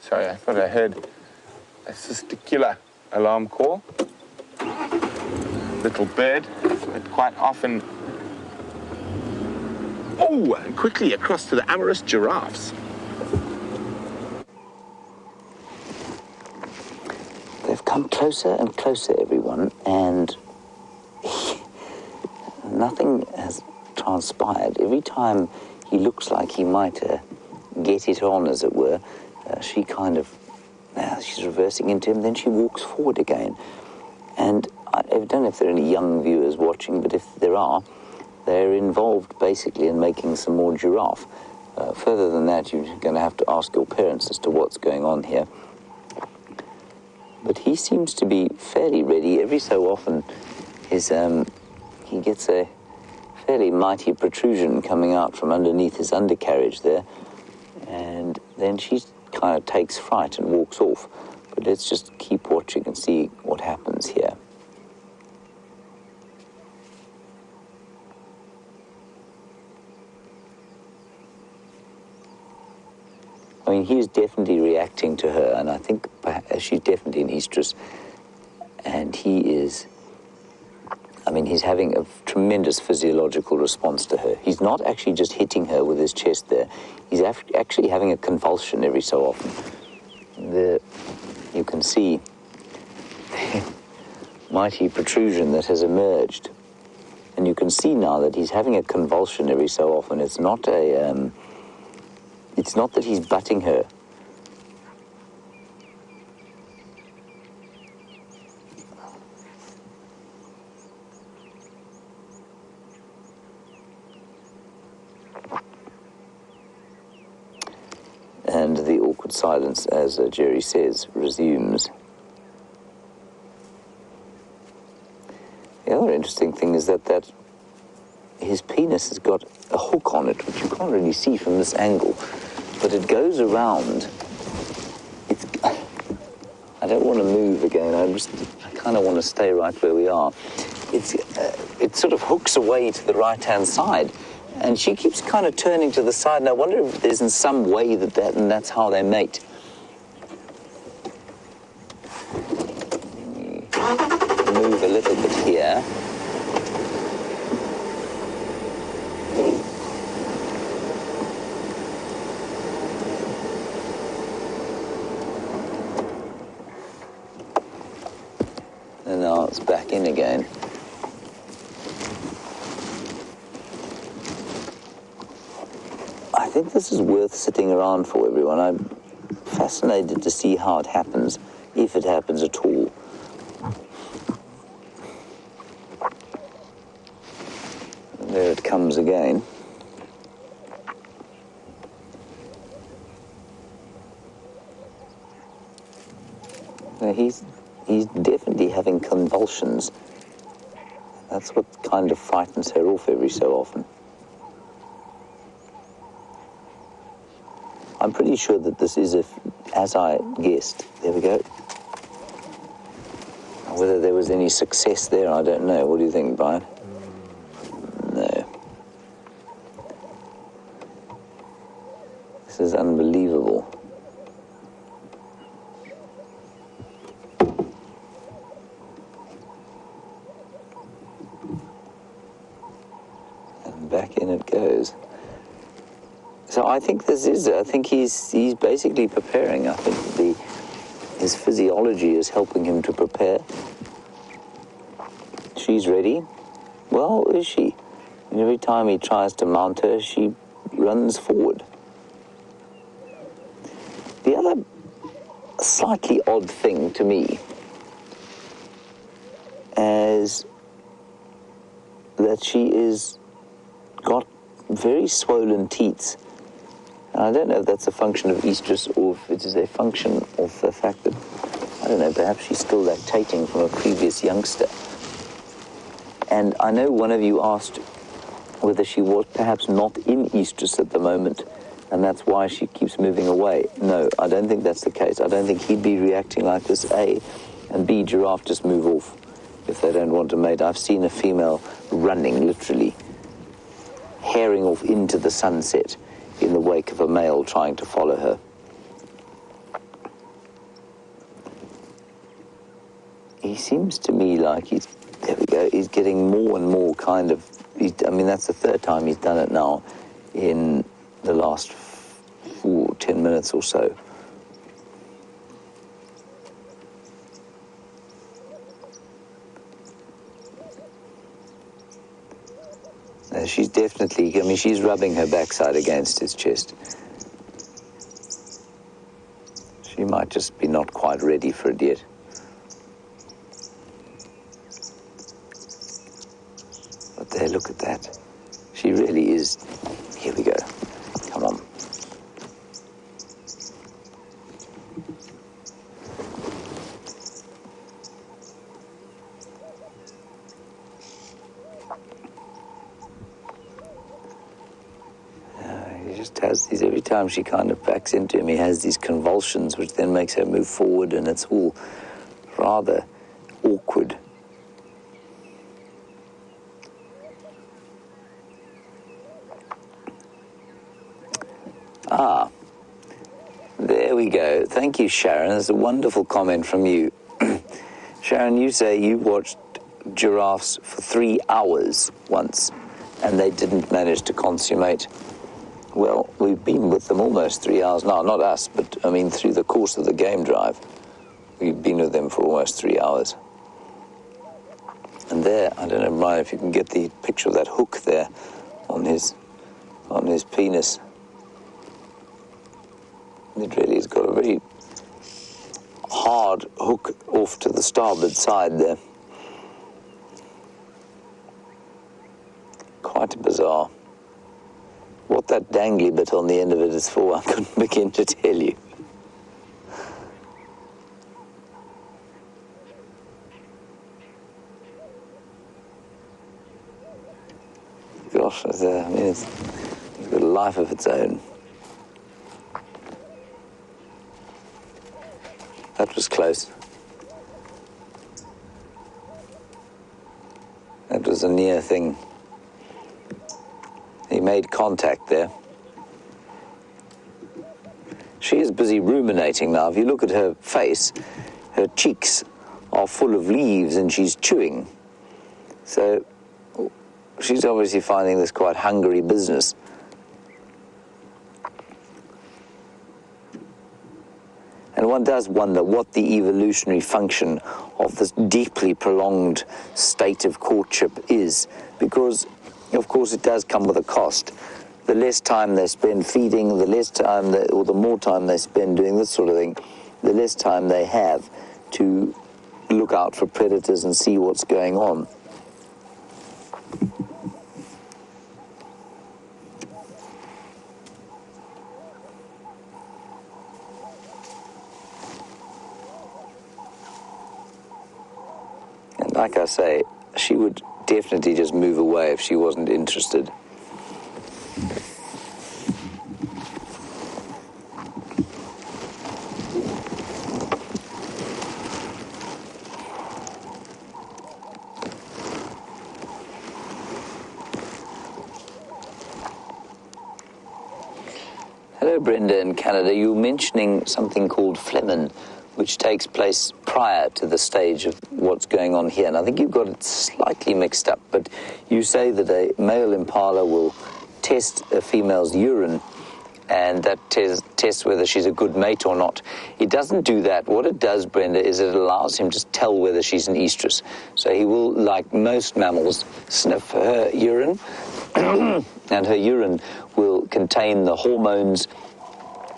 Sorry, I thought I heard a testicular alarm call. Little bird, but quite often... Oh, and quickly across to the amorous giraffes. They've come closer and closer, everyone, and nothing has transpired. Every time he looks like he might get it on, as it were, she kind of, she's reversing into him, then she walks forward again. And I don't know if there are any young viewers watching, but if there are, they're involved basically in making some more giraffe. Further than that, you're going to have to ask your parents as to what's going on here. But he seems to be fairly ready. Every so often, he gets a fairly mighty protrusion coming out from underneath his undercarriage there, and then she kind of takes fright and walks off. But let's just keep watching and see what happens here. I mean, he's definitely reacting to her, and I think she's definitely an estrus, and he is, I mean, he's having a tremendous physiological response to her. He's not actually just hitting her with his chest there. He's actually having a convulsion every so often. You can see the mighty protrusion that has emerged, and you can see now that he's having a convulsion every so often. It's not it's not that he's butting her. And the awkward silence, as Jerry says, resumes. The other interesting thing is that his penis has got a hook on it, which you can't really see from this angle, but it goes around. I don't want to move again. I kind of want to stay right where we are. It sort of hooks away to the right-hand side, and she keeps kind of turning to the side, and I wonder if there's in some way and that's how they mate. Move a little bit here. And now it's back in again. I think this is worth sitting around for, everyone. I'm fascinated to see how it happens, if it happens at all. And there it comes again. Now he's definitely having convulsions. That's what kind of frightens her off every so often. I'm pretty sure that this is, as I guessed. There we go. Whether there was any success there, I don't know. What do you think, Brian? No. This is unbelievable. And back in it goes. So I think I think he's basically preparing. I think his physiology is helping him to prepare. She's ready. Well, is she? And every time he tries to mount her, she runs forward. The other slightly odd thing to me is that she is got very swollen teats. And I don't know if that's a function of estrus or if it is a function of the fact that, I don't know, perhaps she's still lactating from a previous youngster. And I know one of you asked whether she was perhaps not in estrus at the moment, and that's why she keeps moving away. No, I don't think that's the case. I don't think he'd be reacting like this, A, and B, giraffe just move off if they don't want to mate. I've seen a female running, literally, herring off into the sunset in the wake of a male trying to follow her. He seems to me like there we go, he's getting more and more kind of, I mean, that's the third time he's done it now in the last 10 minutes or so. She's definitely, I mean, she's rubbing her backside against his chest. She might just be not quite ready for it yet. But there, look at that. She really is. Here we go. Come on. Has these, every time she kind of backs into him, he has these convulsions, which then makes her move forward, and it's all rather awkward. There we go. Thank you, Sharon. That's a wonderful comment from you. Sharon, you say you watched giraffes for 3 hours once, and they didn't manage to consummate. Well, we've been with them almost 3 hours now. Not us, but, I mean, through the course of the game drive. We've been with them for almost 3 hours. And there, I don't know, Brian, if you can get the picture of that hook there on his penis. It really has got a very hard hook off to the starboard side there. Quite bizarre. What that dangly bit on the end of it is for, I couldn't begin to tell you. Gosh, I mean, it's got a life of its own. That was close. That was a near thing. He made contact there. She is busy ruminating now. If you look at her face, her cheeks are full of leaves and she's chewing. So she's obviously finding this quite hungry business. And one does wonder what the evolutionary function of this deeply prolonged state of courtship is, because, of course, it does come with a cost. The less time they spend feeding, the less time, or the more time they spend doing this sort of thing, the less time they have to look out for predators and see what's going on. And like I say, she would definitely just move away if she wasn't interested. Hello, Brenda in Canada. You were mentioning something called Flehmen, which takes place prior to the stage of what's going on here. And I think you've got it slightly mixed up, but you say that a male impala will test a female's urine, and that tests whether she's a good mate or not. It doesn't do that. What it does, Brenda, is it allows him to tell whether she's an estrus. So he will, like most mammals, sniff her urine, and her urine will contain the hormones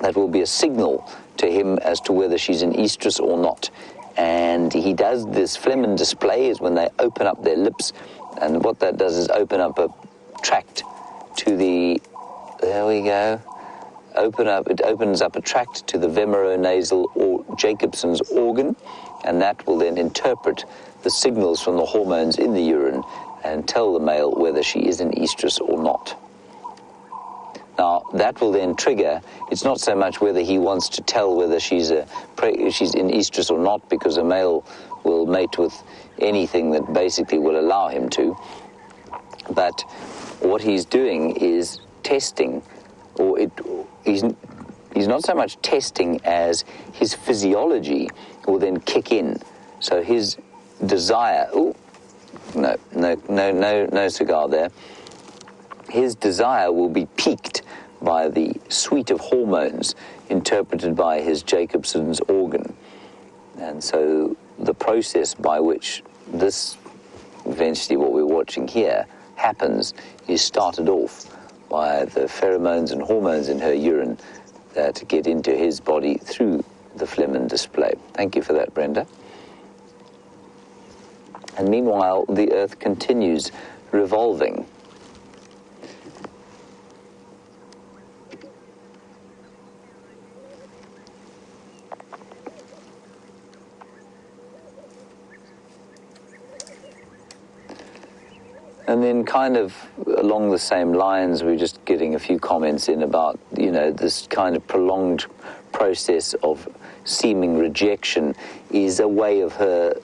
that will be a signal to him as to whether she's an estrus or not. And he does this Flehmen display is when they open up their lips, and what that does is open up a tract to the, there we go, it opens up a tract to the vemeronasal or Jacobson's organ, and that will then interpret the signals from the hormones in the urine and tell the male whether she is an estrus or not. Now, that will then trigger, it's not so much whether he wants to tell whether she's in estrus or not, because a male will mate with anything that basically will allow him to, but what he's doing is testing, he's not so much testing as his physiology will then kick in. So his desire, no cigar there. His desire will be piqued by the suite of hormones interpreted by his Jacobson's organ. And so the process by which this, eventually what we're watching here, happens is started off by the pheromones and hormones in her urine that get into his body through the Flehmen display. Thank you for that, Brenda. And meanwhile, the Earth continues revolving. And then kind of along the same lines, we're just getting a few comments in about, this kind of prolonged process of seeming rejection is a way of her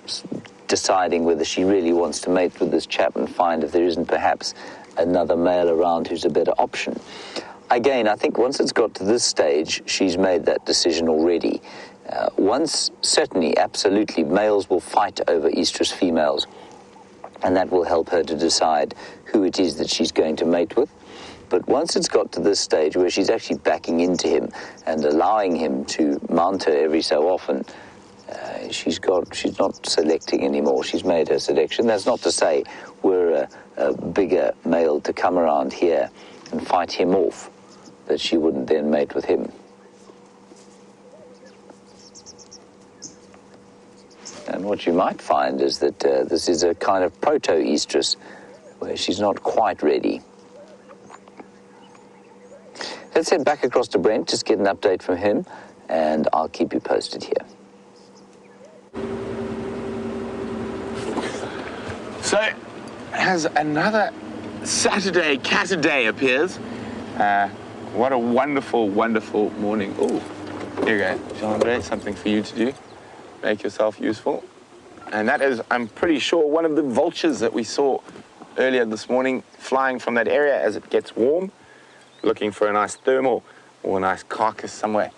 deciding whether she really wants to mate with this chap and find if there isn't perhaps another male around who's a better option. Again, I think once it's got to this stage, she's made that decision already. Once, certainly, absolutely, males will fight over estrus females, and that will help her to decide who it is that she's going to mate with. But once it's got to this stage where she's actually backing into him and allowing him to mount her every so often, she's not selecting anymore. She's made her selection. That's not to say we're a bigger male to come around here and fight him off, that she wouldn't then mate with him. And what you might find is that this is a kind of proto-estrus, where she's not quite ready. Let's head back across to Brent, just get an update from him, and I'll keep you posted here. So, as another Saturday Cataday appears, what a wonderful, wonderful morning. Oh, here you go, Jean-Andre, something for you to do. make yourself useful. And that is, I'm pretty sure, one of the vultures that we saw earlier this morning flying from that area as it gets warm, looking for a nice thermal or a nice carcass somewhere.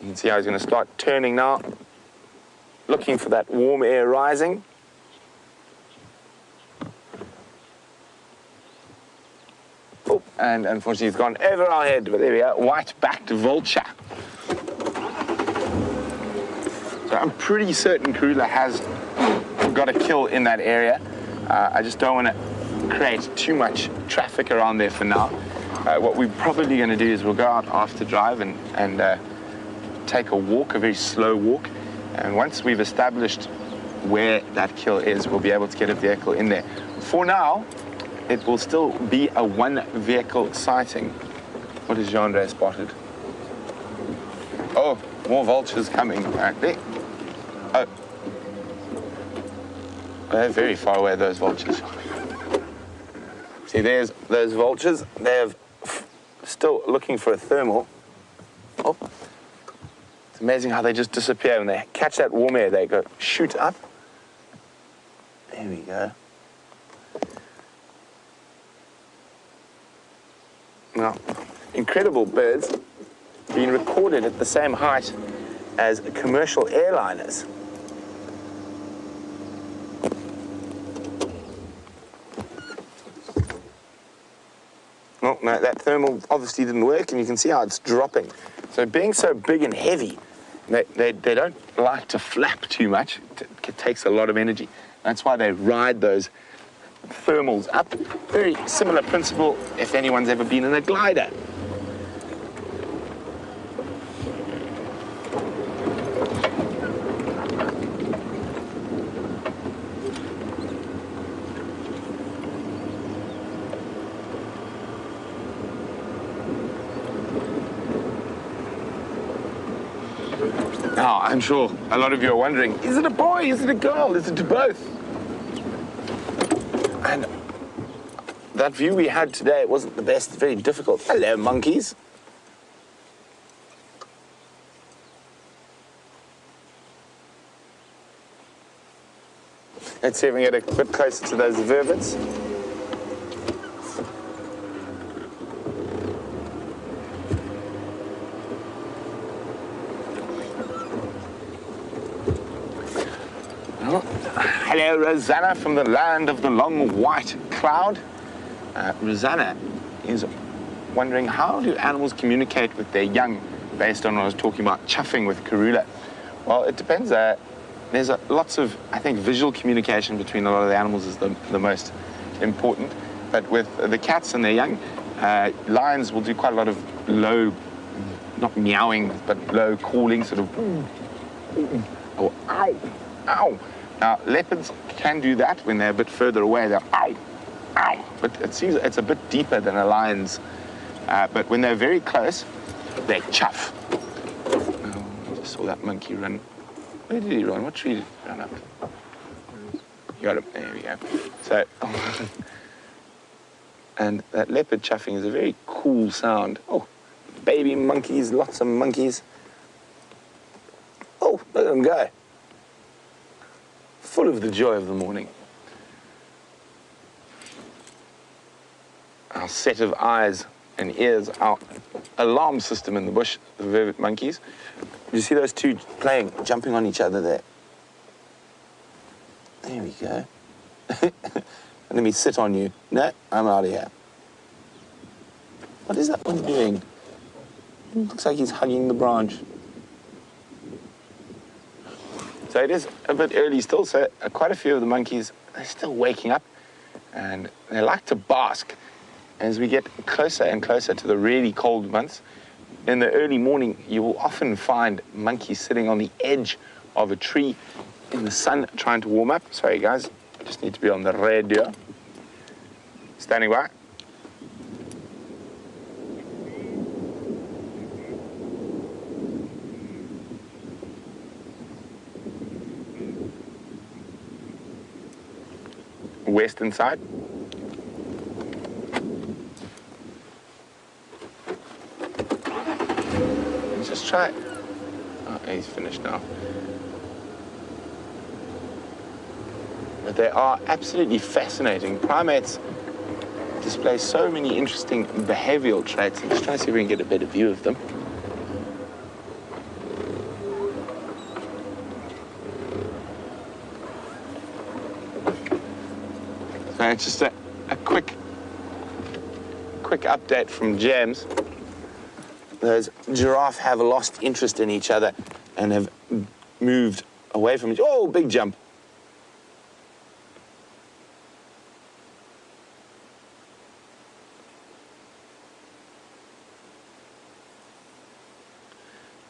You can see how he's going to start turning now, looking for that warm air rising. Oh, and unfortunately he's gone over our head, but there we go, white-backed vulture. So I'm pretty certain Karula has got a kill in that area. I just don't want to create too much traffic around there for now. What we're probably going to do is we'll go out after drive and take a walk, a very slow walk. And once we've established where that kill is, we'll be able to get a vehicle in there. For now, it will still be a one-vehicle sighting. What has Jean-Andre spotted? Oh, more vultures coming back there. Oh. They're very far away, those vultures. See, there's those vultures. They're still looking for a thermal. Oh. It's amazing how they just disappear. When they catch that warm air, they go shoot up. There we go. Now, incredible birds being recorded at the same height as commercial airliners. Oh, no, that thermal obviously didn't work, and you can see how it's dropping. So being so big and heavy, they don't like to flap too much. It takes a lot of energy. That's why they ride those thermals up. Very similar principle if anyone's ever been in a glider. Now, I'm sure a lot of you are wondering, is it a boy, is it a girl, is it both? And that view we had today wasn't the best, very difficult. Hello, monkeys. Let's see if we can get a bit closer to those vervets. Hello, Rosanna from the land of the long white cloud. Rosanna is wondering, how do animals communicate with their young, based on what I was talking about chuffing with Karula? Well, it depends. There's lots of, I think, visual communication between a lot of the animals is the most important. But with the cats and their young, lions will do quite a lot of low, not meowing, but low calling, sort of, or ow, ow. Now, leopards can do that when they're a bit further away. They're ow, ow. But it seems it's a bit deeper than a lion's. But when they're very close, they chuff. Oh, I just saw that monkey run. Where did he run? What tree did he run up? You got him. There we go. So, and that leopard chuffing is a very cool sound. Oh, baby monkeys, lots of monkeys. Oh, look at them go. Full of the joy of the morning. Our set of eyes and ears, our alarm system in the bush, the vervet monkeys. You see those two playing, jumping on each other there? There we go. Let me sit on you. No, I'm out of here. What is that one doing? It looks like he's hugging the branch. So it is a bit early still, so quite a few of the monkeys, they're still waking up, and they like to bask. As we get closer and closer to the really cold months, in the early morning, you will often find monkeys sitting on the edge of a tree in the sun trying to warm up. Sorry, guys, I just need to be on the radio. Standing by. Western side. Let's just try it. Oh, he's finished now. But they are absolutely fascinating. Primates display so many interesting behavioral traits. I'm just trying to see if we can get a better view of them. So it's just a quick update from James. Those giraffe have lost interest in each other and have moved away from each other. Oh, big jump.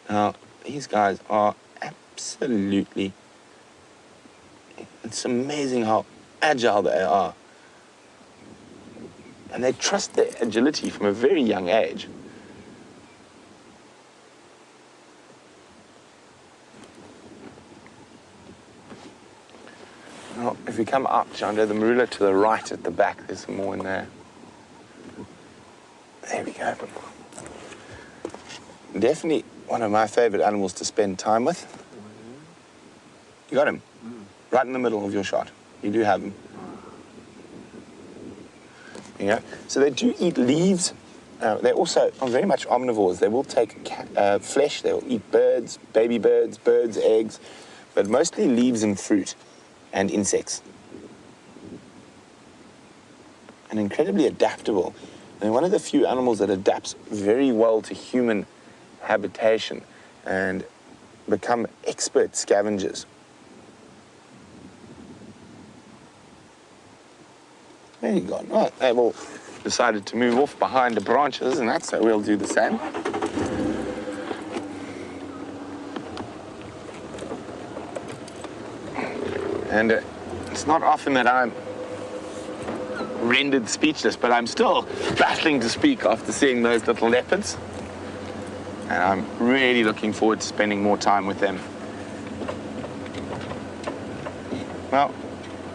Now, these guys are absolutely, it's amazing how agile they are. And they trust their agility from a very young age. Now, if we come up, John, the marula to the right at the back, there's some more in there. There we go. Definitely one of my favorite animals to spend time with. You got him? Right in the middle of your shot. You do have him. Yeah. So they do eat leaves. They also are very much omnivores. They will take flesh. They will eat birds, baby birds, eggs, but mostly leaves and fruit and insects. And incredibly adaptable. And one of the few animals that adapts very well to human habitation and become expert scavengers. There you go. Oh, they've all decided to move off behind the branches, and that's so we'll do the same. And it's not often that I'm rendered speechless, but I'm still battling to speak after seeing those little leopards. And I'm really looking forward to spending more time with them. Well,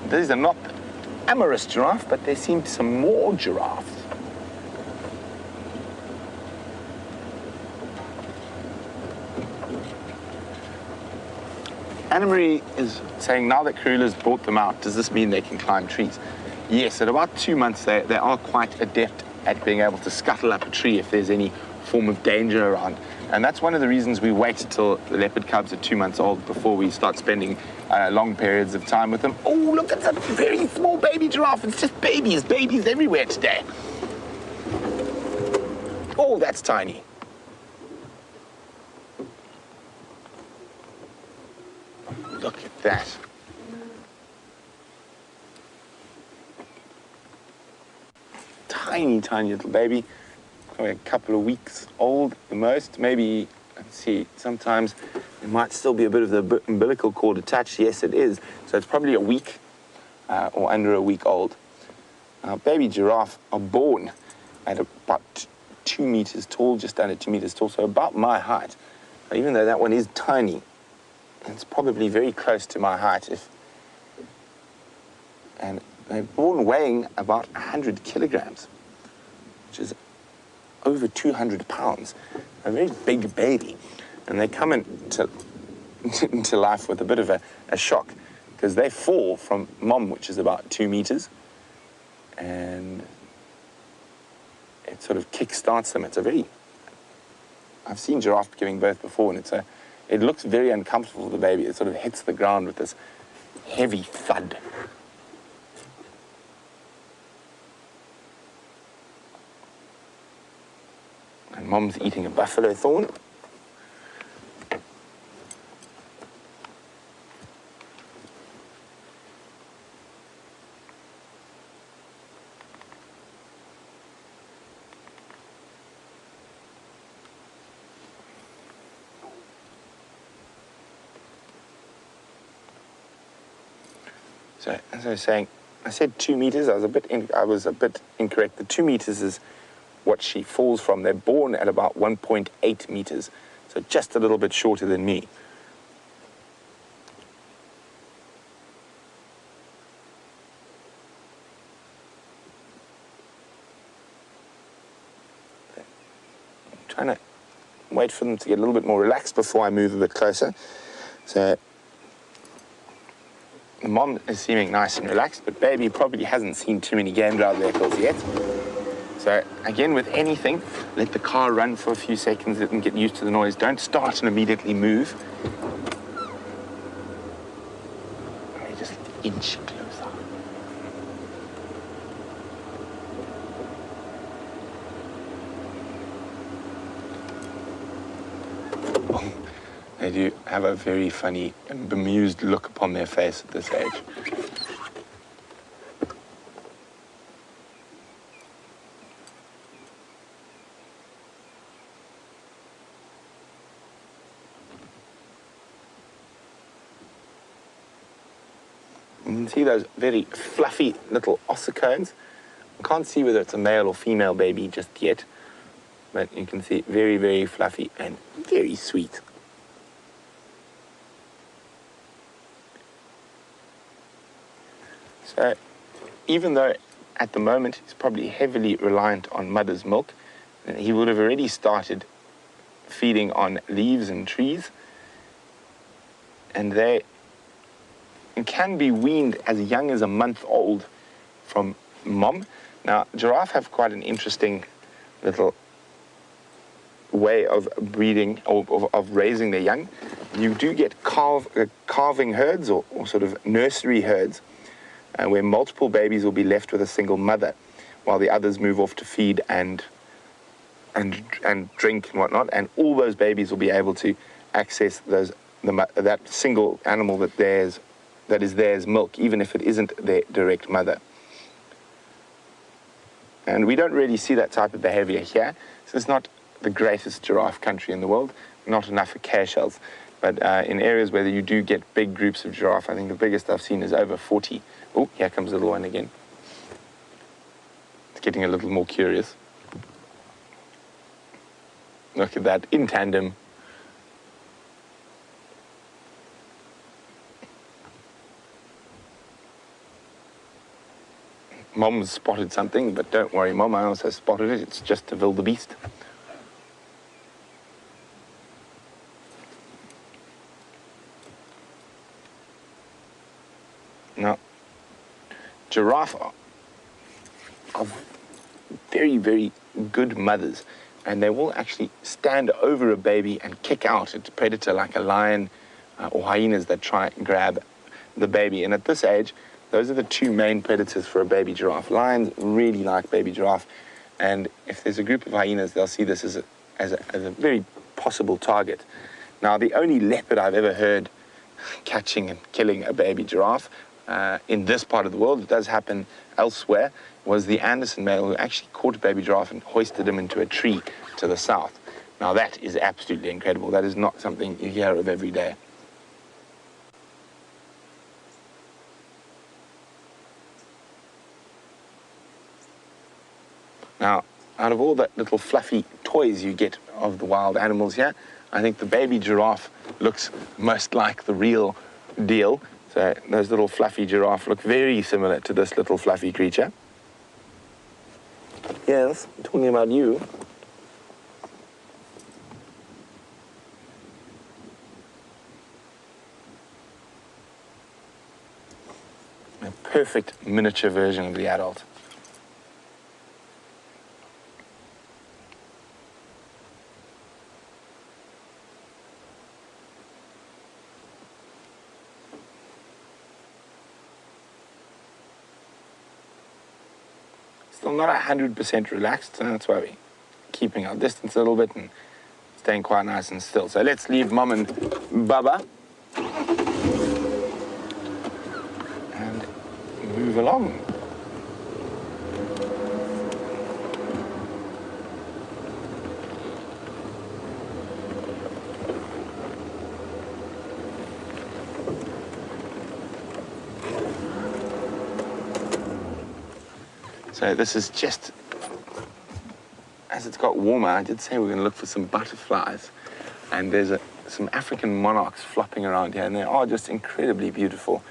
these are not amorous giraffe, but there seem some more giraffes. Anna-Marie is saying now that Karula's brought them out, does this mean they can climb trees? Yes, at about 2 months they are quite adept at being able to scuttle up a tree if there's any form of danger around. And that's one of the reasons we wait till the leopard cubs are 2 months old before we start spending long periods of time with them. Oh, look at that very small baby giraffe. It's just babies everywhere today. Oh, that's tiny. Look at that. Tiny, tiny little baby. Probably a couple of weeks old at the most. Maybe, let's see, sometimes there might still be a bit of the umbilical cord attached. Yes, it is. So it's probably a week or under a week old. Baby giraffe are born at about 2 meters tall, just under 2 meters tall, so about my height. Even though that one is tiny, it's probably very close to my height. And they're born weighing about 100 kilograms, which is over 200 pounds. A very big baby. And they come into life with a bit of a shock because they fall from mom, which is about 2 meters, and it sort of kick-starts them. It's a very... I've seen giraffe giving birth before, and it looks very uncomfortable for the baby. It sort of hits the ground with this heavy thud. And mom's eating a buffalo thorn. So, as I was saying, I said 2 meters. I was a bit incorrect. The 2 meters is what she falls from. They're born at about 1.8 meters, so just a little bit shorter than me. I'm trying to wait for them to get a little bit more relaxed before I move a bit closer. So The mom is seeming nice and relaxed, but baby probably hasn't seen too many game drive vehicles yet. So again, with anything, let the car run for a few seconds, let them get used to the noise. Don't start and immediately move. Let me just inch closer. They do have a very funny and bemused look upon their face at this age. You can see those very fluffy little ossicones. I can't see whether it's a male or female baby just yet, but you can see very, very fluffy and very sweet. So even though at the moment he's probably heavily reliant on mother's milk, he would have already started feeding on leaves and trees, and they can be weaned as young as a month old from mom. Now, giraffe have quite an interesting little way of breeding or of raising their young. You do get calving herds or sort of nursery herds, where multiple babies will be left with a single mother while the others move off to feed and drink and whatnot, and all those babies will be able to access that single animal that is theirs milk, even if it isn't their direct mother. And we don't really see that type of behavior here. So it's not the greatest giraffe country in the world, not enough acacia shells. But in areas where you do get big groups of giraffe, I think the biggest I've seen is over 40. Oh, here comes the little one again. It's getting a little more curious. Look at that, in tandem. Mom's spotted something, but don't worry, Mom, I also spotted it. It's just a wildebeest. Now, giraffe are very, very good mothers, and they will actually stand over a baby and kick out at a predator like a lion or hyenas that try and grab the baby. And at this age, those are the two main predators for a baby giraffe. Lions really like baby giraffe, and if there's a group of hyenas, they'll see this as a very possible target. Now, the only leopard I've ever heard catching and killing a baby giraffe in this part of the world, it does happen elsewhere, was the Anderson male who actually caught a baby giraffe and hoisted him into a tree to the south. Now, that is absolutely incredible. That is not something you hear of every day. Now, out of all the little fluffy toys you get of the wild animals here, I think the baby giraffe looks most like the real deal. So those little fluffy giraffe look very similar to this little fluffy creature. Yes, I'm talking about you. A perfect miniature version of the adult. Still not 100% relaxed, so that's why we're keeping our distance a little bit and staying quite nice and still. So let's leave Mom and Baba and move along. So this is just, as it's got warmer, I did say we're going to look for some butterflies. And there's some African monarchs flopping around here, and they are just incredibly beautiful.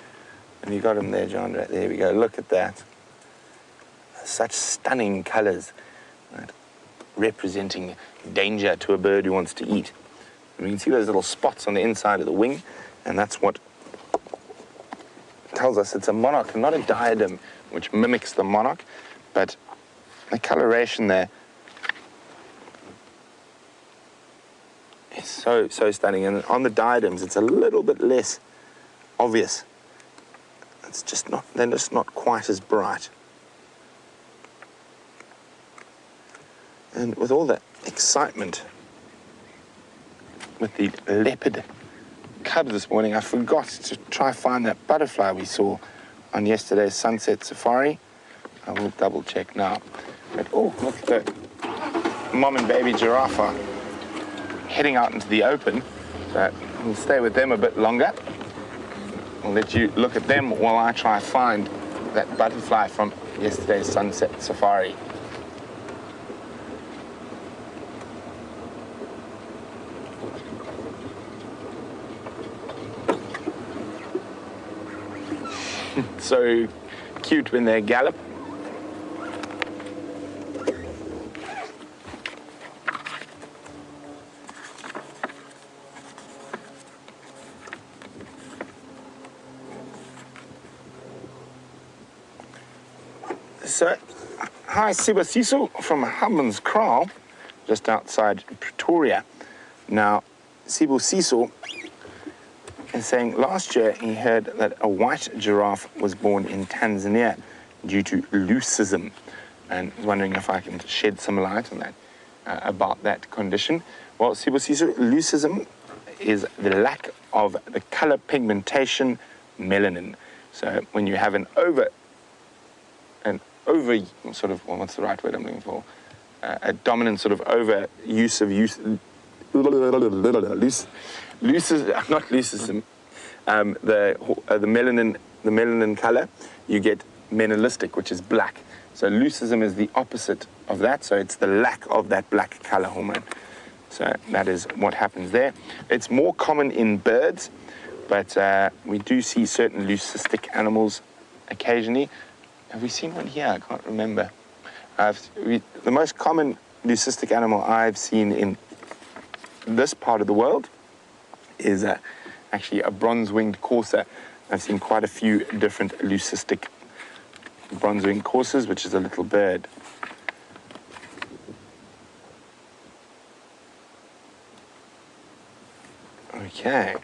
And you got them there, John, right there we go. Look at that. Such stunning colors, right? Representing danger to a bird who wants to eat. And you can see those little spots on the inside of the wing, and that's what tells us it's a monarch, not a diadem, which mimics the monarch, but the coloration there is so stunning. And on the diadems, it's a little bit less obvious. It's just not, they're just not quite as bright. And with all the excitement with the leopard cub this morning, I forgot to try find that butterfly we saw on yesterday's sunset safari. I will double check now. But oh, look at the mom and baby giraffe are heading out into the open. So we'll stay with them a bit longer. I'll let you look at them while I try to find that butterfly from yesterday's sunset safari. So cute when they gallop. So, hi, Sibasiso from Hubman's Kraal, just outside Pretoria. Now, Sibasiso is saying last year he heard that a white giraffe was born in Tanzania due to leucism, and was wondering if I can shed some light on that, about that condition. Well, Sibasiso, leucism is the lack of the color pigmentation melanin. So when you have an over sort of, well, what's the right word I'm looking for? A dominant sort of over use of leucism, not leucism, the melanin color, you get menelistic, which is black. So leucism is the opposite of that, so it's the lack of that black color hormone. So that is what happens there. It's more common in birds, but we do see certain leucistic animals occasionally. Have we seen one here? I can't remember. The most common leucistic animal I've seen in this part of the world is actually a bronze-winged courser. I've seen quite a few different leucistic bronze-winged coursers, which is a little bird. Okay,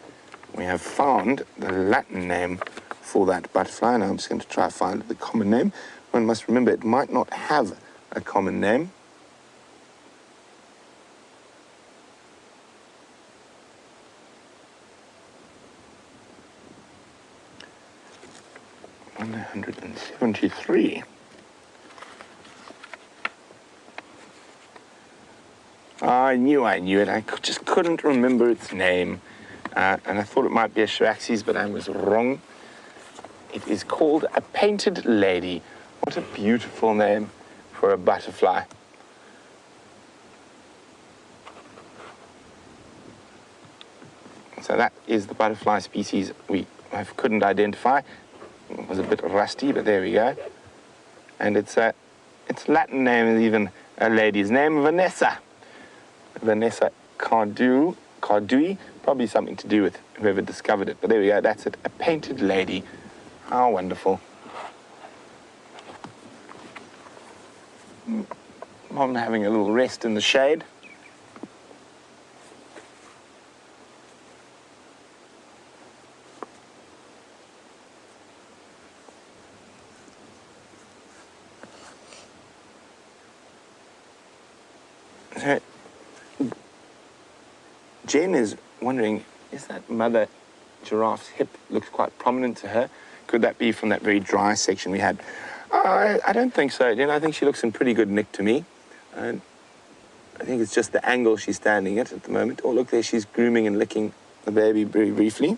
we have found the Latin name for that butterfly. Now I'm just going to try to find the common name. One must remember it might not have a common name. $173. I knew it. I just couldn't remember its name. And I thought it might be a Shiraxis, but I was wrong. It is called a painted lady. What a beautiful name for a butterfly. So that is the butterfly species I couldn't identify. It was a bit rusty, but there we go. And its Latin name is even a lady's name, Vanessa. Vanessa Cardui, probably something to do with whoever discovered it. But there we go, that's it, a painted lady. How wonderful. Mom having a little rest in the shade. So, Jen is wondering, is that mother giraffe's hip looks quite prominent to her? Could that be from that very dry section we had? I don't think so, Jen. I think she looks in pretty good nick to me. And I think it's just the angle she's standing at the moment. Oh, look there, she's grooming and licking the baby very briefly.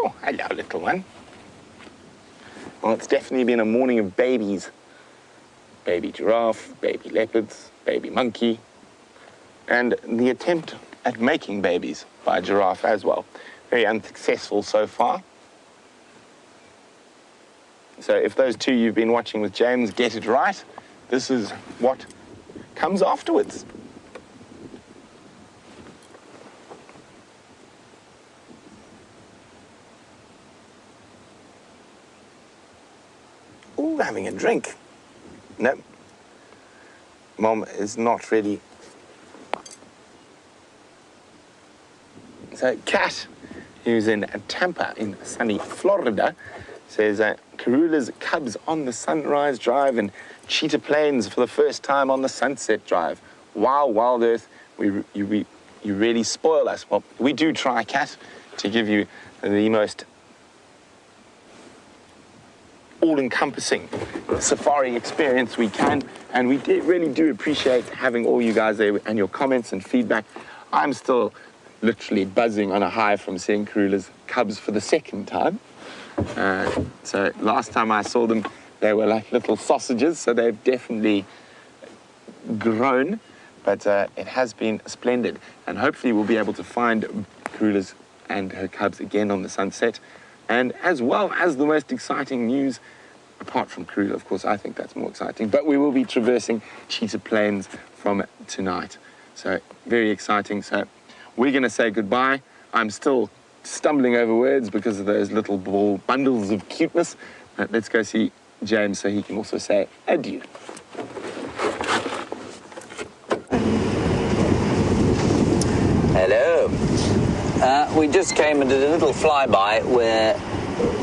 Oh, hello, little one. Well, it's definitely been a morning of babies baby giraffe, baby leopards, baby monkey, and the attempt at making babies by a giraffe as well. Very unsuccessful so far. So if those two you've been watching with James get it right, this is what comes afterwards. Ooh, having a drink. No. Mom is not ready. So Kat, who's in Tampa in sunny Florida, says Karula's cubs on the Sunrise Drive and Cheetah Plains for the first time on the Sunset Drive. Wow, WildEarth, you really spoil us. Well, we do try, Kat, to give you the most all-encompassing safari experience we can, and we really do appreciate having all you guys there and your comments and feedback. I'm still literally buzzing on a high from seeing Karula's cubs for the second time. So last time I saw them, they were like little sausages, so they've definitely grown, but it has been splendid, and hopefully we'll be able to find Karula's and her cubs again on the sunset. And as well as the most exciting news, apart from Karula, of course, I think that's more exciting, but we will be traversing Cheetah Plains from tonight. So very exciting. So we're going to say goodbye. I'm still stumbling over words because of those little bundles of cuteness. But let's go see James so he can also say adieu. Hello. We just came and did a little flyby where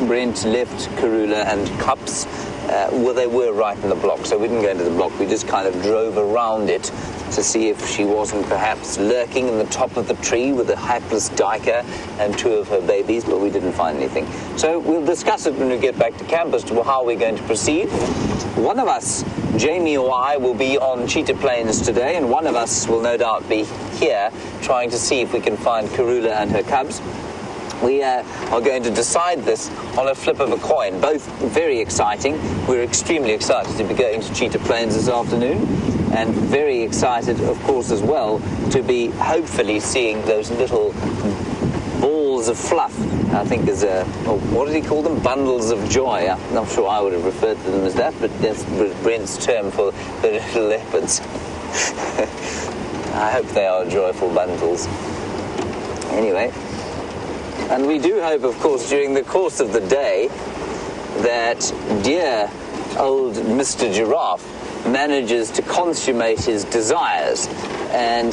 Brent left Karula and cubs. Well, they were right in the block, so we didn't go into the block. We just kind of drove around it to see if she wasn't perhaps lurking in the top of the tree with a hapless duiker and two of her babies, but we didn't find anything. So we'll discuss it when we get back to camp as to how we're going to proceed. One of us, Jamie or I, will be on Cheetah Plains today, and one of us will no doubt be here trying to see if we can find Karula and her cubs. We are going to decide this on a flip of a coin. Both very exciting. We're extremely excited to be going to Cheetah Plains this afternoon, and very excited, of course, as well, to be hopefully seeing those little balls of fluff. I think is what did he call them? Bundles of joy. I'm not sure I would have referred to them as that, but that's Brent's term for the little leopards. I hope they are joyful bundles. Anyway. And we do hope, of course, during the course of the day, that dear old Mr. Giraffe manages to consummate his desires, and,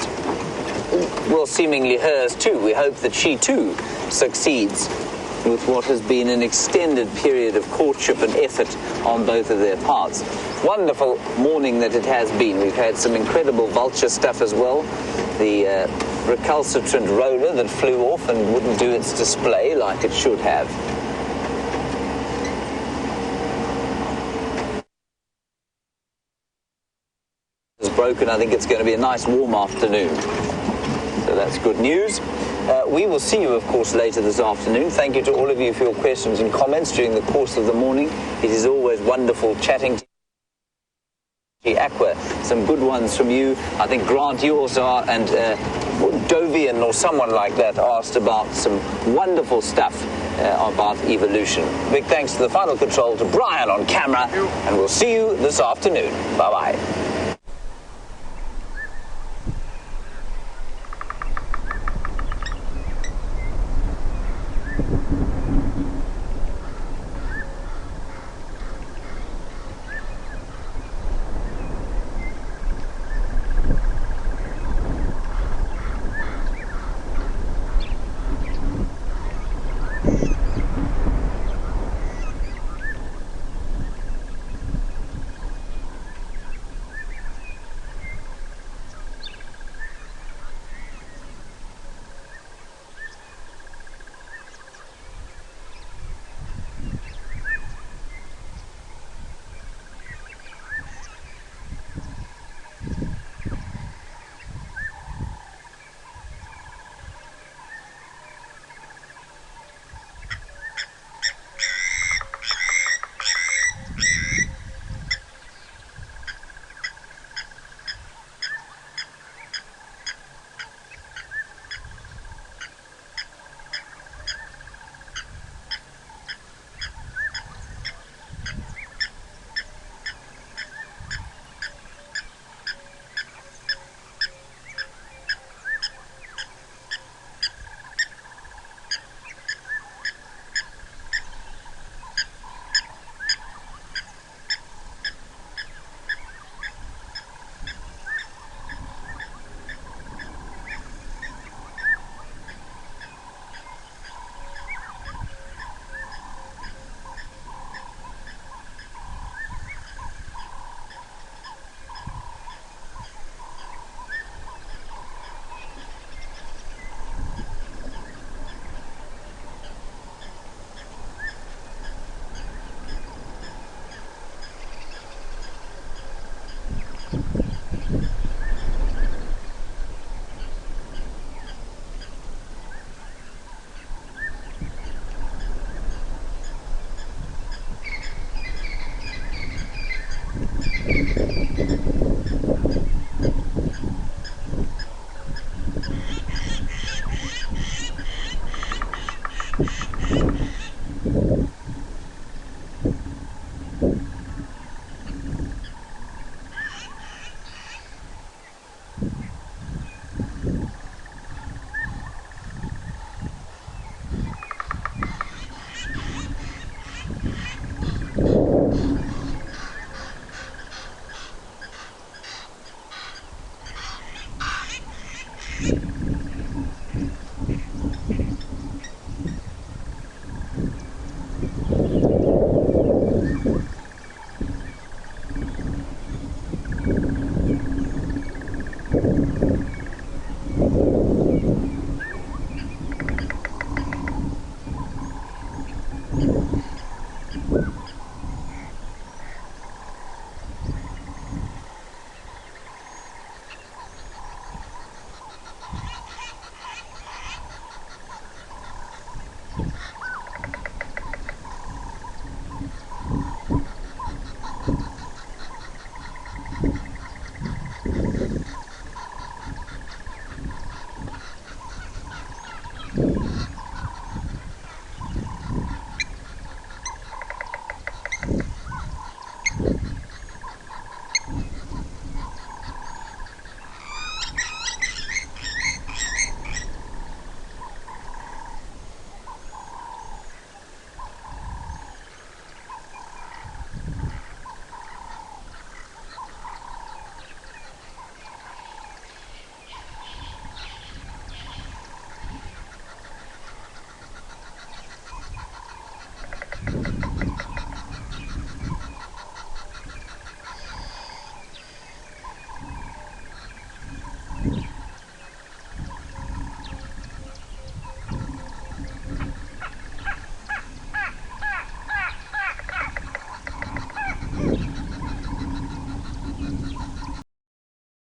well, seemingly hers too. We hope that she too succeeds with what has been an extended period of courtship and effort on both of their parts. Wonderful morning that it has been. We've had some incredible vulture stuff as well. The recalcitrant roller that flew off and wouldn't do its display like it should have. It's broken. I think it's going to be a nice warm afternoon. So that's good news. We will see you, of course, later this afternoon. Thank you to all of you for your questions and comments during the course of the morning. It is always wonderful chatting to you. Aqua, some good ones from you. I think Grant, yours are, and Dovian or someone like that asked about some wonderful stuff about evolution. Big thanks to the final control to Brian on camera, and we'll see you this afternoon. Bye-bye.